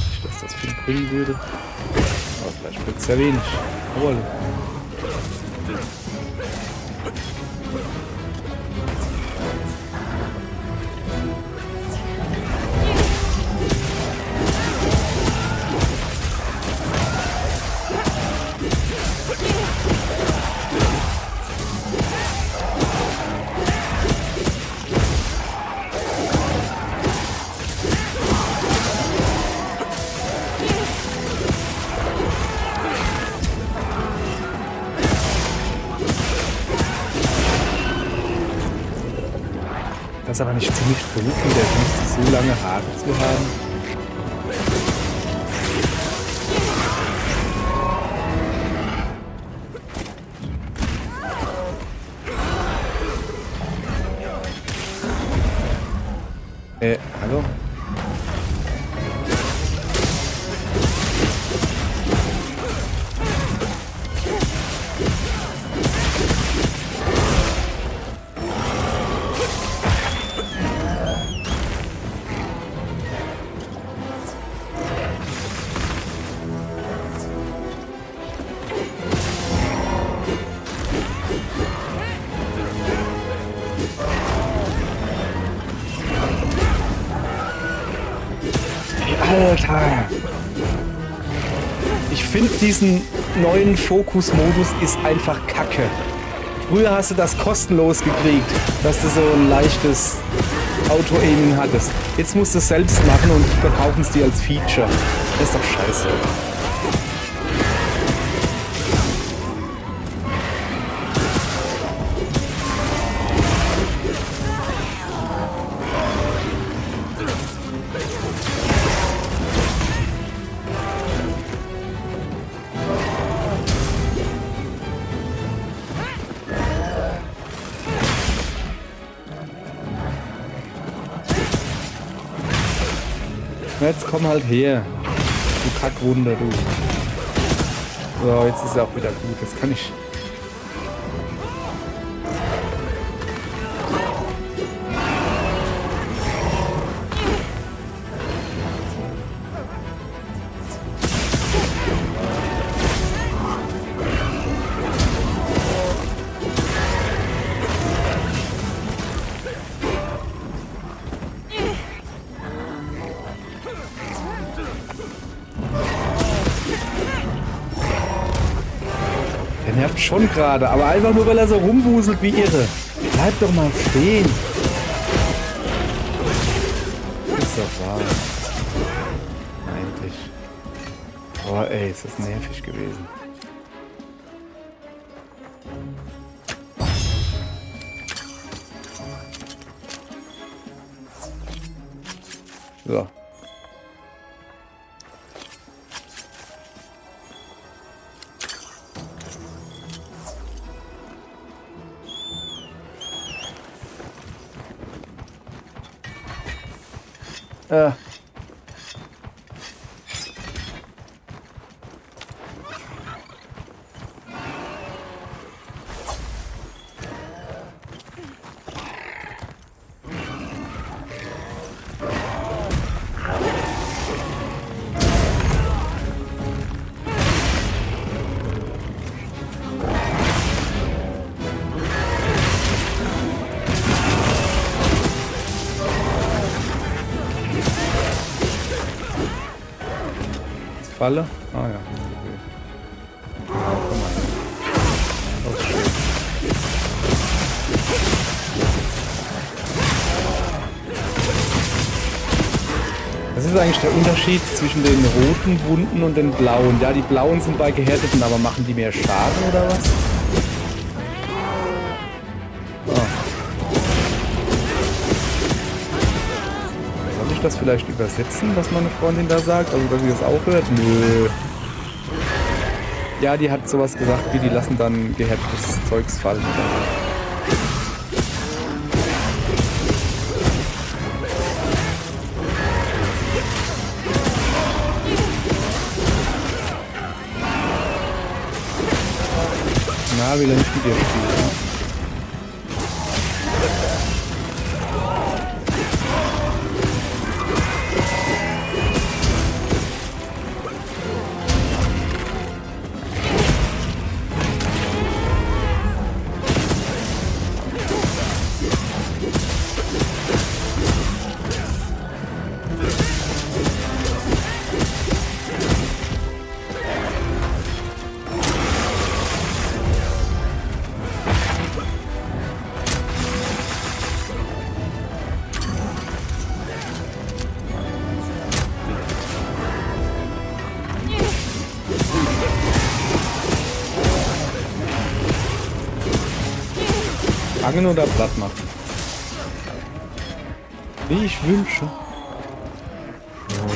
Nicht, dass das viel bringen würde. Aber vielleicht wird es sehr wenig. Jawohl. es aber nicht ziemlich doof, mit der Wüste so lange Haare zu haben? Hallo? Alter! Ich finde diesen neuen Fokus-Modus ist einfach kacke. Früher hast du das kostenlos gekriegt, dass du so ein leichtes Auto-Aiming hattest. Jetzt musst du es selbst machen und verkaufen es dir als Feature. Das ist doch scheiße. Jetzt komm halt her. Du Kackwunder, du. So, jetzt ist er auch wieder gut. Das kann ich. Der nervt schon gerade, aber einfach nur, weil er so rumwuselt wie irre. Bleib doch mal stehen. Ist doch wahr. Eigentlich. Boah, ey, ist das nervig gewesen. So. Falle? Ah ja. Okay. Komm mal hin. Das ist schön. Was ist eigentlich der Unterschied zwischen den roten Wunden und den blauen? Ja, die blauen sind bei Gehärteten, aber machen die mehr Schaden oder was? Soll ich das vielleicht übersetzen, was meine Freundin da sagt? Also, dass sie das auch hört? Nö. Ja, die hat sowas gesagt, wie die lassen dann gehärtetes Zeugs fallen. Na, will er nicht mit dir spielen? Fangen oder platt machen? wie ich wünsche. So.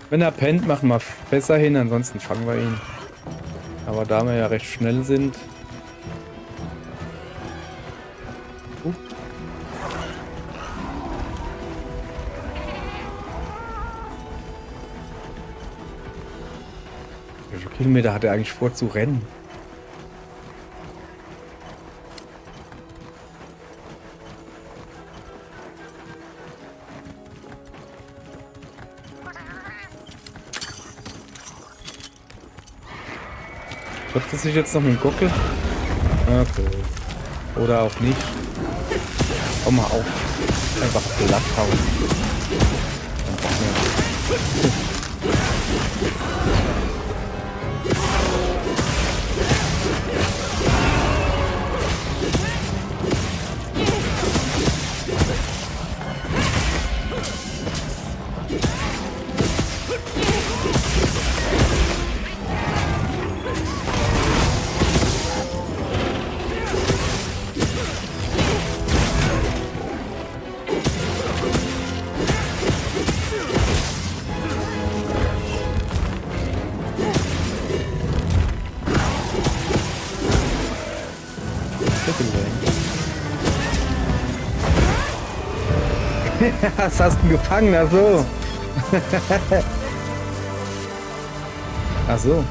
Wenn er pennt, machen wir besser hin, ansonsten fangen wir ihn. Aber da wir ja recht schnell sind. Wie viele Kilometer hat er eigentlich vor zu rennen? Schafft es sich jetzt noch mit dem Gockel? Okay. Oder auch nicht. Komm mal auf. Einfach glatt hauen. Einfach mehr. Was hast du gefangen? Ach so. Ach so.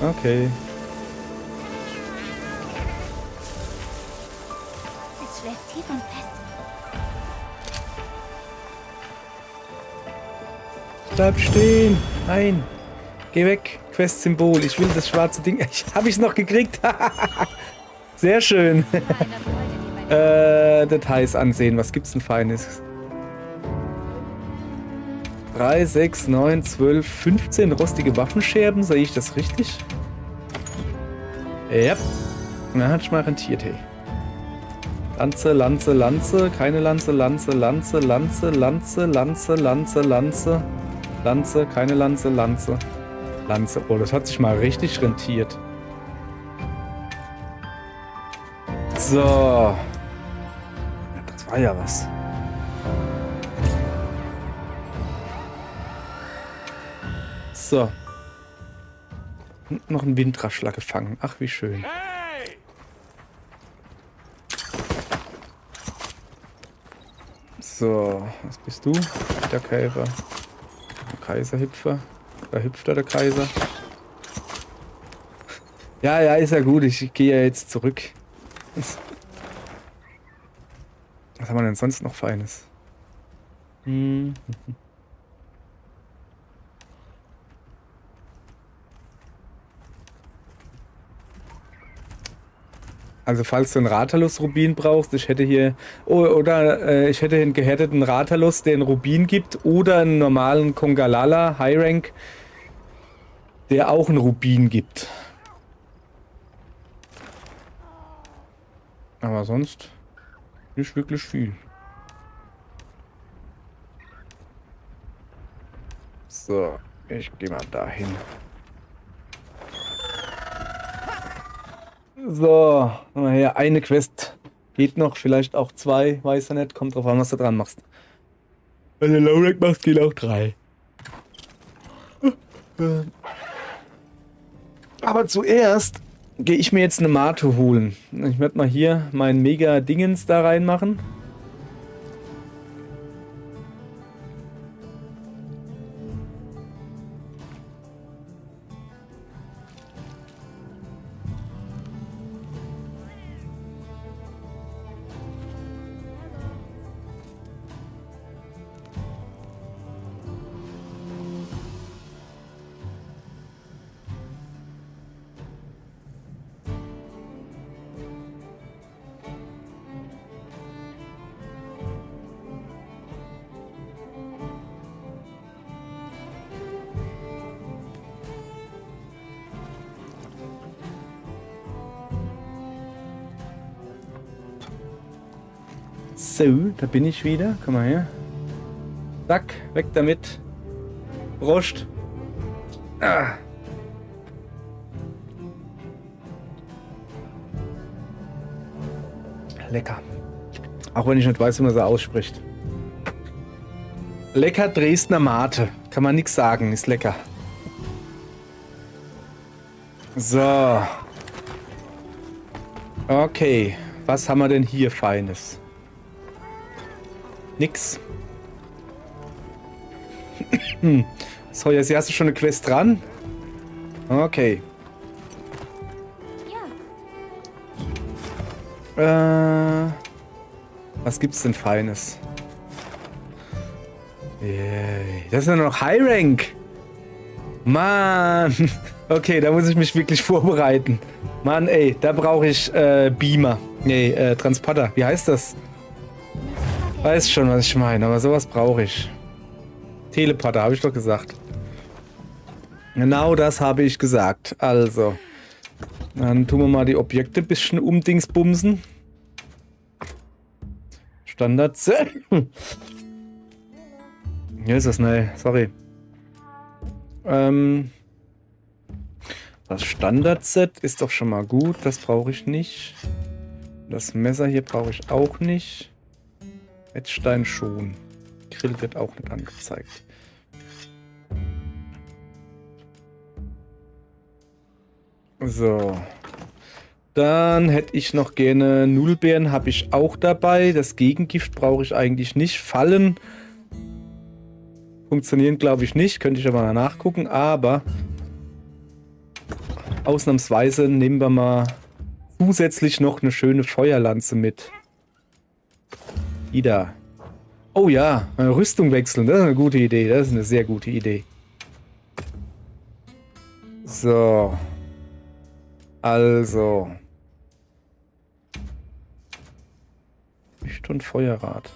Okay. Es schläft tief und fest. Bleib stehen. Nein. Geh weg. Quest-Symbol. Ich will das schwarze Ding. Habe ich es noch gekriegt? Sehr schön. Nein, das wolltet ihr bei Details ansehen. Was gibt's denn Feines? 3, 6, 9, 12, 15 rostige Waffenscherben. Sehe ich das richtig? Ja. Na, hat sich mal rentiert, hey. Lanze, Lanze, Lanze. Keine Lanze, Lanze, Lanze, Lanze, Lanze, Lanze, Lanze, Lanze. Lanze, keine Lanze, Lanze. Lanze. Oh, das hat sich mal richtig rentiert. So. Das war ja was. So. Und noch ein Windraschler gefangen. Ach, wie schön. Hey! So, was bist du? Der Käfer. Der Kaiserhüpfer. Da hüpft der Kaiser. Ja, ja, ist ja gut. Ich gehe ja jetzt zurück. Was haben wir denn sonst noch Feines? Also falls du einen Rathalos-Rubin brauchst, ich hätte hier... ich hätte einen gehärteten Rathalos, der einen Rubin gibt, oder einen normalen Kongalala High Rank, der auch einen Rubin gibt. Aber sonst nicht wirklich viel. So, ich gehe mal dahin. So, naja, eine Quest geht noch, vielleicht auch 2, weiß er nicht, kommt drauf an, was du dran machst. Wenn du Low Rank machst, gehen auch 3. Aber zuerst gehe ich mir jetzt eine Mate holen. Ich werde mal hier mein Mega-Dingens da reinmachen. So, da bin ich wieder. Komm mal her. Zack, weg damit. Prost. Ah. Lecker. Auch wenn ich nicht weiß, wie man so ausspricht. Lecker Dresdner Mate. Kann man nichts sagen. Ist lecker. So. Okay. Was haben wir denn hier Feines? Nix. So, jetzt hast du schon eine Quest dran? Okay. Ja. Was gibt's denn Feines? Yay. Das ist ja noch High Rank. Mann. Okay, da muss ich mich wirklich vorbereiten. Mann, ey, da brauche ich Beamer. Nee, Transporter. Wie heißt das? Weiß schon, was ich meine, aber sowas brauche ich. Teleporter, habe ich doch gesagt. Genau das habe ich gesagt. Also, dann tun wir mal die Objekte ein bisschen umdingsbumsen. Standard. Hier ist das, ne, sorry. Das Standard-Set ist doch schon mal gut. Das brauche ich nicht. Das Messer hier brauche ich auch nicht. Wettstein schon. Grill wird auch nicht angezeigt. So. Dann hätte ich noch gerne Nullbeeren, habe ich auch dabei. Das Gegengift brauche ich eigentlich nicht. Fallen funktionieren, glaube ich, nicht. Könnte ich aber mal nachgucken. Aber ausnahmsweise nehmen wir mal zusätzlich noch eine schöne Feuerlanze mit. Die da. Oh ja, Rüstung wechseln. Das ist eine gute Idee. Das ist eine sehr gute Idee. So. Also. Licht und Feuerrad.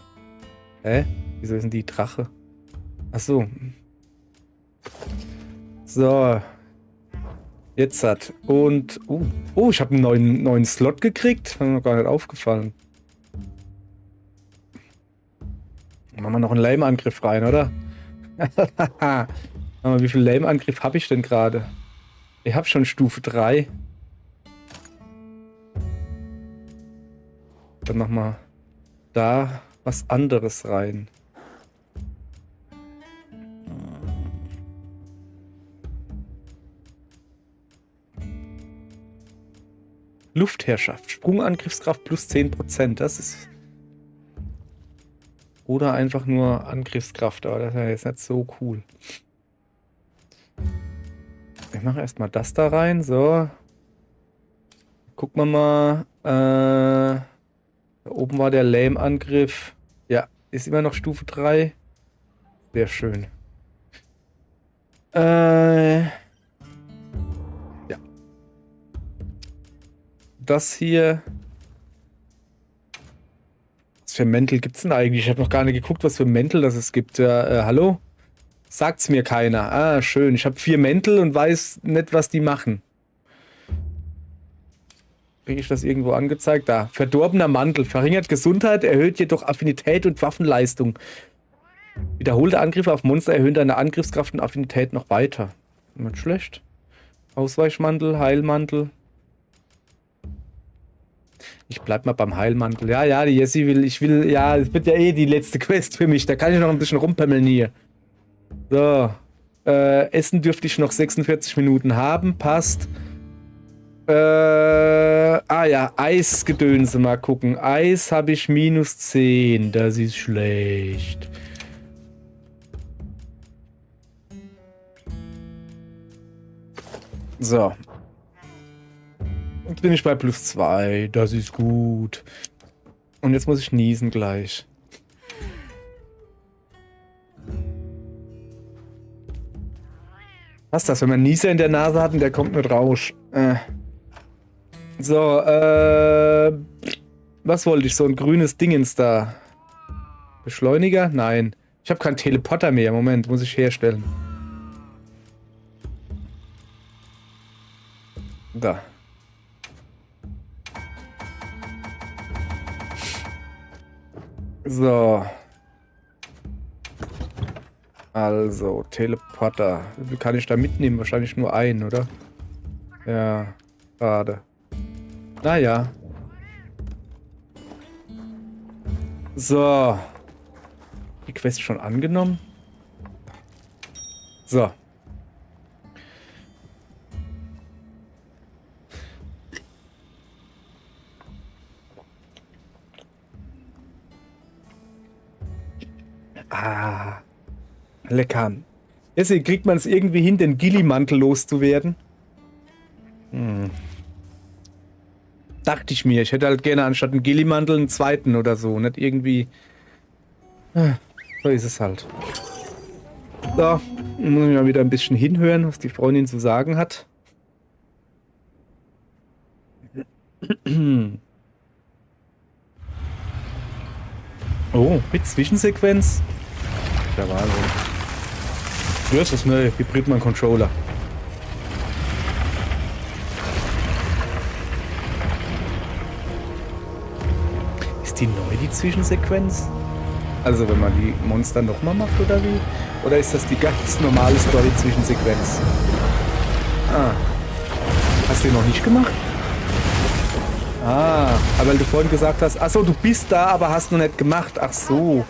Hä? Wieso ist denn die Drache? Ach so. So. Jetzt hat. Und. Oh, ich habe einen neuen Slot gekriegt. Hat mir noch gar nicht aufgefallen. Machen wir noch einen Lame-Angriff rein, oder? Wie viel Lame-Angriff habe ich denn gerade? Ich habe schon Stufe 3. Dann machen wir da was anderes rein. Luftherrschaft. Sprungangriffskraft plus 10%. Das ist... Oder einfach nur Angriffskraft, aber das ist ja jetzt nicht so cool. Ich mache erstmal das da rein, so. Gucken wir mal. Da oben war der Lame-Angriff. Ja, ist immer noch Stufe 3. Sehr schön. Ja. Das hier... Was für Mäntel gibt es denn eigentlich? Ich habe noch gar nicht geguckt, was für Mäntel das es gibt. Hallo? Sagt's mir keiner. Ah, schön. Ich habe 4 Mäntel und weiß nicht, was die machen. Kriege ich das irgendwo angezeigt? Da. Verdorbener Mantel. Verringert Gesundheit, erhöht jedoch Affinität und Waffenleistung. Wiederholte Angriffe auf Monster erhöhen deine Angriffskraft und Affinität noch weiter. Nicht schlecht. Ausweichmantel, Heilmantel. Ich bleib mal beim Heilmantel. Ja, die Jessie will, ja, es wird ja eh die letzte Quest für mich. Da kann ich noch ein bisschen rumpemmeln hier. So. Essen dürfte ich noch 46 Minuten haben. Passt. Ja, Eisgedönse mal gucken. Eis habe ich minus 10. Das ist schlecht. So. Jetzt bin ich bei plus 2. Das ist gut. Und jetzt muss ich niesen gleich. Was ist das, wenn man Nieser in der Nase hat und der kommt mit Rausch? So, was wollte ich? So ein grünes Dingens da. Beschleuniger? Nein. Ich habe keinen Teleporter mehr. Moment, muss ich herstellen. Da. So. Also, Teleporter. Wie viel kann ich da mitnehmen? Wahrscheinlich nur einen, oder? Ja, schade. Naja. So. Die Quest schon angenommen? So. Ah. Lecker. Deswegen kriegt man es irgendwie hin, den Gillimantel loszuwerden. Dachte ich mir. Ich hätte halt gerne anstatt einen Gillimantel einen zweiten oder so. Nicht irgendwie... So ist es halt. So, muss ich mal wieder ein bisschen hinhören, was die Freundin zu sagen hat. Oh, mit Zwischensequenz. Der Wahnsinn. Ja, ist das neu. Hybrid Controller. Ist die neu, die Zwischensequenz? Also wenn man die Monster nochmal macht, oder wie? Oder ist das die ganz normale Story-Zwischensequenz? Ah. Hast du die noch nicht gemacht? Ah, aber weil du vorhin gesagt hast, achso, du bist da, aber hast noch nicht gemacht. Ach so.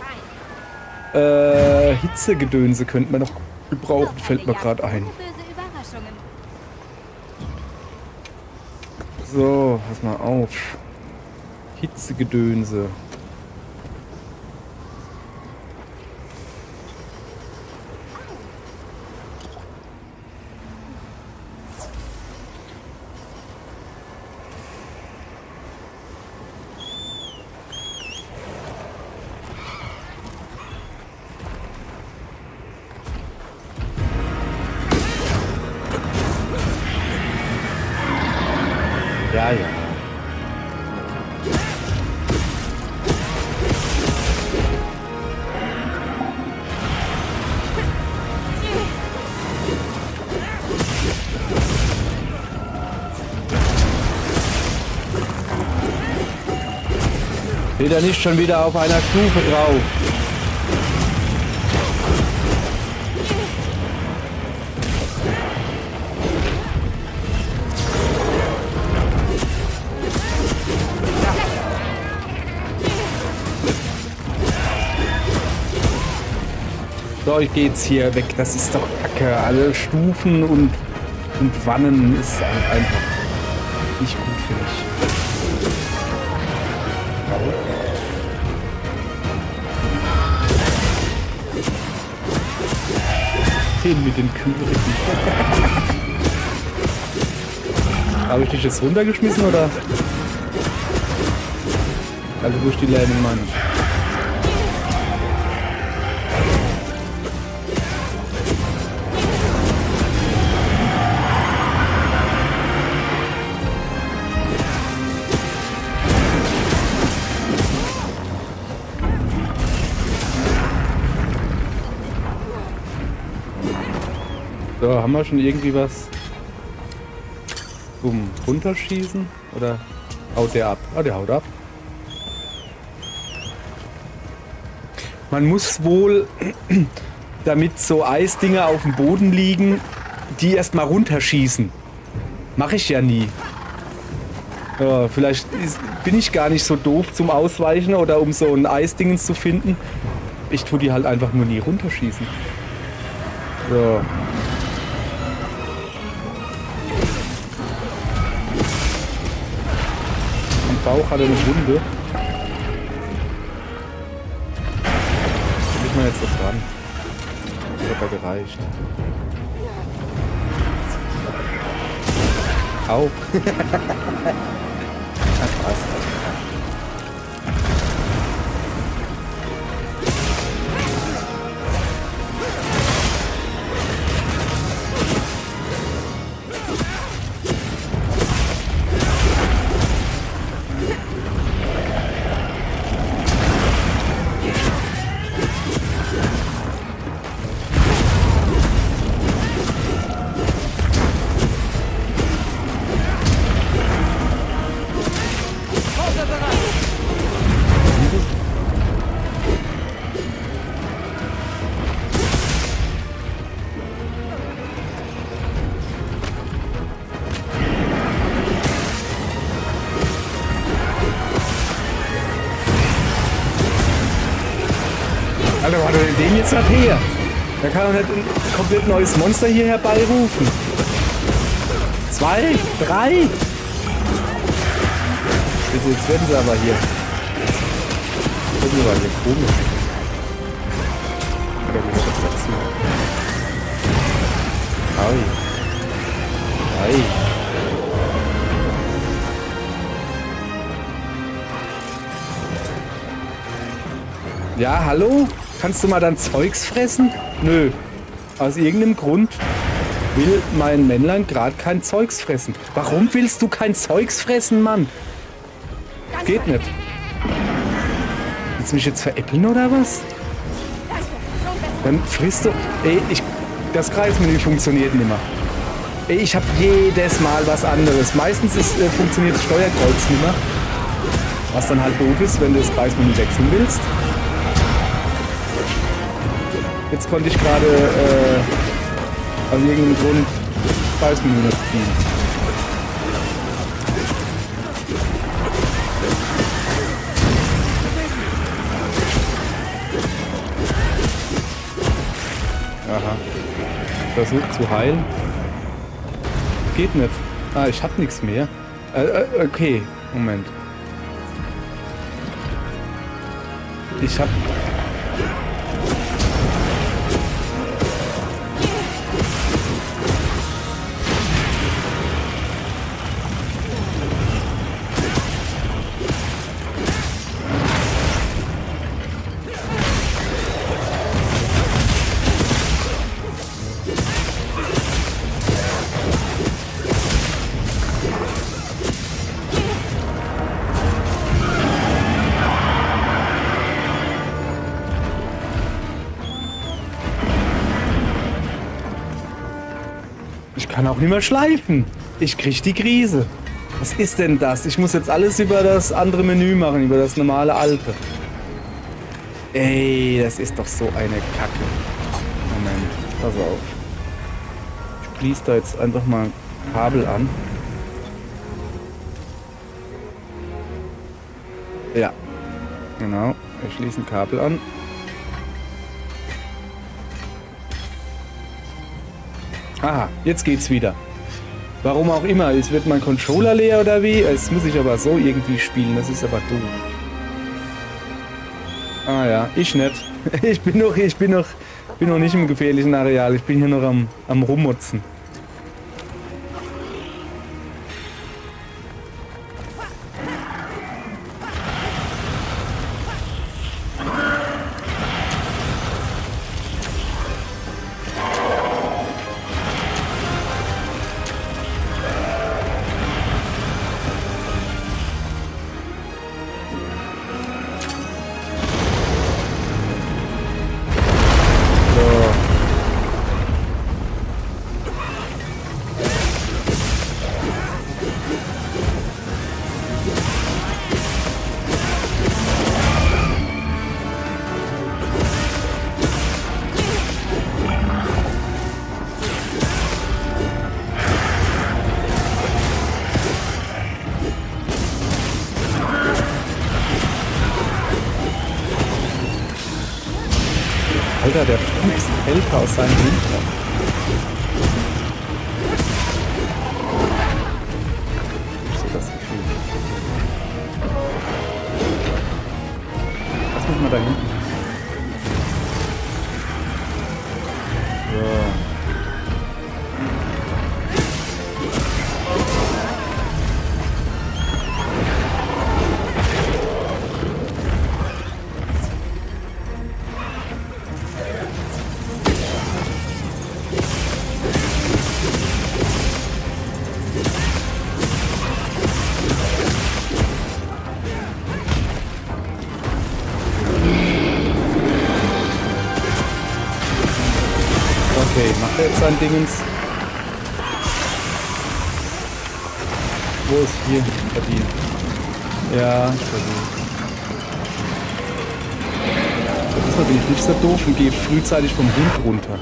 Hitzegedönse könnte man noch gebrauchen, fällt mir gerade ein. Böse Überraschungen. So, pass mal auf. Hitzegedönse. Ja, ja. Steht er nicht schon wieder auf einer Stufe drauf? So, ich gehe jetzt hier weg. Das ist doch Kacke. Alle Stufen und Wannen ist einfach nicht gut für mich. Den mit den Kühlrichten. Habe ich dich jetzt runtergeschmissen, oder? Also wo ist die Landing, Mann? So, haben wir schon irgendwie was zum Runterschießen? Oder haut der ab? Ah, der haut ab. Man muss wohl, damit so Eisdinger auf dem Boden liegen, die erstmal runterschießen. Mache ich ja nie. Ja, vielleicht bin ich gar nicht so doof zum Ausweichen oder um so ein Eisdingens zu finden. Ich tue die halt einfach nur nie runterschießen. So. Bauch hat er eine Wunde. Kriegt man jetzt was dran? Das hat ja gereicht. Au. Ach, was. soll denn den jetzt her? Der kann doch nicht ein komplett neues Monster hier herbeirufen. 2, 3. Jetzt werden sie aber hier. Jetzt werden sie aber hier komisch. Oder gehört das dazu? Ei. Ei. Ja, hallo? Kannst du mal dann Zeugs fressen? Nö. Aus irgendeinem Grund will mein Männlein gerade kein Zeugs fressen. Warum willst du kein Zeugs fressen, Mann? Geht nicht. Willst du mich jetzt veräppeln oder was? Dann frisst du... Ey, das Kreismenü funktioniert nicht mehr. Ey, ich habe jedes Mal was anderes. Meistens funktioniert das Steuerkreuz nicht mehr. Was dann halt doof ist, wenn du das Kreismenü wechseln willst. Jetzt konnte ich gerade aus irgendeinem Grund Kreismenü nicht ziehen. Aha. Versucht zu heilen. Geht nicht. Ah, ich hab nichts mehr. Okay. Moment. Ich hab... Ich kann auch nicht mehr schleifen. Ich krieg die Krise. Was ist denn das? Ich muss jetzt alles über das andere Menü machen, über das normale alte. Ey, das ist doch so eine Kacke. Moment, pass auf. Ich schließe da jetzt einfach mal Kabel an. Ja, genau. Wir schließen Kabel an. Aha, jetzt geht's wieder. Warum auch immer. Es wird mein Controller leer oder wie? Es muss ich aber so irgendwie spielen. Das ist aber doof. Ah ja, ich nicht. Ich bin noch nicht im gefährlichen Areal. Ich bin hier noch am Rummutzen. Alter, der pupst Helfer aus seinem Hintern. Ich so das Gefühl. Lass mich mal da hinten. So. Okay, macht er jetzt sein Dingens? Wo ist hier verdient? Ja, ich versuche. Diesmal bin ich nicht so doof und gehe frühzeitig vom Hund runter.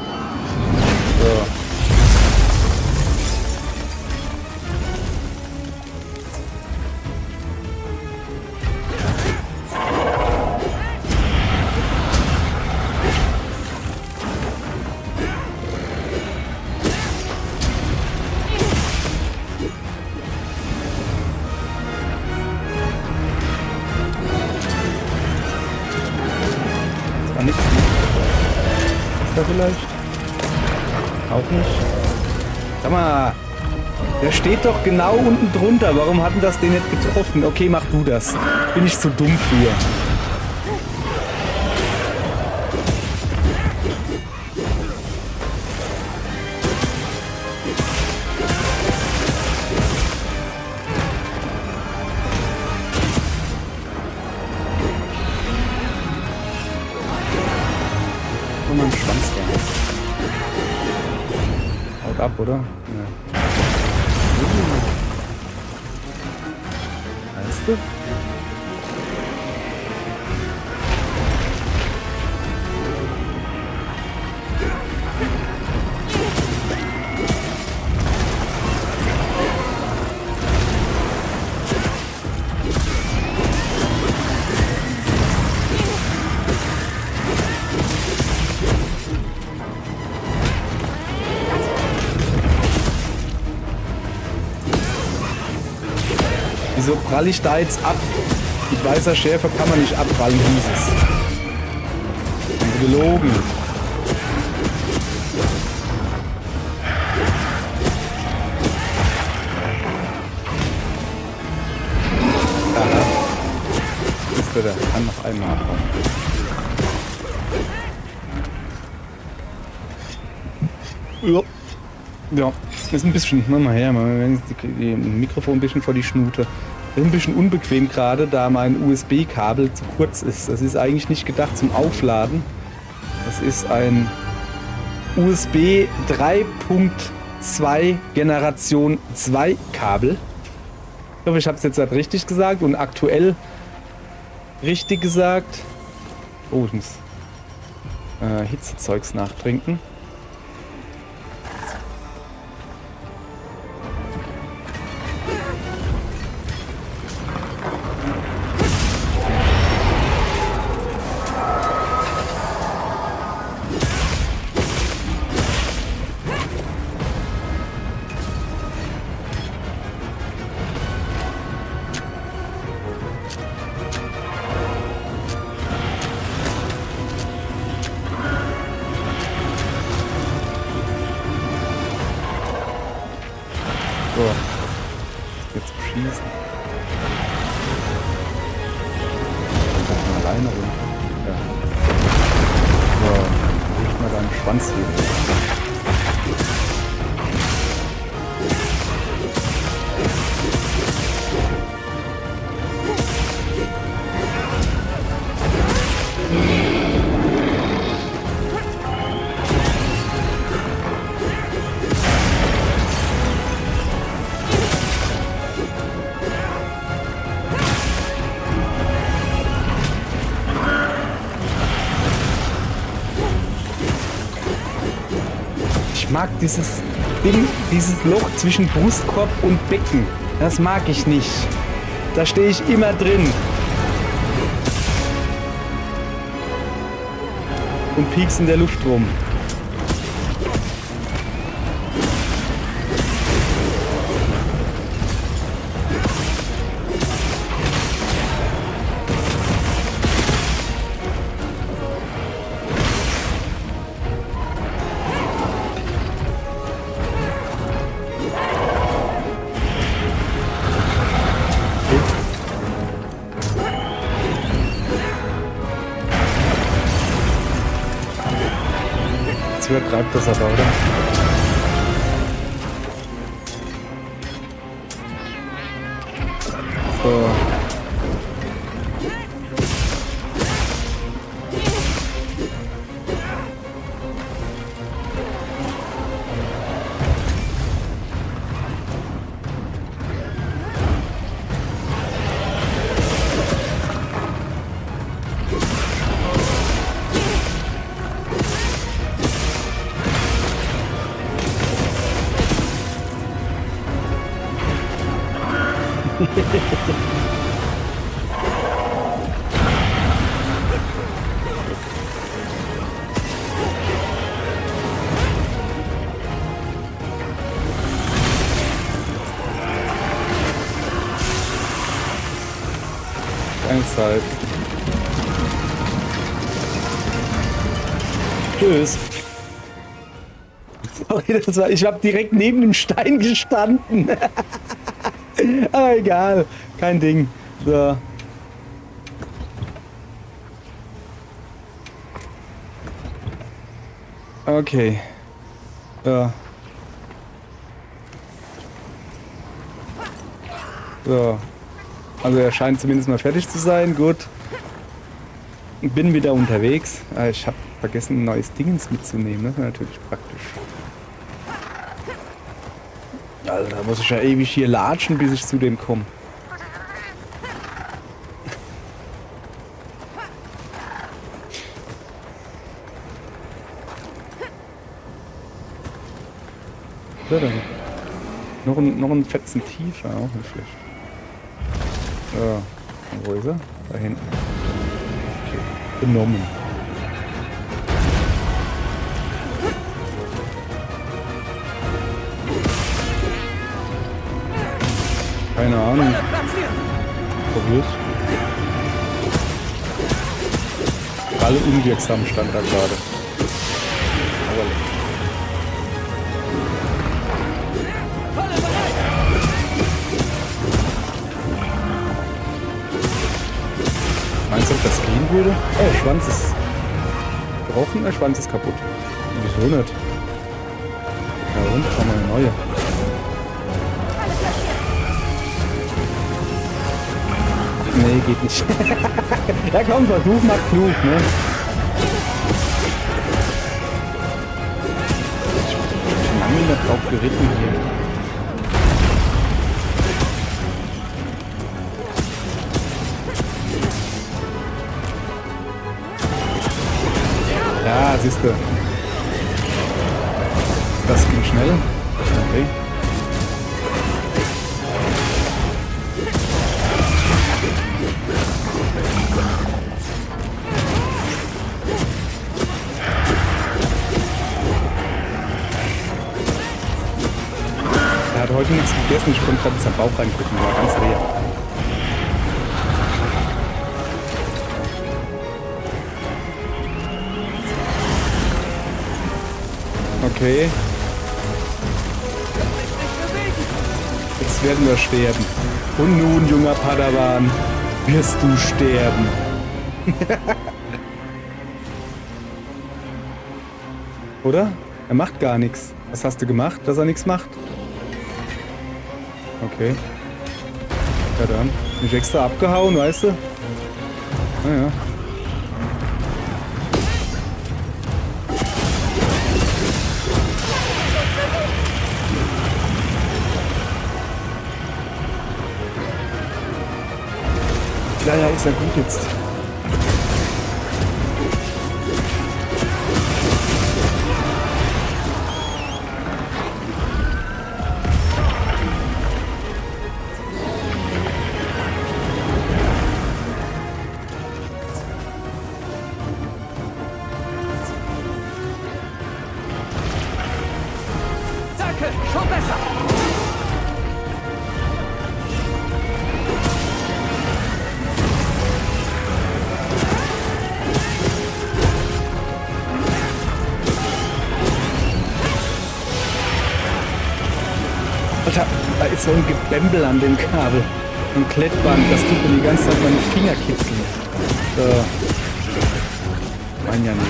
So. runter vielleicht? Auch nicht. Sag mal, der steht doch genau unten drunter. Warum hat denn das den nicht getroffen? Okay, mach du das. Bin ich zu dumm für. Oh, mein Schwanz da. Haut ab, oder? Ja. Weißt du? Wieso prall ich da jetzt ab? Mit weißer Schärfe kann man nicht abprallen, hieß es. Gelogen. Aha. Ist der kann noch einmal abhauen. Ja. Ja, ist ein bisschen, mach mal her, mal die Mikrofon ein bisschen vor die Schnute. Ist ein bisschen unbequem gerade, da mein USB-Kabel zu kurz ist. Das ist eigentlich nicht gedacht zum Aufladen. Das ist ein USB 3.2 Generation 2 Kabel. Ich hoffe, ich habe es jetzt halt richtig gesagt und aktuell richtig gesagt. Oh, ich muss Hitzezeugs nachtrinken. So, jetzt beschießen. Mal alleine runter. Ja. So, riech mal deinen Schwanz hier. Ich mag dieses Ding, dieses Loch zwischen Brustkorb und Becken. Das mag ich nicht. Da stehe ich immer drin. Und piekst in der Luft rum. Jetzt übertreibt das aber, oder? So. Keine Zeit. Tschüss. Sorry, ich habe direkt neben dem Stein gestanden. Aber egal, kein Ding. So. Okay. So. So. Also er scheint zumindest mal fertig zu sein. Gut. Bin wieder unterwegs. Ich habe vergessen, ein neues Dingens mitzunehmen. Das ist natürlich praktisch. Also da muss ich ja ewig hier latschen, bis ich zu dem komme. So, dann. Noch ein Fetzen tiefer, auch nicht schlecht. So, wo ist er? Da hinten. Okay, genommen. Keine Ahnung. Probier's. Alle unwirksam stand da gerade. Aber meinst du, ob das gehen würde? Oh, der Schwanz ist gebrochen, der Schwanz ist kaputt. Wieso nicht? Ja und? Schau mal eine neue. Nee, geht nicht. Ja komm, Versuch macht klug, ne? Ich bin schon lange nicht drauf geritten hier. Ja, siehst du. Das ging schnell. Okay. Er hat heute nichts gegessen, ich konnte gerade in seinen Bauch reingucken, war ganz leer. Okay. Jetzt werden wir sterben. Und nun, junger Padawan, wirst du sterben. Oder? Er macht gar nichts. Was hast du gemacht, dass er nichts macht? Okay. Ja dann. Bin ich extra abgehauen, weißt du? Naja. Ja, ist ja gut jetzt. Danke, schon besser. Alter, da ist so ein Gebämbel an dem Kabel. Ein Klettband, das tut mir die ganze Zeit meine Finger kitzeln. So. Mein ja nur.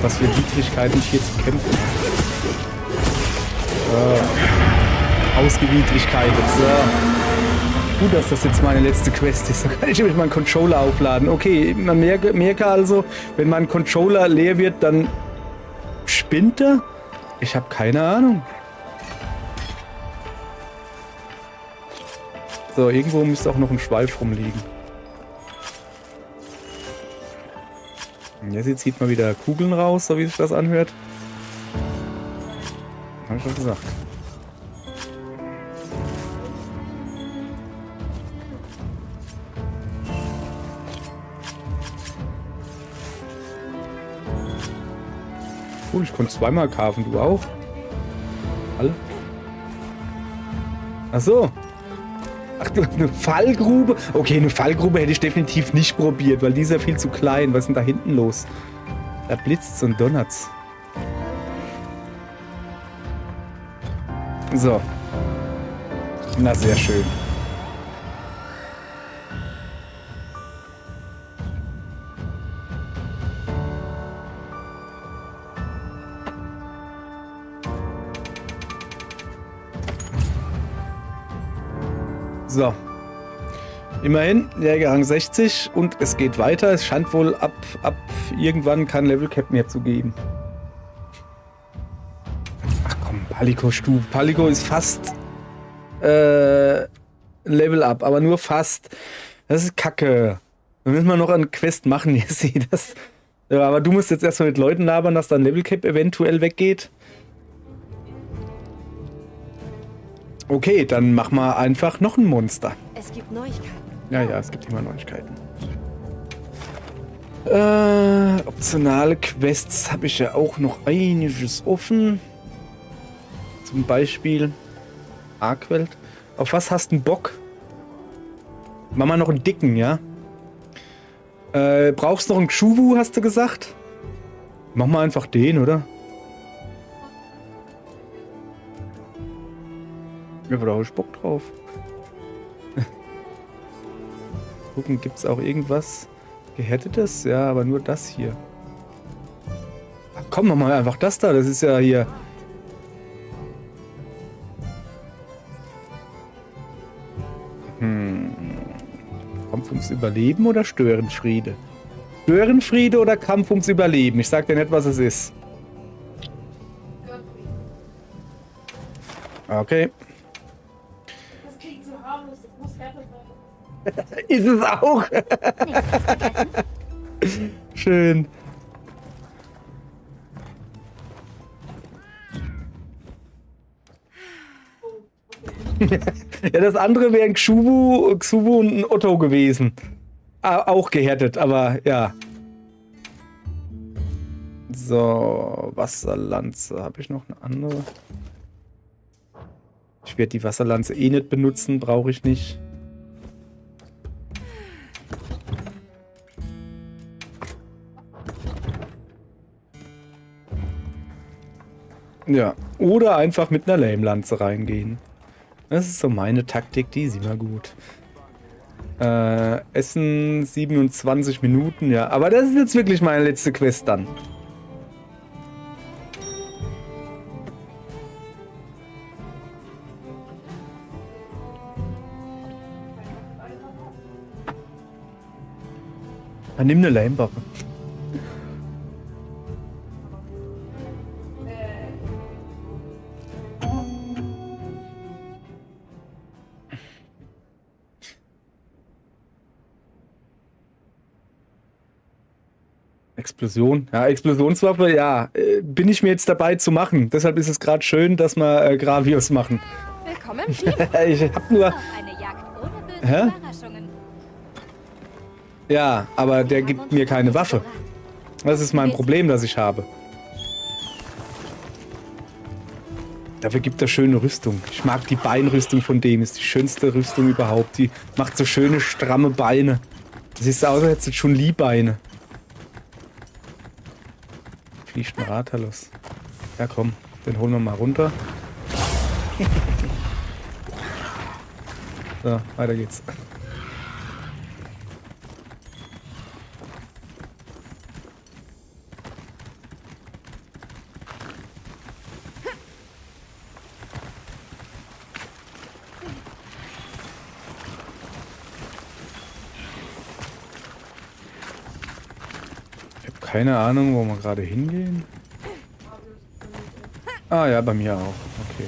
Was für Widrigkeiten ich hier zu kämpfen habe. So. Ausgewidrigkeiten. So. Gut, dass das jetzt meine letzte Quest ist. Da kann ich nämlich meinen Controller aufladen. Okay, man merke also, wenn mein Controller leer wird, dann spinnt er? Ich habe keine Ahnung. So, irgendwo müsste auch noch ein Schweif rumliegen. Und jetzt zieht man wieder Kugeln raus, so wie sich das anhört. Hab ich schon gesagt. Cool, ich konnte zweimal kaufen, du auch? Alle? Ach so. Ach du, eine Fallgrube? Okay, eine Fallgrube hätte ich definitiv nicht probiert, weil die ist ja viel zu klein. Was ist denn da hinten los? Da blitzt's und donnert's. So. Na, sehr schön. So. Immerhin, Jägerrang 60 und es geht weiter. Es scheint wohl ab irgendwann kein Level Cap mehr zu geben. Ach komm, Palico-Stufe. Palico ist fast Level Up, aber nur fast. Das ist Kacke. Da müssen wir noch eine Quest machen, Jessie. Das. Ja, aber du musst jetzt erstmal mit Leuten labern, dass dein Level Cap eventuell weggeht. Okay, dann mach mal einfach noch ein Monster. Es gibt Neuigkeiten. Ja, es gibt immer Neuigkeiten. Optionale Quests habe ich ja auch noch einiges offen. Zum Beispiel Arkwelt. Auf was hast du einen Bock? Mach mal noch einen dicken, ja? Brauchst noch einen Kshuvu, hast du gesagt? Mach mal einfach den, oder? Ja, da hab ich Bock drauf. Gucken, gibt's auch irgendwas Gehärtetes? Ja, aber nur das hier. Ach, komm, mach mal einfach das da. Das ist ja hier. Kampf ums Überleben oder Störenfriede? Störenfriede oder Kampf ums Überleben? Ich sag dir nicht, was es ist. Okay. Das klingt so harmlos, das muss härter sein. Ist es auch. Schön. Ja, das andere wäre ein Kshuvu und ein Otto gewesen. Auch gehärtet, aber ja. So, Wasserlanze. Habe ich noch eine andere? Ich werde die Wasserlanze eh nicht benutzen, brauche ich nicht. Ja, oder einfach mit einer Lehmlanze reingehen. Das ist so meine Taktik, die ist immer gut. Essen 27 Minuten, ja. Aber das ist jetzt wirklich meine letzte Quest dann. Dann nimm eine Lehmbacke. Explosion. Ja, Explosionswaffe, ja. Bin ich mir jetzt dabei zu machen. Deshalb ist es gerade schön, dass wir Gravius machen. Willkommen im Team. Ich hab nur... Eine Jagd ohne böse Hä? Überraschungen. Ja, aber der gibt mir keine Waffe. Das ist mein Problem, das ich habe. Dafür gibt er schöne Rüstung. Ich mag die Beinrüstung von dem. Ist die schönste Rüstung überhaupt. Die macht so schöne, stramme Beine. Das sieht aus, als hätte schon Lie-Beine. Fliegt ein Rathalos. Ja, komm. Den holen wir mal runter. So, weiter geht's. Keine Ahnung, wo wir gerade hingehen. Ah ja, bei mir auch. Okay.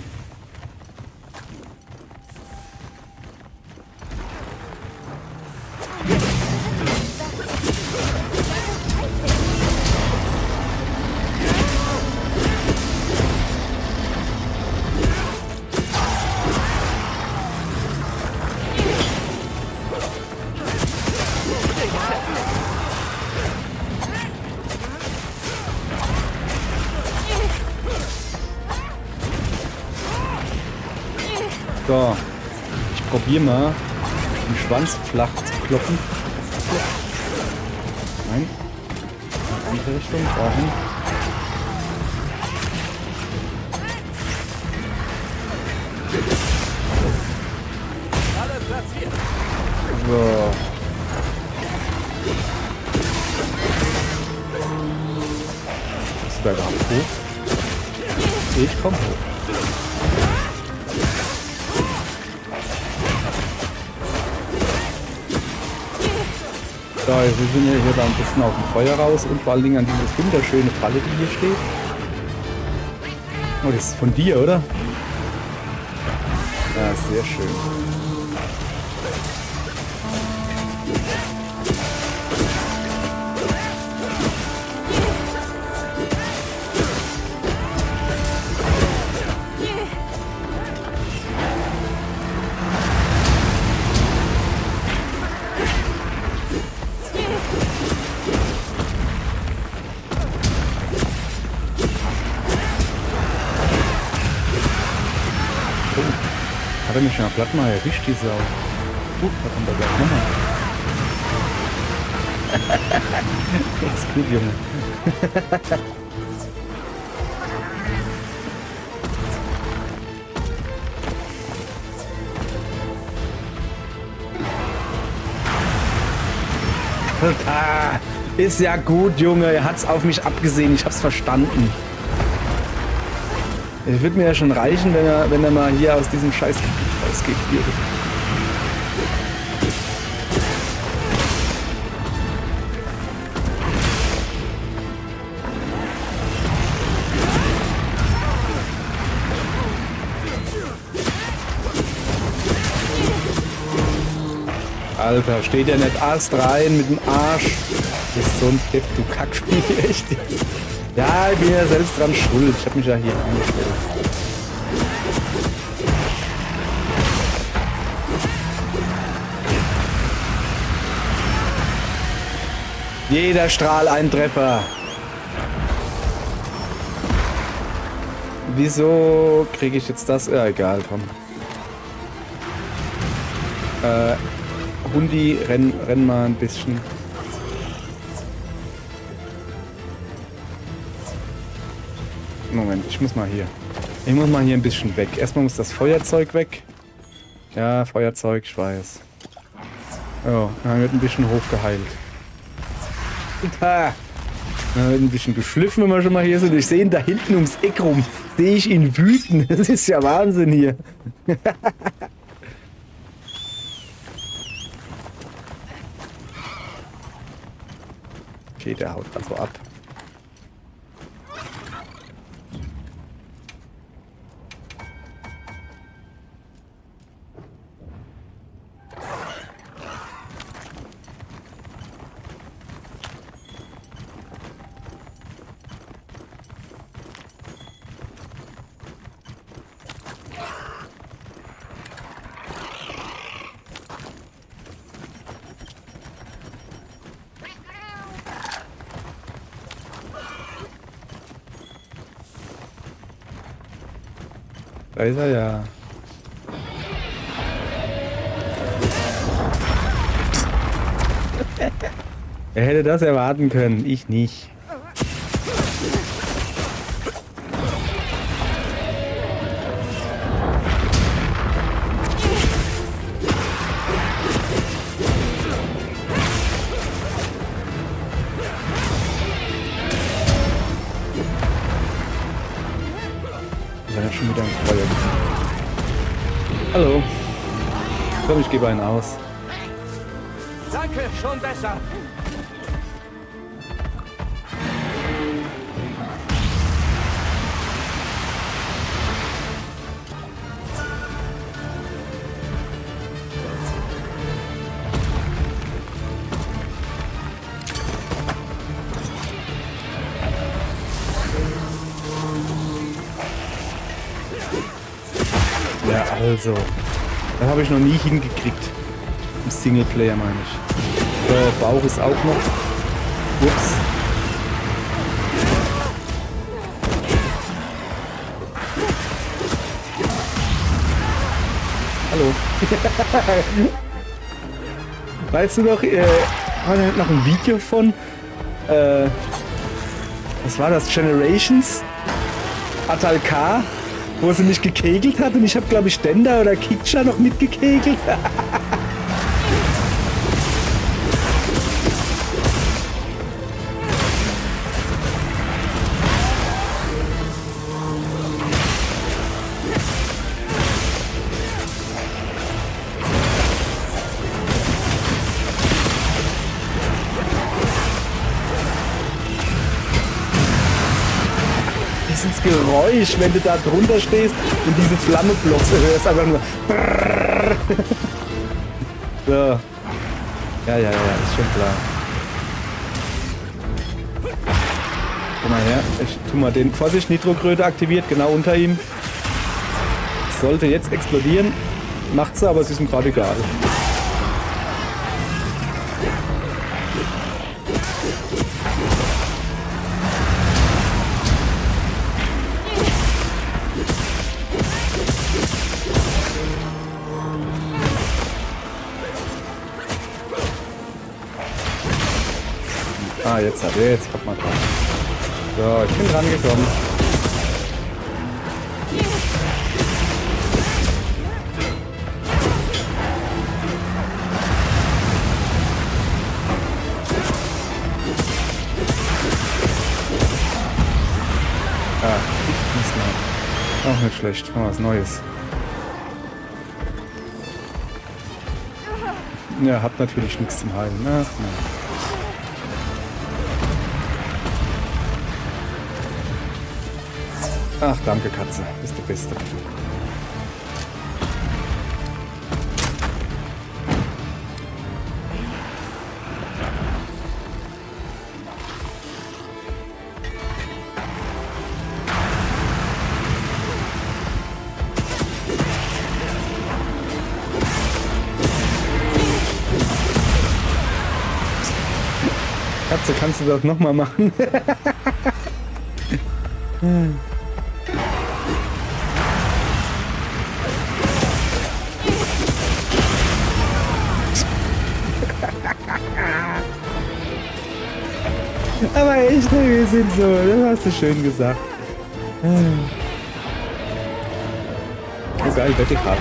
So, ich probiere mal, den Schwanz flach zu kloppen. Nein. In die andere Richtung, dahin. So. Bist du da überhaupt hoch? Ich komm hoch. So, wir sind ja hier da ein bisschen auf dem Feuer raus und vor allen Dingen an diese wunderschöne Falle, die hier steht. Oh, das ist von dir, oder? Ja, sehr schön. Hat er mich schon am Blatt mal erwischt, die Sau. Da kommt er gleich nochmal. Das ist gut, Junge. Ah, ist ja gut, Junge. Er hat's auf mich abgesehen. Ich hab's verstanden. Es wird mir ja schon reichen, wenn er mal hier aus diesem Scheiß rausgeht. Alter, steht ja nicht Ast rein mit dem Arsch. Das ist so ein Depp, du Kackspiel, echt. Ja, ich bin ja selbst dran schuld. Ich hab mich ja hier angestellt. Jeder Strahl ein Treffer. Wieso kriege ich jetzt das? Ja, egal, komm. Hundi, renn mal ein bisschen. Moment, ich muss mal hier. Ich muss mal hier ein bisschen weg. Erstmal muss das Feuerzeug weg. Ja, Feuerzeug, ich weiß. Oh, dann wird ein bisschen hochgeheilt. Dann wird ein bisschen geschliffen, wenn wir schon mal hier sind. Ich sehe ihn da hinten ums Eck rum. Sehe ich ihn wüten. Das ist ja Wahnsinn hier. Okay, der haut also ab. Da ist er ja. Er hätte das erwarten können, ich nicht. Schon wieder ein Feuer. Hallo. Komm, ich gebe einen aus. Danke, schon besser. Ja, also. Das habe ich noch nie hingekriegt. Im Singleplayer meine ich. Der Bauch ist auch noch. Ups. Hallo. Weißt du noch, war da noch ein Video von, was war das? Generations? Atal K, wo sie mich gekegelt hat und ich habe, glaube ich, Stender oder Kitscha noch mitgekegelt. Geräusch, wenn du da drunter stehst und diese Flamme blockst, hörst einfach nur. So. Ja, ist schon klar. Komm mal her, ich tu mal den. Vorsicht, Nitrogröte aktiviert, genau unter ihm. Sollte jetzt explodieren. Macht sie, aber es ist ihm gerade egal. Ah, jetzt kommt man dran. So, ich bin dran gekommen. Auch nicht schlecht. Oh, was Neues. Ja, hat natürlich nichts zum Heilen. Ach, nein. Ach, danke, Katze. Bist du Beste. Katze, kannst du das nochmal machen? Aber echt, ne, wir sind so, das hast du schön gesagt. Oh geil, Battlecard.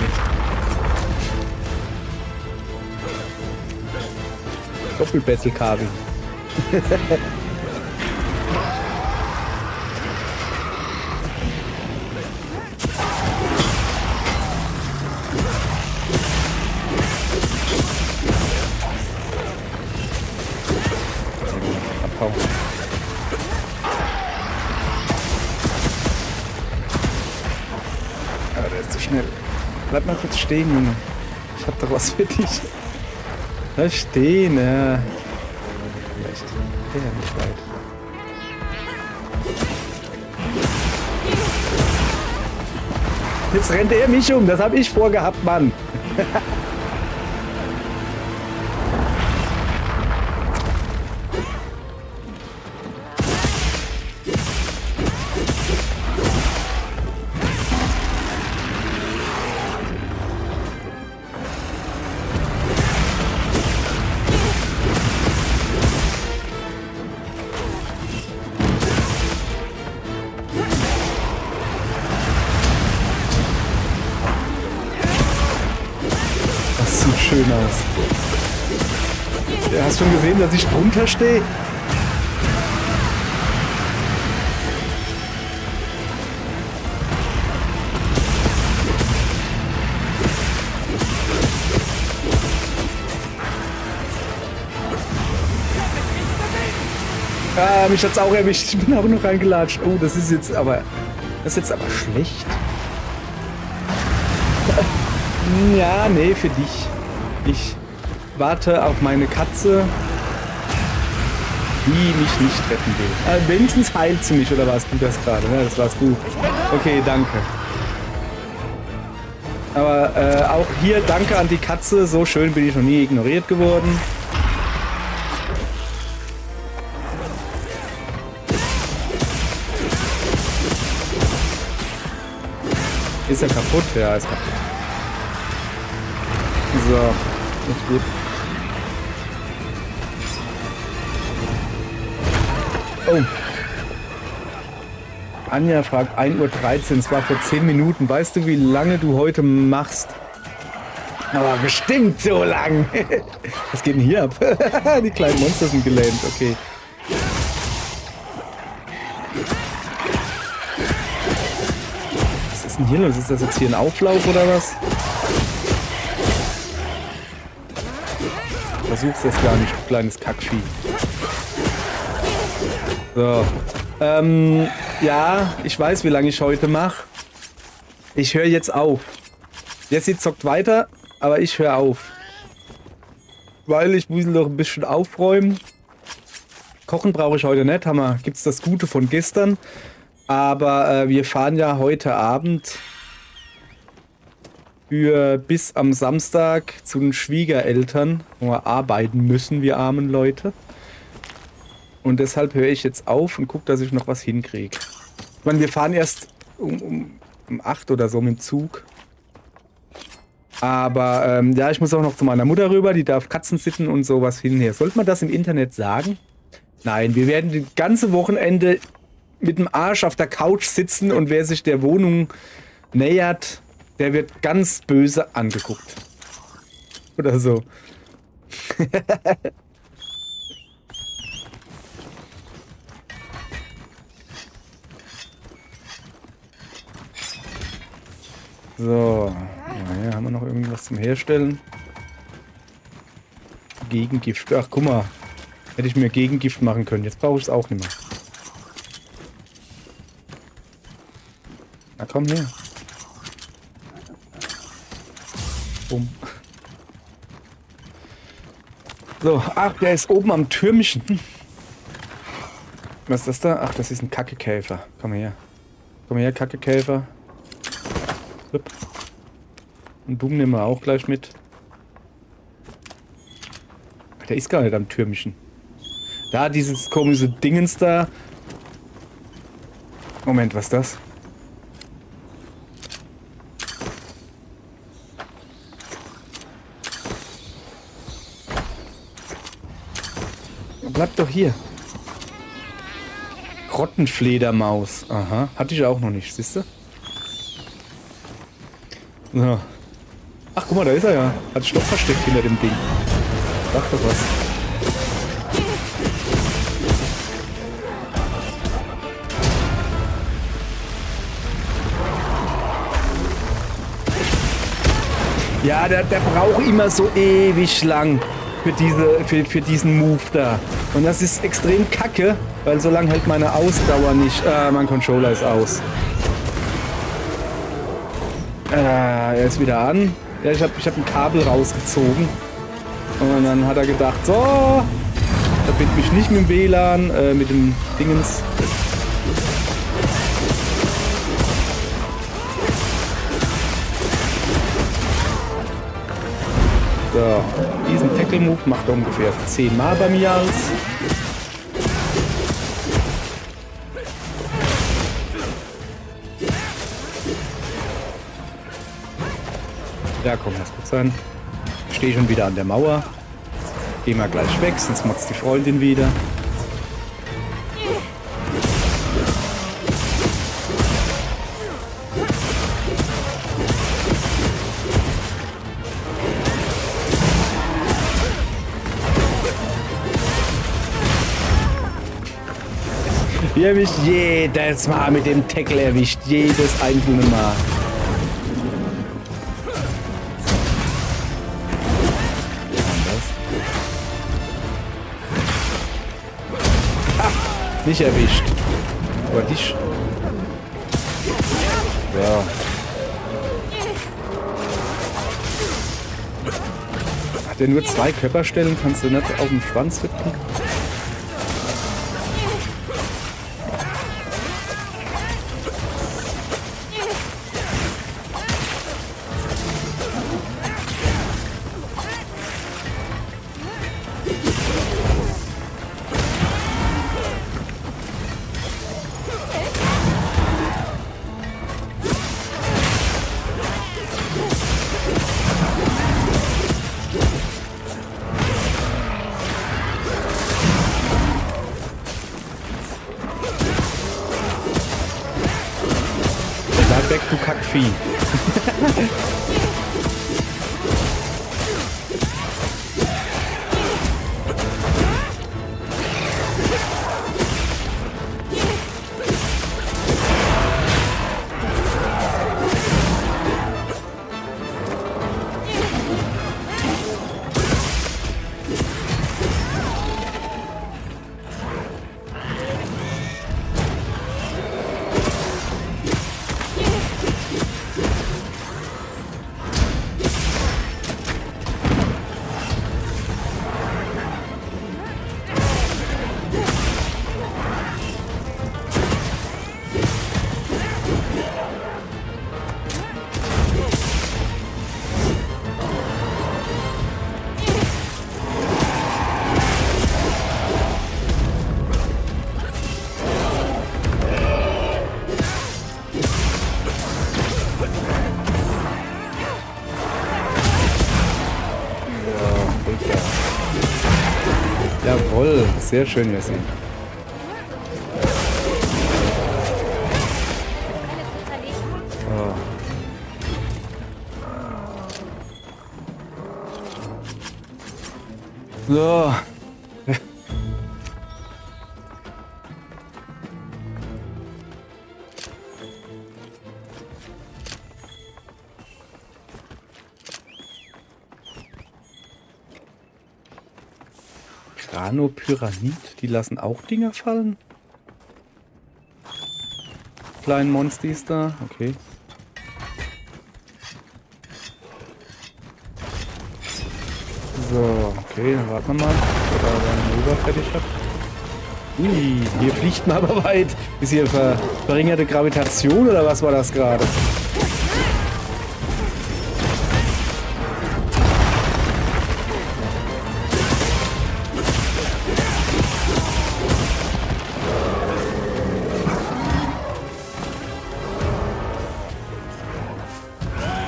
Doppel-Battlecard. Abhauen. Aber der ist zu schnell. Bleib mal kurz stehen, Junge. Ich hab doch was für dich. Da stehen, ja. Vielleicht. Ja, nicht weit. Jetzt rennt er mich um. Das hab ich vorgehabt, Mann. Das sieht schön aus. Ja, hast du schon gesehen, dass ich drunter stehe? Ah, mich hat's auch erwischt. Ich bin auch noch reingelatscht. Oh, das ist jetzt aber schlecht. Ja, nee, für dich. Ich warte auf meine Katze, die mich nicht retten will. Wenigstens heilt sie mich, oder warst du das gerade? Ja, das warst du. Okay, danke. Aber auch hier danke an die Katze. So schön bin ich noch nie ignoriert geworden. Ist er kaputt? Ja, ist kaputt. So, ist gut. Oh. Anja fragt 1:13 Uhr, es war vor 10 Minuten. Weißt du, wie lange du heute machst? Aber bestimmt so lang. Was geht denn hier ab? Die kleinen Monster sind gelähmt, okay. Was ist denn hier los? Ist das jetzt hier ein Auflauf oder was? Versuch's das gar nicht, du kleines Kackvieh. So. Ja, ich weiß, wie lange ich heute mache. Ich höre jetzt auf. Jessie zockt weiter, aber ich höre auf. Weil ich muss noch ein bisschen aufräumen. Kochen brauche ich heute nicht. Gibt's das Gute von gestern. Aber wir fahren ja heute Abend bis am Samstag zu den Schwiegereltern, wo wir arbeiten müssen, wir armen Leute. Und deshalb höre ich jetzt auf und gucke, dass ich noch was hinkriege. Ich meine, wir fahren erst um 8 oder so mit dem Zug. Aber ja, ich muss auch noch zu meiner Mutter rüber, die darf Katzen sitten und sowas hinher. Sollte man das im Internet sagen? Nein, wir werden das ganze Wochenende mit dem Arsch auf der Couch sitzen und wer sich der Wohnung nähert, der wird ganz böse angeguckt. Oder so. So, ja, hier haben wir noch irgendwas zum Herstellen. Gegengift. Ach, guck mal. Hätte ich mir Gegengift machen können. Jetzt brauche ich es auch nicht mehr. Na komm her. Bumm. So, ach, der ist oben am Türmchen. Was ist das da? Ach, das ist ein Kackekäfer. Komm her. Komm her, Kackekäfer. Und Boom nehmen wir auch gleich mit. Ach, der ist gar nicht am Türmchen. Da, dieses komische Dingens da. Moment, was ist das? Bleib doch hier. Grottenfledermaus. Aha, hatte ich auch noch nicht, siehst du? So. Ach, guck mal, da ist er ja. Hat Stoff versteckt hinter dem Ding. Sag doch was. Ja, der braucht immer so ewig lang für diesen Move da. Und das ist extrem kacke, weil so lange hält meine Ausdauer nicht. Mein Controller ist aus. Er ist wieder an. Ja, ich hab ein Kabel rausgezogen. Und dann hat er gedacht, so, verbinde mich nicht mit dem WLAN, mit dem Dingens. So, diesen Tackle-Move macht er ungefähr 10 Mal bei mir als. Ja, komm, lass gut sein. Ich stehe schon wieder an der Mauer. Geh mal gleich weg, sonst macht's die Freundin wieder. Wie er mich jedes Mal mit dem Tackle erwischt. Jedes einzelne Mal. Nicht erwischt. Aber dich. Ja. Hat er nur 2 Körperstellen? Kannst du nicht auf dem Schwanz rippen? Bleib weg, du Kackvieh. Jawohl, sehr schön, Jessie. Alles zu zerlegen. Oh. So. Granopyramid, die lassen auch Dinger fallen? Kleinen Monstis da, okay. So, okay, dann warten wir mal, bis er seinen Manöver fertig hat. Ui, hier fliegt man aber weit. Ist hier verringerte Gravitation oder was war das gerade?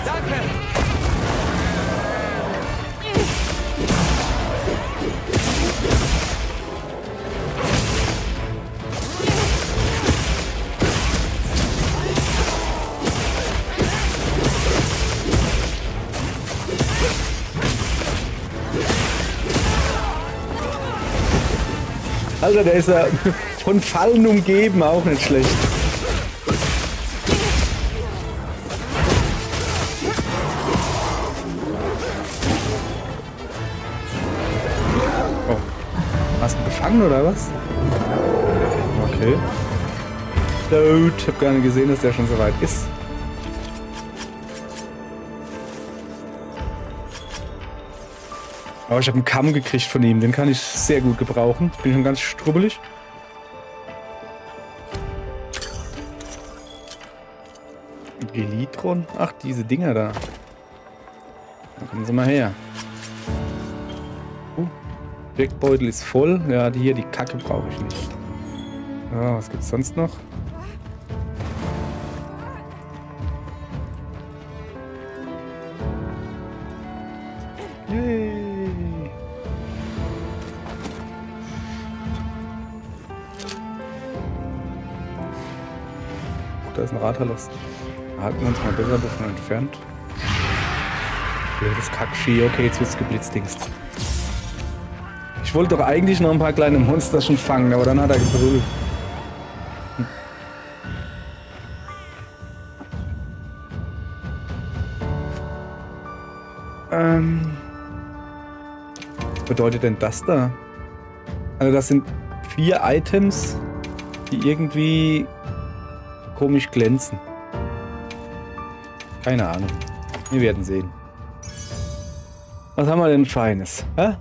Danke! Alter, der ist ja von Fallen umgeben, auch nicht schlecht. Oh. Hast du gefangen oder was? Okay. Dude, ich hab gar nicht gesehen, dass der schon so weit ist. Aber ich habe einen Kamm gekriegt von ihm, den kann ich sehr gut gebrauchen. Bin schon ganz strubbelig. Gelitron? Ach, diese Dinger da. Da kommen sie mal her. Deckbeutel ist voll. Ja, die Kacke brauche ich nicht. Ja, was gibt's sonst noch? Yay. Da ist ein Rathalos. Halten wir uns mal besser davon entfernt. Blödes Kackvieh. Okay, jetzt wird's geblitzdingst. Ich wollte doch eigentlich noch ein paar kleine Monster schon fangen, aber dann hat er gebrüllt. Was bedeutet denn das da? Also das sind 4 Items, die irgendwie komisch glänzen. Keine Ahnung. Wir werden sehen. Was haben wir denn Feines? Hä?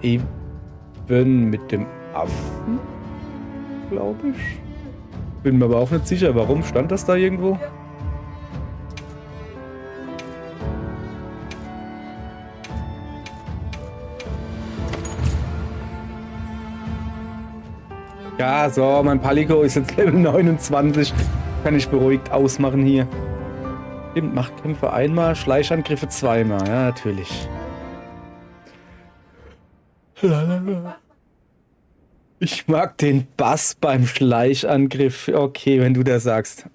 Eben mit dem Affen, glaube ich. Bin mir aber auch nicht sicher, warum stand das da irgendwo? Ja, so, mein Palico ist jetzt Level 29. Kann ich beruhigt ausmachen hier. Stimmt, Machtkämpfe einmal, Schleichangriffe zweimal. Ja, natürlich. Ich mag den Bass beim Schleichangriff. Okay, wenn du das sagst.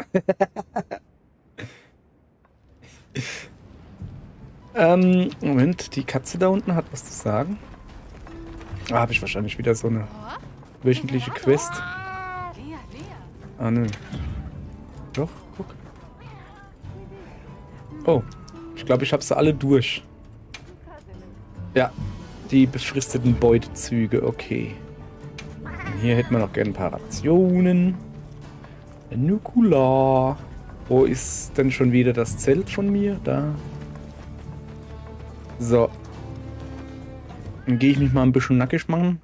Moment, die Katze da unten hat was zu sagen. Ah, habe ich wahrscheinlich wieder so eine wöchentliche Quest. Ah, nö. Doch, guck. Oh, ich glaube, ich habe sie alle durch. Ja, die befristeten Beutezüge, okay. Und hier hätten wir noch gerne ein paar Rationen. Nukular. Wo ist denn schon wieder das Zelt von mir? Da. So. Dann gehe ich mich mal ein bisschen nackig machen.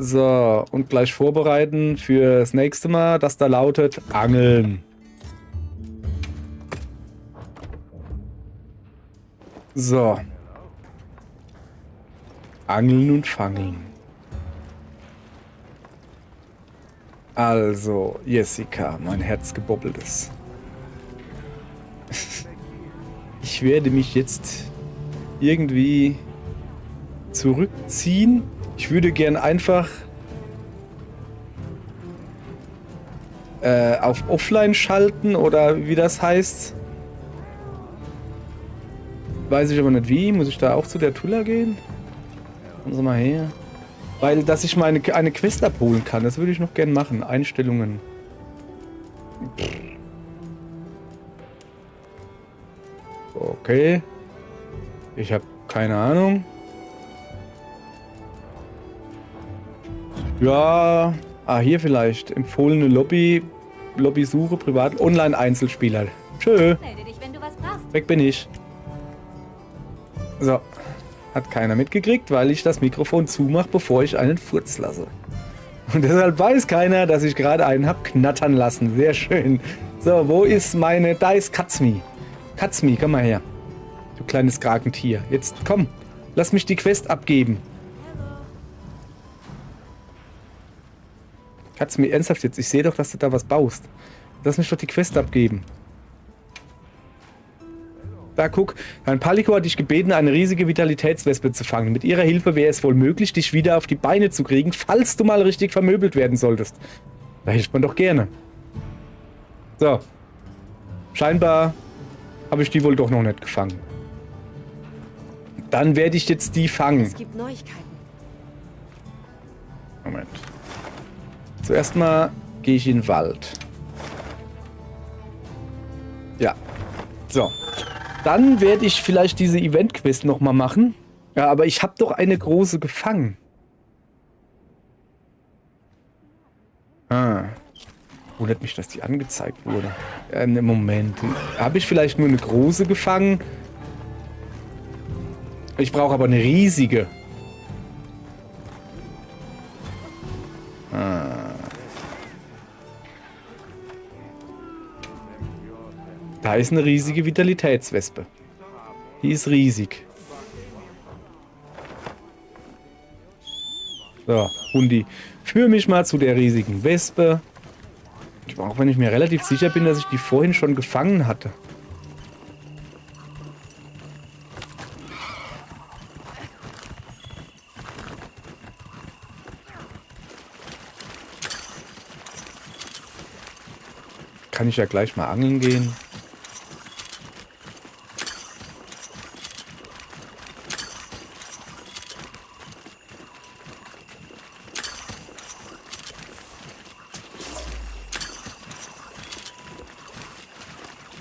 So, und gleich vorbereiten für das nächste Mal, das da lautet Angeln. So. Angeln und fangen. Also, Jessica, mein Herzgebobbeltes. Ich werde mich jetzt irgendwie zurückziehen. Ich würde gern einfach auf Offline schalten oder wie das heißt. Weiß ich aber nicht wie. Muss ich da auch zu der Tulla gehen? Kommen Sie mal her. Weil, dass ich mal eine Quest abholen kann, das würde ich noch gern machen. Einstellungen. Okay. Ich habe keine Ahnung. Ja. Ah, hier vielleicht. Empfohlene Lobby. Lobbysuche, privat. Online-Einzelspieler. Tschö. Melde dich, wenn du was brauchst. Weg bin ich. So. Hat keiner mitgekriegt, weil ich das Mikrofon zumache, bevor ich einen Furz lasse. Und deshalb weiß keiner, dass ich gerade einen hab knattern lassen. Sehr schön. So, wo ist meine... Da ist Katzmi. Katzmi, komm mal her. Du kleines Krakentier. Jetzt, komm. Lass mich die Quest abgeben. Katzmi, ernsthaft jetzt. Ich sehe doch, dass du da was baust. Lass mich doch die Quest abgeben. Da, guck. Ein Palico hat dich gebeten, eine riesige Vitalitätswespe zu fangen. Mit ihrer Hilfe wäre es wohl möglich, dich wieder auf die Beine zu kriegen, falls du mal richtig vermöbelt werden solltest. Da hilft man doch gerne. So. Scheinbar habe ich die wohl doch noch nicht gefangen. Dann werde ich jetzt die fangen. Es gibt Neuigkeiten. Moment. Zuerst mal gehe ich in den Wald. Ja. So. Dann werde ich vielleicht diese Event-Quest nochmal machen. Ja, aber ich habe doch eine große gefangen. Ah. Wundert mich, dass die angezeigt wurde. Moment. Habe ich vielleicht nur eine große gefangen? Ich brauche aber eine riesige. Ah. Da ist eine riesige Vitalitätswespe. Die ist riesig. So, Hundi. Führ mich mal zu der riesigen Wespe. Auch wenn ich mir relativ sicher bin, dass ich die vorhin schon gefangen hatte. Kann ich ja gleich mal angeln gehen.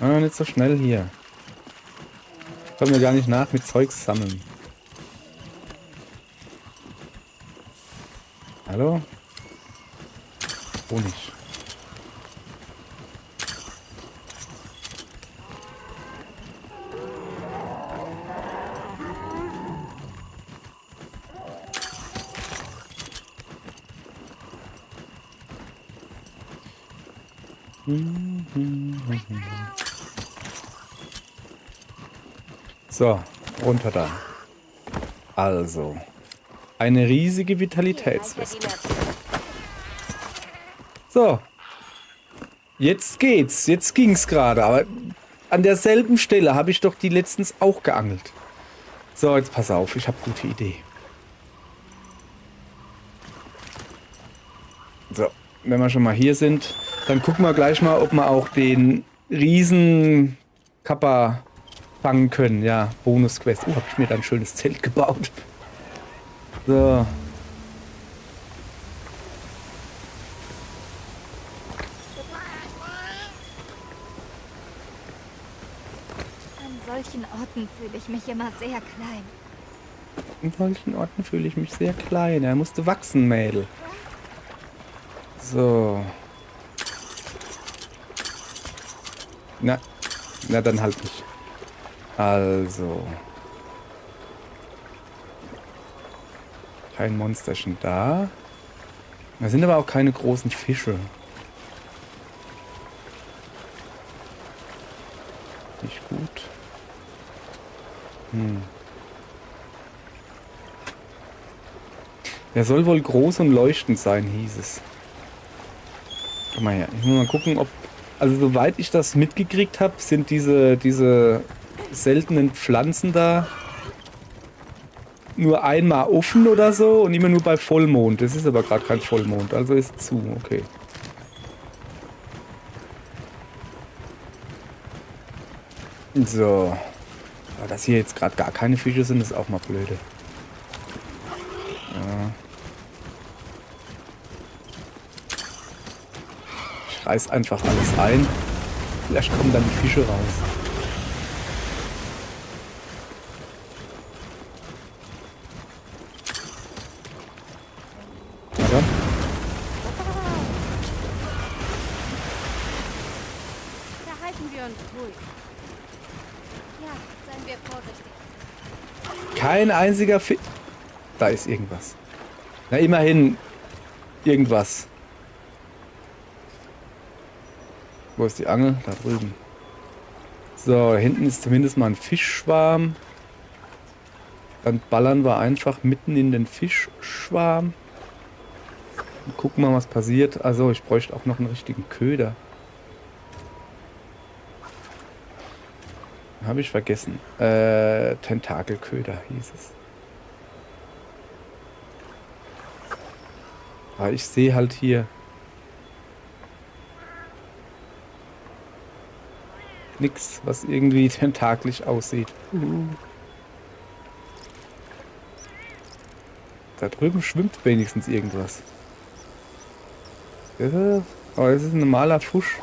Ah, nicht so schnell hier. Kommen wir gar nicht nach mit Zeugs sammeln. Hallo? Honig. So, runter da. Also, eine riesige Vitalitätswespe. So. Jetzt geht's. Jetzt ging's gerade. Aber an derselben Stelle habe ich doch die letztens auch geangelt. So, jetzt pass auf. Ich habe gute Idee. So, wenn wir schon mal hier sind, dann gucken wir gleich mal, ob wir auch den Riesenkappa fangen können. Ja, Bonusquest. Habe ich mir da ein schönes Zelt gebaut. So. An solchen Orten fühle ich mich immer sehr klein. In solchen Orten fühle ich mich sehr klein. Er musste wachsen, Mädel. So. Na dann halt nicht. Also. Kein Monsterchen da. Da sind aber auch keine großen Fische. Nicht gut. Der soll wohl groß und leuchtend sein, hieß es. Komm mal her. Ich muss mal gucken, ob... Also soweit ich das mitgekriegt habe, sind diese seltenen Pflanzen da nur einmal offen oder so und immer nur bei Vollmond. Das ist aber gerade kein Vollmond, also ist zu, okay. So. Aber dass hier jetzt gerade gar keine Fische sind, ist auch mal blöde. Ja. Ich reiß einfach alles ein. Vielleicht kommen dann die Fische raus. Na dann. Da halten wir uns ruhig. Ja, seien wir vorsichtig. Kein einziger Fisch. Da ist irgendwas. Na, immerhin irgendwas. Wo ist die Angel? Da drüben. So, hinten ist zumindest mal ein Fischschwarm. Dann ballern wir einfach mitten in den Fischschwarm. Und gucken mal, was passiert. Also, ich bräuchte auch noch einen richtigen Köder. Habe ich vergessen. Tentakelköder hieß es. Aber ich sehe halt hier nix, was irgendwie tentakelig aussieht. Da drüben schwimmt wenigstens irgendwas. Ja, aber das ist ein normaler Fusch.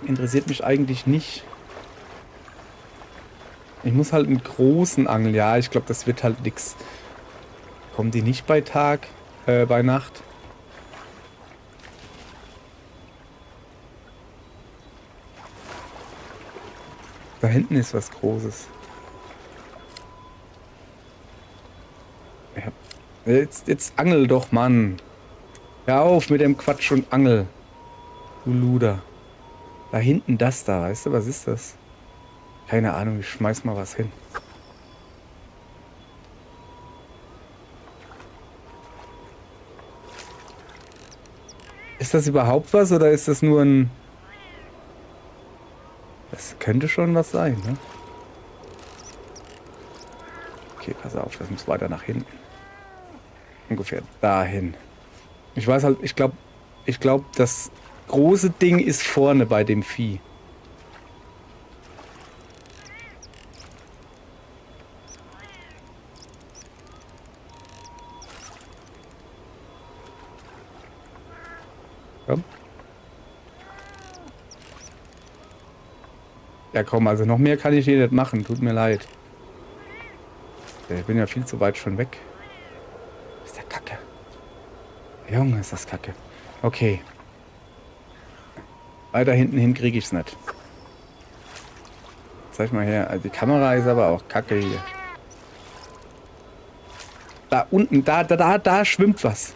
Interessiert mich eigentlich nicht. Ich muss halt einen großen angeln. Ja, ich glaube, das wird halt nix. Kommen die nicht bei Tag, bei Nacht? Da hinten ist was Großes. Ja. Jetzt angel doch, Mann. Hör auf mit dem Quatsch und angel. Du Luder. Da hinten das da, weißt du, was ist das? Keine Ahnung, ich schmeiß mal was hin. Ist das überhaupt was oder ist das nur ein... Das könnte schon was sein, ne? Okay, pass auf, das muss weiter nach hinten. Ungefähr dahin. Ich weiß halt, ich glaube, das große Ding ist vorne bei dem Vieh. Komm. Ja komm, also noch mehr kann ich hier nicht machen. Tut mir leid. Ich bin ja viel zu weit schon weg. Ist der Kacke. Junge, ist das Kacke. Okay. Weiter hinten hin kriege ich es nicht. Zeig mal her. Also die Kamera ist aber auch Kacke hier. Da unten, da schwimmt was.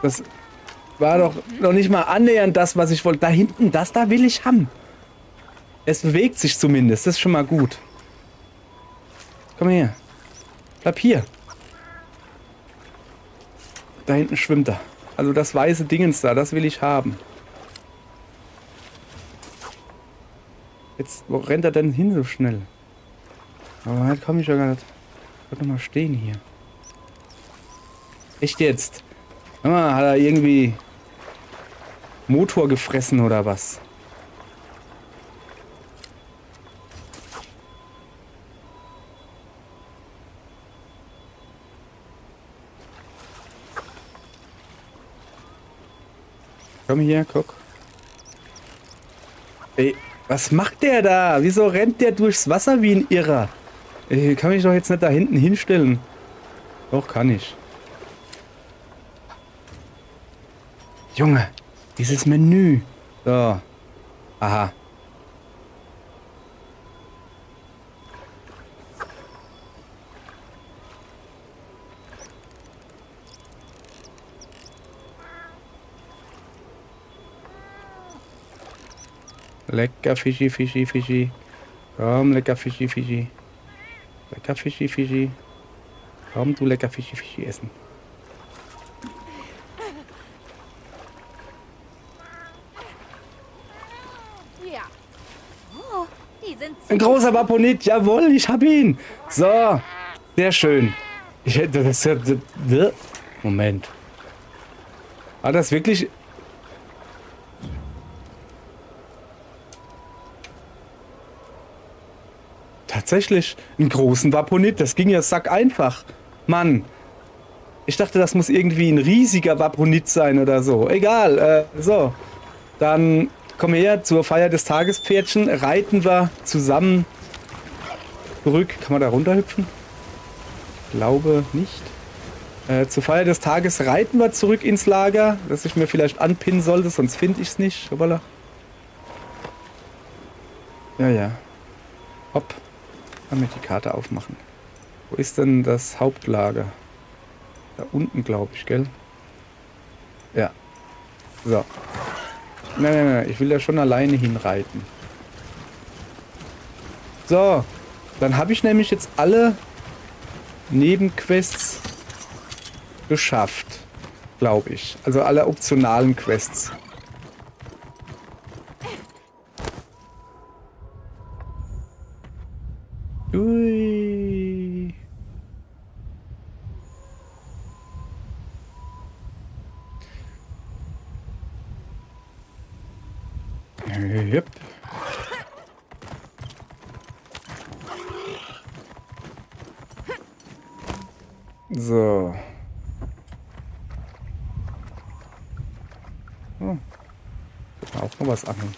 Das war doch noch nicht mal annähernd das, was ich wollte. Da hinten, das da will ich haben. Es bewegt sich zumindest. Das ist schon mal gut. Komm her. Bleib hier. Da hinten schwimmt er. Also das weiße Dingens da, das will ich haben. Jetzt, wo rennt er denn hin so schnell? Aber halt komme ich ja gar nicht. Ich wollte mal stehen hier. Echt jetzt? Ah, hat er irgendwie Motor gefressen oder was? Komm hier, guck. Ey, was macht der da? Wieso rennt der durchs Wasser wie ein Irrer? Ich kann mich doch jetzt nicht da hinten hinstellen. Doch, kann ich. Junge, dieses Menü. So. Aha. Lecker Fischi, Fischi, Fischi. Komm, lecker Fischi, Fischi. Lecker Fischi, Fischi. Komm, du lecker Fischi, Fischi essen. Ja. Oh, die sind Ein großer Vaponit, jawohl, ich hab ihn. So, sehr schön. Ich hätte das ja... Moment. War das wirklich... Tatsächlich einen großen Vaponit, das ging ja sack einfach. Mann, ich dachte, das muss irgendwie ein riesiger Vaponit sein oder so. Egal, so. Dann komm her zur Feier des Tages, Pferdchen. Reiten wir zusammen zurück. Kann man da runterhüpfen? Ich glaube nicht. Zur Feier des Tages reiten wir zurück ins Lager, dass ich mir vielleicht anpinnen sollte, sonst finde ich es nicht. Hoppala. Ja, ja. Hopp. Kann mir die Karte aufmachen. Wo ist denn das Hauptlager? Da unten, glaube ich, gell? Ja. So. Nein, ich will da schon alleine hinreiten. So. Dann habe ich nämlich jetzt alle Nebenquests geschafft. Glaube ich. Also alle optionalen Quests. Ui. Yep. So. Oh. Auch noch was angeln.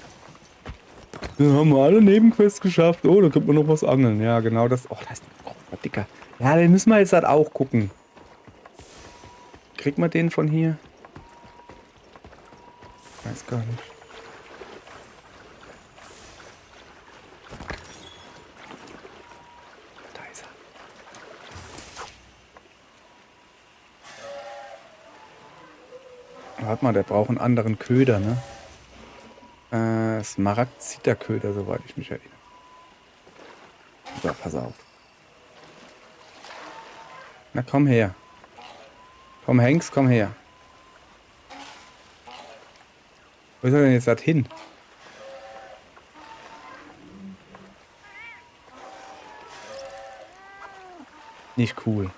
Dann haben wir alle Nebenquests geschafft. Oh, da könnte man noch was angeln. Ja, genau das. Oh, das ist ein dicker. Ja, den müssen wir jetzt halt auch gucken. Kriegt man den von hier? Weiß gar nicht. Da ist er. Warte mal, der braucht einen anderen Köder, ne? Smaragd-Zitterköder, soweit ich mich erinnere. So, pass auf. Na, komm her. Komm, Hanks, komm her. Wo ist er denn jetzt halt hin? Nicht cool.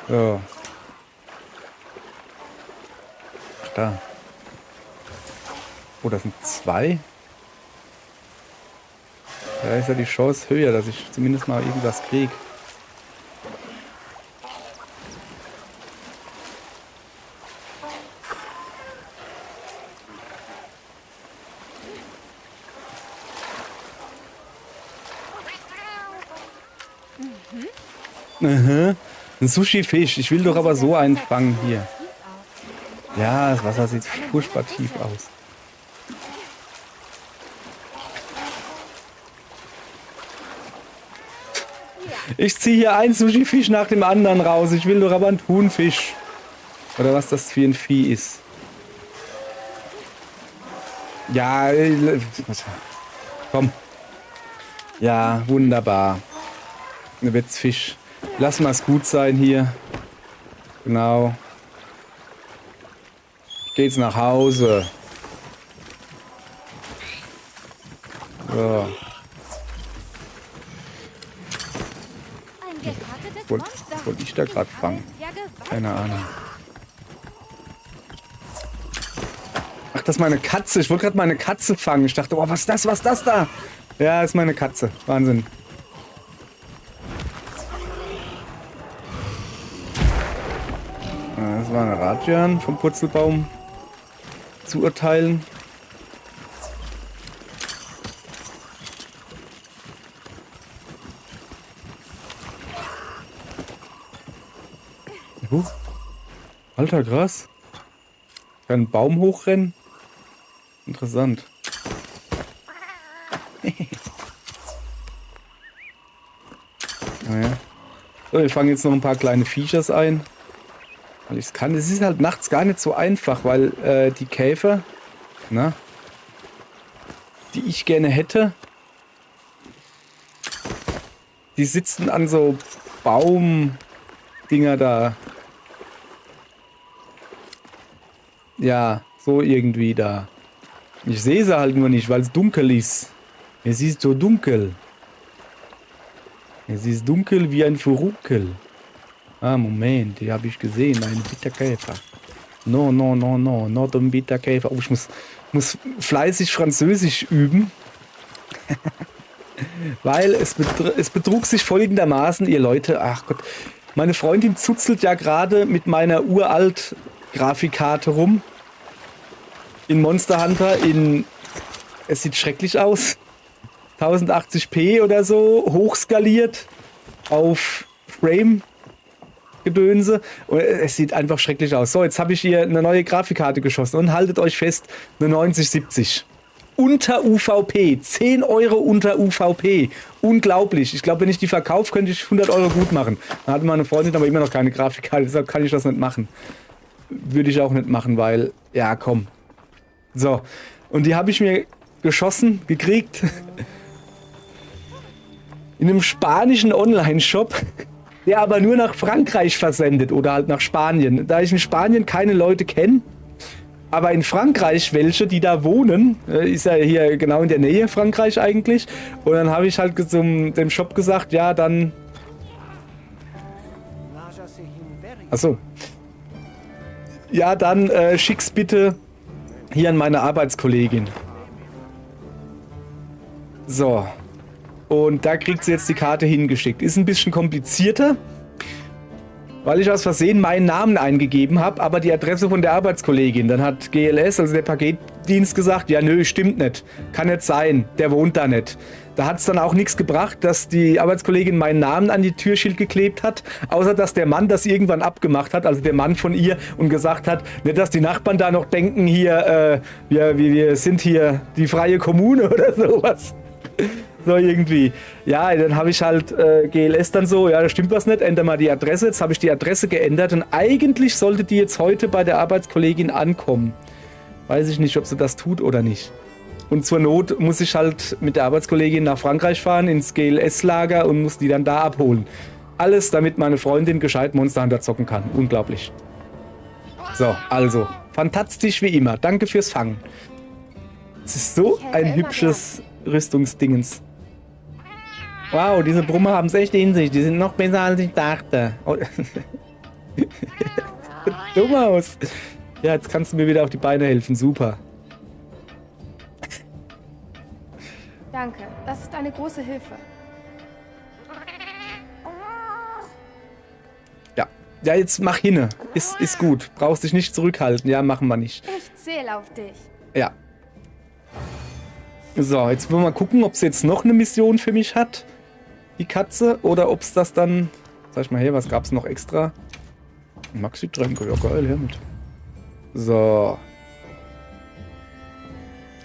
So. Ach, da. Oh, das sind 2. Da ist ja die Chance höher, dass ich zumindest mal irgendwas kriege. Aha. Ein Sushi-Fisch. Ich will doch aber so einen fangen hier. Ja, das Wasser sieht furchtbar tief aus. Ich ziehe hier einen Sushi-Fisch nach dem anderen raus. Ich will doch aber einen Thunfisch. Oder was das für ein Vieh ist. Ja, komm. Ja, wunderbar. Ein Wetzfisch. Lass mal es gut sein hier. Genau. Ich gehe jetzt nach Hause. So. Was wollte ich da gerade fangen? Keine Ahnung. Ach, das ist meine Katze. Ich wollte gerade meine Katze fangen. Ich dachte, oh, was ist das? Was ist das da? Ja, ist meine Katze. Wahnsinn. Das war eine Radjan vom Purzelbaum zu urteilen. Alter, krass. Ich kann einen Baum hochrennen. Interessant. Naja. So, wir fangen jetzt noch ein paar kleine Viechers ein. Weil ich es kann. Es ist halt nachts gar nicht so einfach, weil die Käfer, na, die ich gerne hätte, Die sitzen an so Baumdinger da. Ja, so irgendwie da. Ich sehe sie halt nur nicht, weil es dunkel ist. Es ist so dunkel. Es ist dunkel wie ein Furunkel. Ah, Moment, die habe ich gesehen. Ein Bitterkäfer. No, no, no, no. Not ein Bitterkäfer. Oh, ich muss fleißig Französisch üben. Weil es betrug sich folgendermaßen, ihr Leute. Ach Gott. Meine Freundin zuzelt ja gerade mit meiner uralt Grafikkarte rum. In Monster Hunter es sieht schrecklich aus. 1080p oder so, hochskaliert auf Frame-Gedönse. Und es sieht einfach schrecklich aus. So, jetzt habe ich hier eine neue Grafikkarte geschossen und haltet euch fest, eine 9070. Unter UVP, 10 Euro unter UVP. Unglaublich. Ich glaube, wenn ich die verkaufe, könnte ich 100 Euro gut machen. Da hatte meine Freundin aber immer noch keine Grafikkarte, deshalb kann ich das nicht machen. Würde ich auch nicht machen, weil, ja komm. So, und die habe ich mir gekriegt. In einem spanischen Online-Shop, der aber nur nach Frankreich versendet oder halt nach Spanien. Da ich in Spanien keine Leute kenne, aber in Frankreich welche, die da wohnen, ist ja hier genau in der Nähe Frankreich eigentlich. Und dann habe ich halt dem Shop gesagt, ja dann... Achso. Ja dann schick's bitte hier an meine Arbeitskollegin. So. Und da kriegt sie jetzt die Karte hingeschickt. Ist ein bisschen komplizierter, weil ich aus Versehen meinen Namen eingegeben habe, aber die Adresse von der Arbeitskollegin. Dann hat GLS, also der Paketdienst, gesagt, ja nö, stimmt nicht. Kann nicht sein, der wohnt da nicht. Da hat es dann auch nichts gebracht, dass die Arbeitskollegin meinen Namen an die Türschild geklebt hat, außer dass der Mann das irgendwann abgemacht hat, also der Mann von ihr, und gesagt hat, nicht, dass die Nachbarn da noch denken, hier, wir sind hier die freie Kommune oder sowas. So irgendwie. Ja, dann habe ich halt GLS dann so, ja, da stimmt was nicht, ändere mal die Adresse. Jetzt habe ich die Adresse geändert und eigentlich sollte die jetzt heute bei der Arbeitskollegin ankommen. Weiß ich nicht, ob sie das tut oder nicht. Und zur Not muss ich halt mit der Arbeitskollegin nach Frankreich fahren, ins GLS-Lager und muss die dann da abholen. Alles, damit meine Freundin gescheit Monster Hunter zocken kann. Unglaublich. So, also, fantastisch wie immer. Danke fürs Fangen. Es ist so ein hübsches Rüstungsdingens. Wow, diese Brummer haben es echt in sich. Die sind noch besser, als ich dachte. Oh. Dumm aus. Ja, jetzt kannst du mir wieder auf die Beine helfen. Super. Danke, das ist eine große Hilfe. Ja. Ja, jetzt mach hinne. Ist gut. Brauchst dich nicht zurückhalten. Ja, machen wir nicht. Ich zähle auf dich. Ja. So, jetzt wollen wir mal gucken, ob sie jetzt noch eine Mission für mich hat. Die Katze. Oder ob es das dann... Sag ich mal her, was gab es noch extra? Maxi-Tränke. Ja, geil, hiermit. So.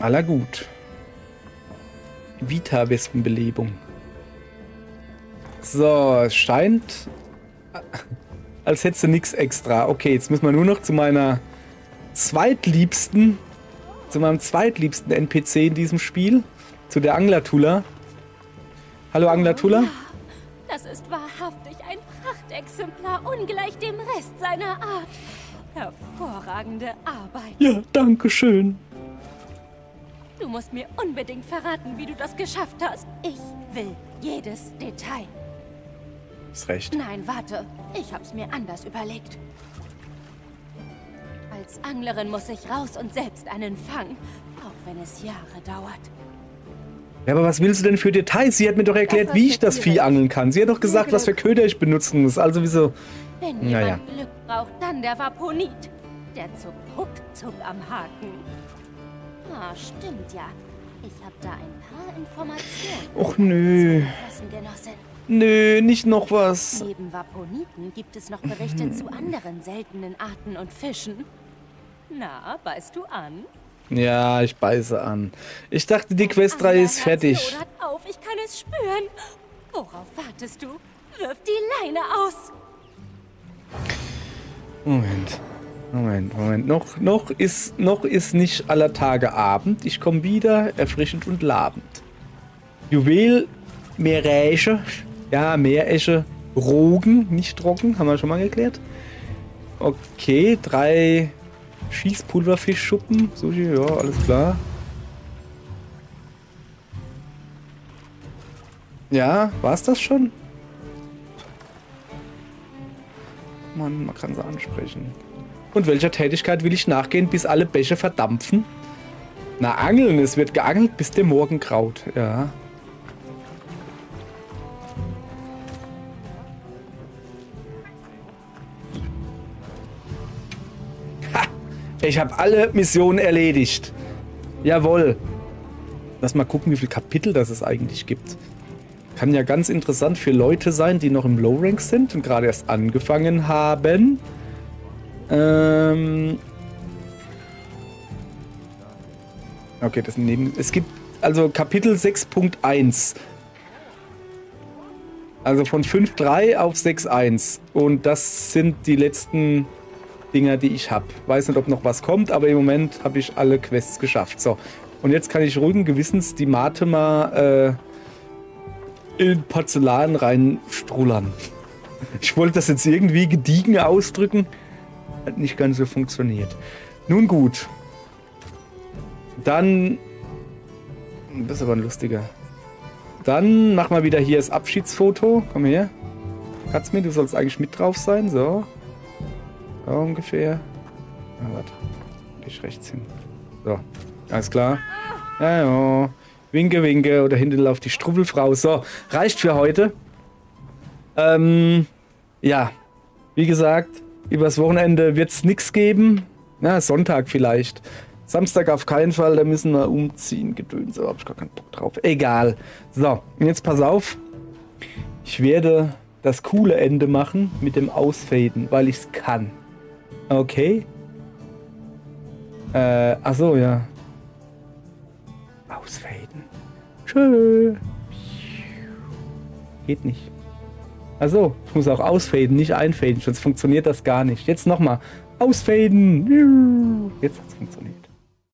Aller gut. Vita-Wespenbelebung. So, es scheint, als hättest du nichts extra. Okay, jetzt müssen wir nur noch zu meinem zweitliebsten NPC in diesem Spiel, zu der Anglertula. Hallo Anglertula. Ja, das ist wahrhaftig ein Prachtexemplar, ungleich dem Rest seiner Art. Hervorragende Arbeit. Ja, danke schön. Du musst mir unbedingt verraten, wie du das geschafft hast. Ich will jedes Detail. Ist recht. Nein, warte. Ich hab's mir anders überlegt. Als Anglerin muss ich raus und selbst einen fangen, auch wenn es Jahre dauert. Ja, aber was willst du denn für Details? Sie hat mir doch erklärt, wie ich das Vieh angeln kann. Sie hat doch gesagt, was für Köder ich benutzen muss. Also wieso... Wenn jemand Glück braucht, dann der Vaponit. Der zuckt ruckzuck am Haken. Ah, stimmt ja. Ich habe da ein paar Informationen. Och nö. Nö, nicht noch was. Neben Vaponiten gibt es noch Berichte zu anderen seltenen Arten und Fischen. Na, beißt du an? Ja, ich beiße an. Ich dachte, die Questreihe ist fertig. Auf, ich kann es spüren. Worauf wartest du? Wirf die Leine aus. Moment. Noch ist nicht aller Tage Abend. Ich komme wieder, erfrischend und labend. Juwel Mirage. Ja, Meeresche. Rogen, nicht trocken, haben wir schon mal geklärt. Okay, 3 Schießpulverfischschuppen. Sushi, ja, alles klar. Ja, war's das schon? Mann, man kann sie ansprechen. Und welcher Tätigkeit will ich nachgehen, bis alle Bäche verdampfen? Na, angeln. Es wird geangelt, bis der Morgen graut. Ja. Ha! Ich habe alle Missionen erledigt. Jawohl. Lass mal gucken, wie viele Kapitel das es eigentlich gibt. Kann ja ganz interessant für Leute sein, die noch im Low Rank sind und gerade erst angefangen haben. Okay, das neben. Es gibt also Kapitel 6.1. Also von 5.3 auf 6.1. Und das sind die letzten Dinger, die ich habe. Weiß nicht, ob noch was kommt, aber im Moment habe ich alle Quests geschafft. So. Und jetzt kann ich ruhigen Gewissens die Matema in Porzellan reinstrullern. Ich wollte das jetzt irgendwie gediegen ausdrücken. Hat nicht ganz so funktioniert. Nun gut. Dann... Das ist aber ein lustiger. Dann mach mal wieder hier das Abschiedsfoto. Komm her. Katzmi, du sollst eigentlich mit drauf sein. So. So ungefähr. Na, warte. Ich rechts hin. So. Alles klar. Ja, ja. Winke, winke. Oder hinten läuft die Struwwelfrau. So. Reicht für heute. Ja. Wie gesagt, übers Wochenende wird es nichts geben. Na, Sonntag vielleicht. Samstag auf keinen Fall, da müssen wir umziehen. Gedöns, aber hab ich gar keinen Bock drauf. Egal. So, und jetzt pass auf. Ich werde das coole Ende machen mit dem Ausfaden, weil ich es kann. Okay. Achso, ja. Ausfaden. Tschö. Geht nicht. Achso, ich muss auch ausfaden, nicht einfaden, sonst funktioniert das gar nicht. Jetzt nochmal. Ausfaden. Jetzt hat es funktioniert.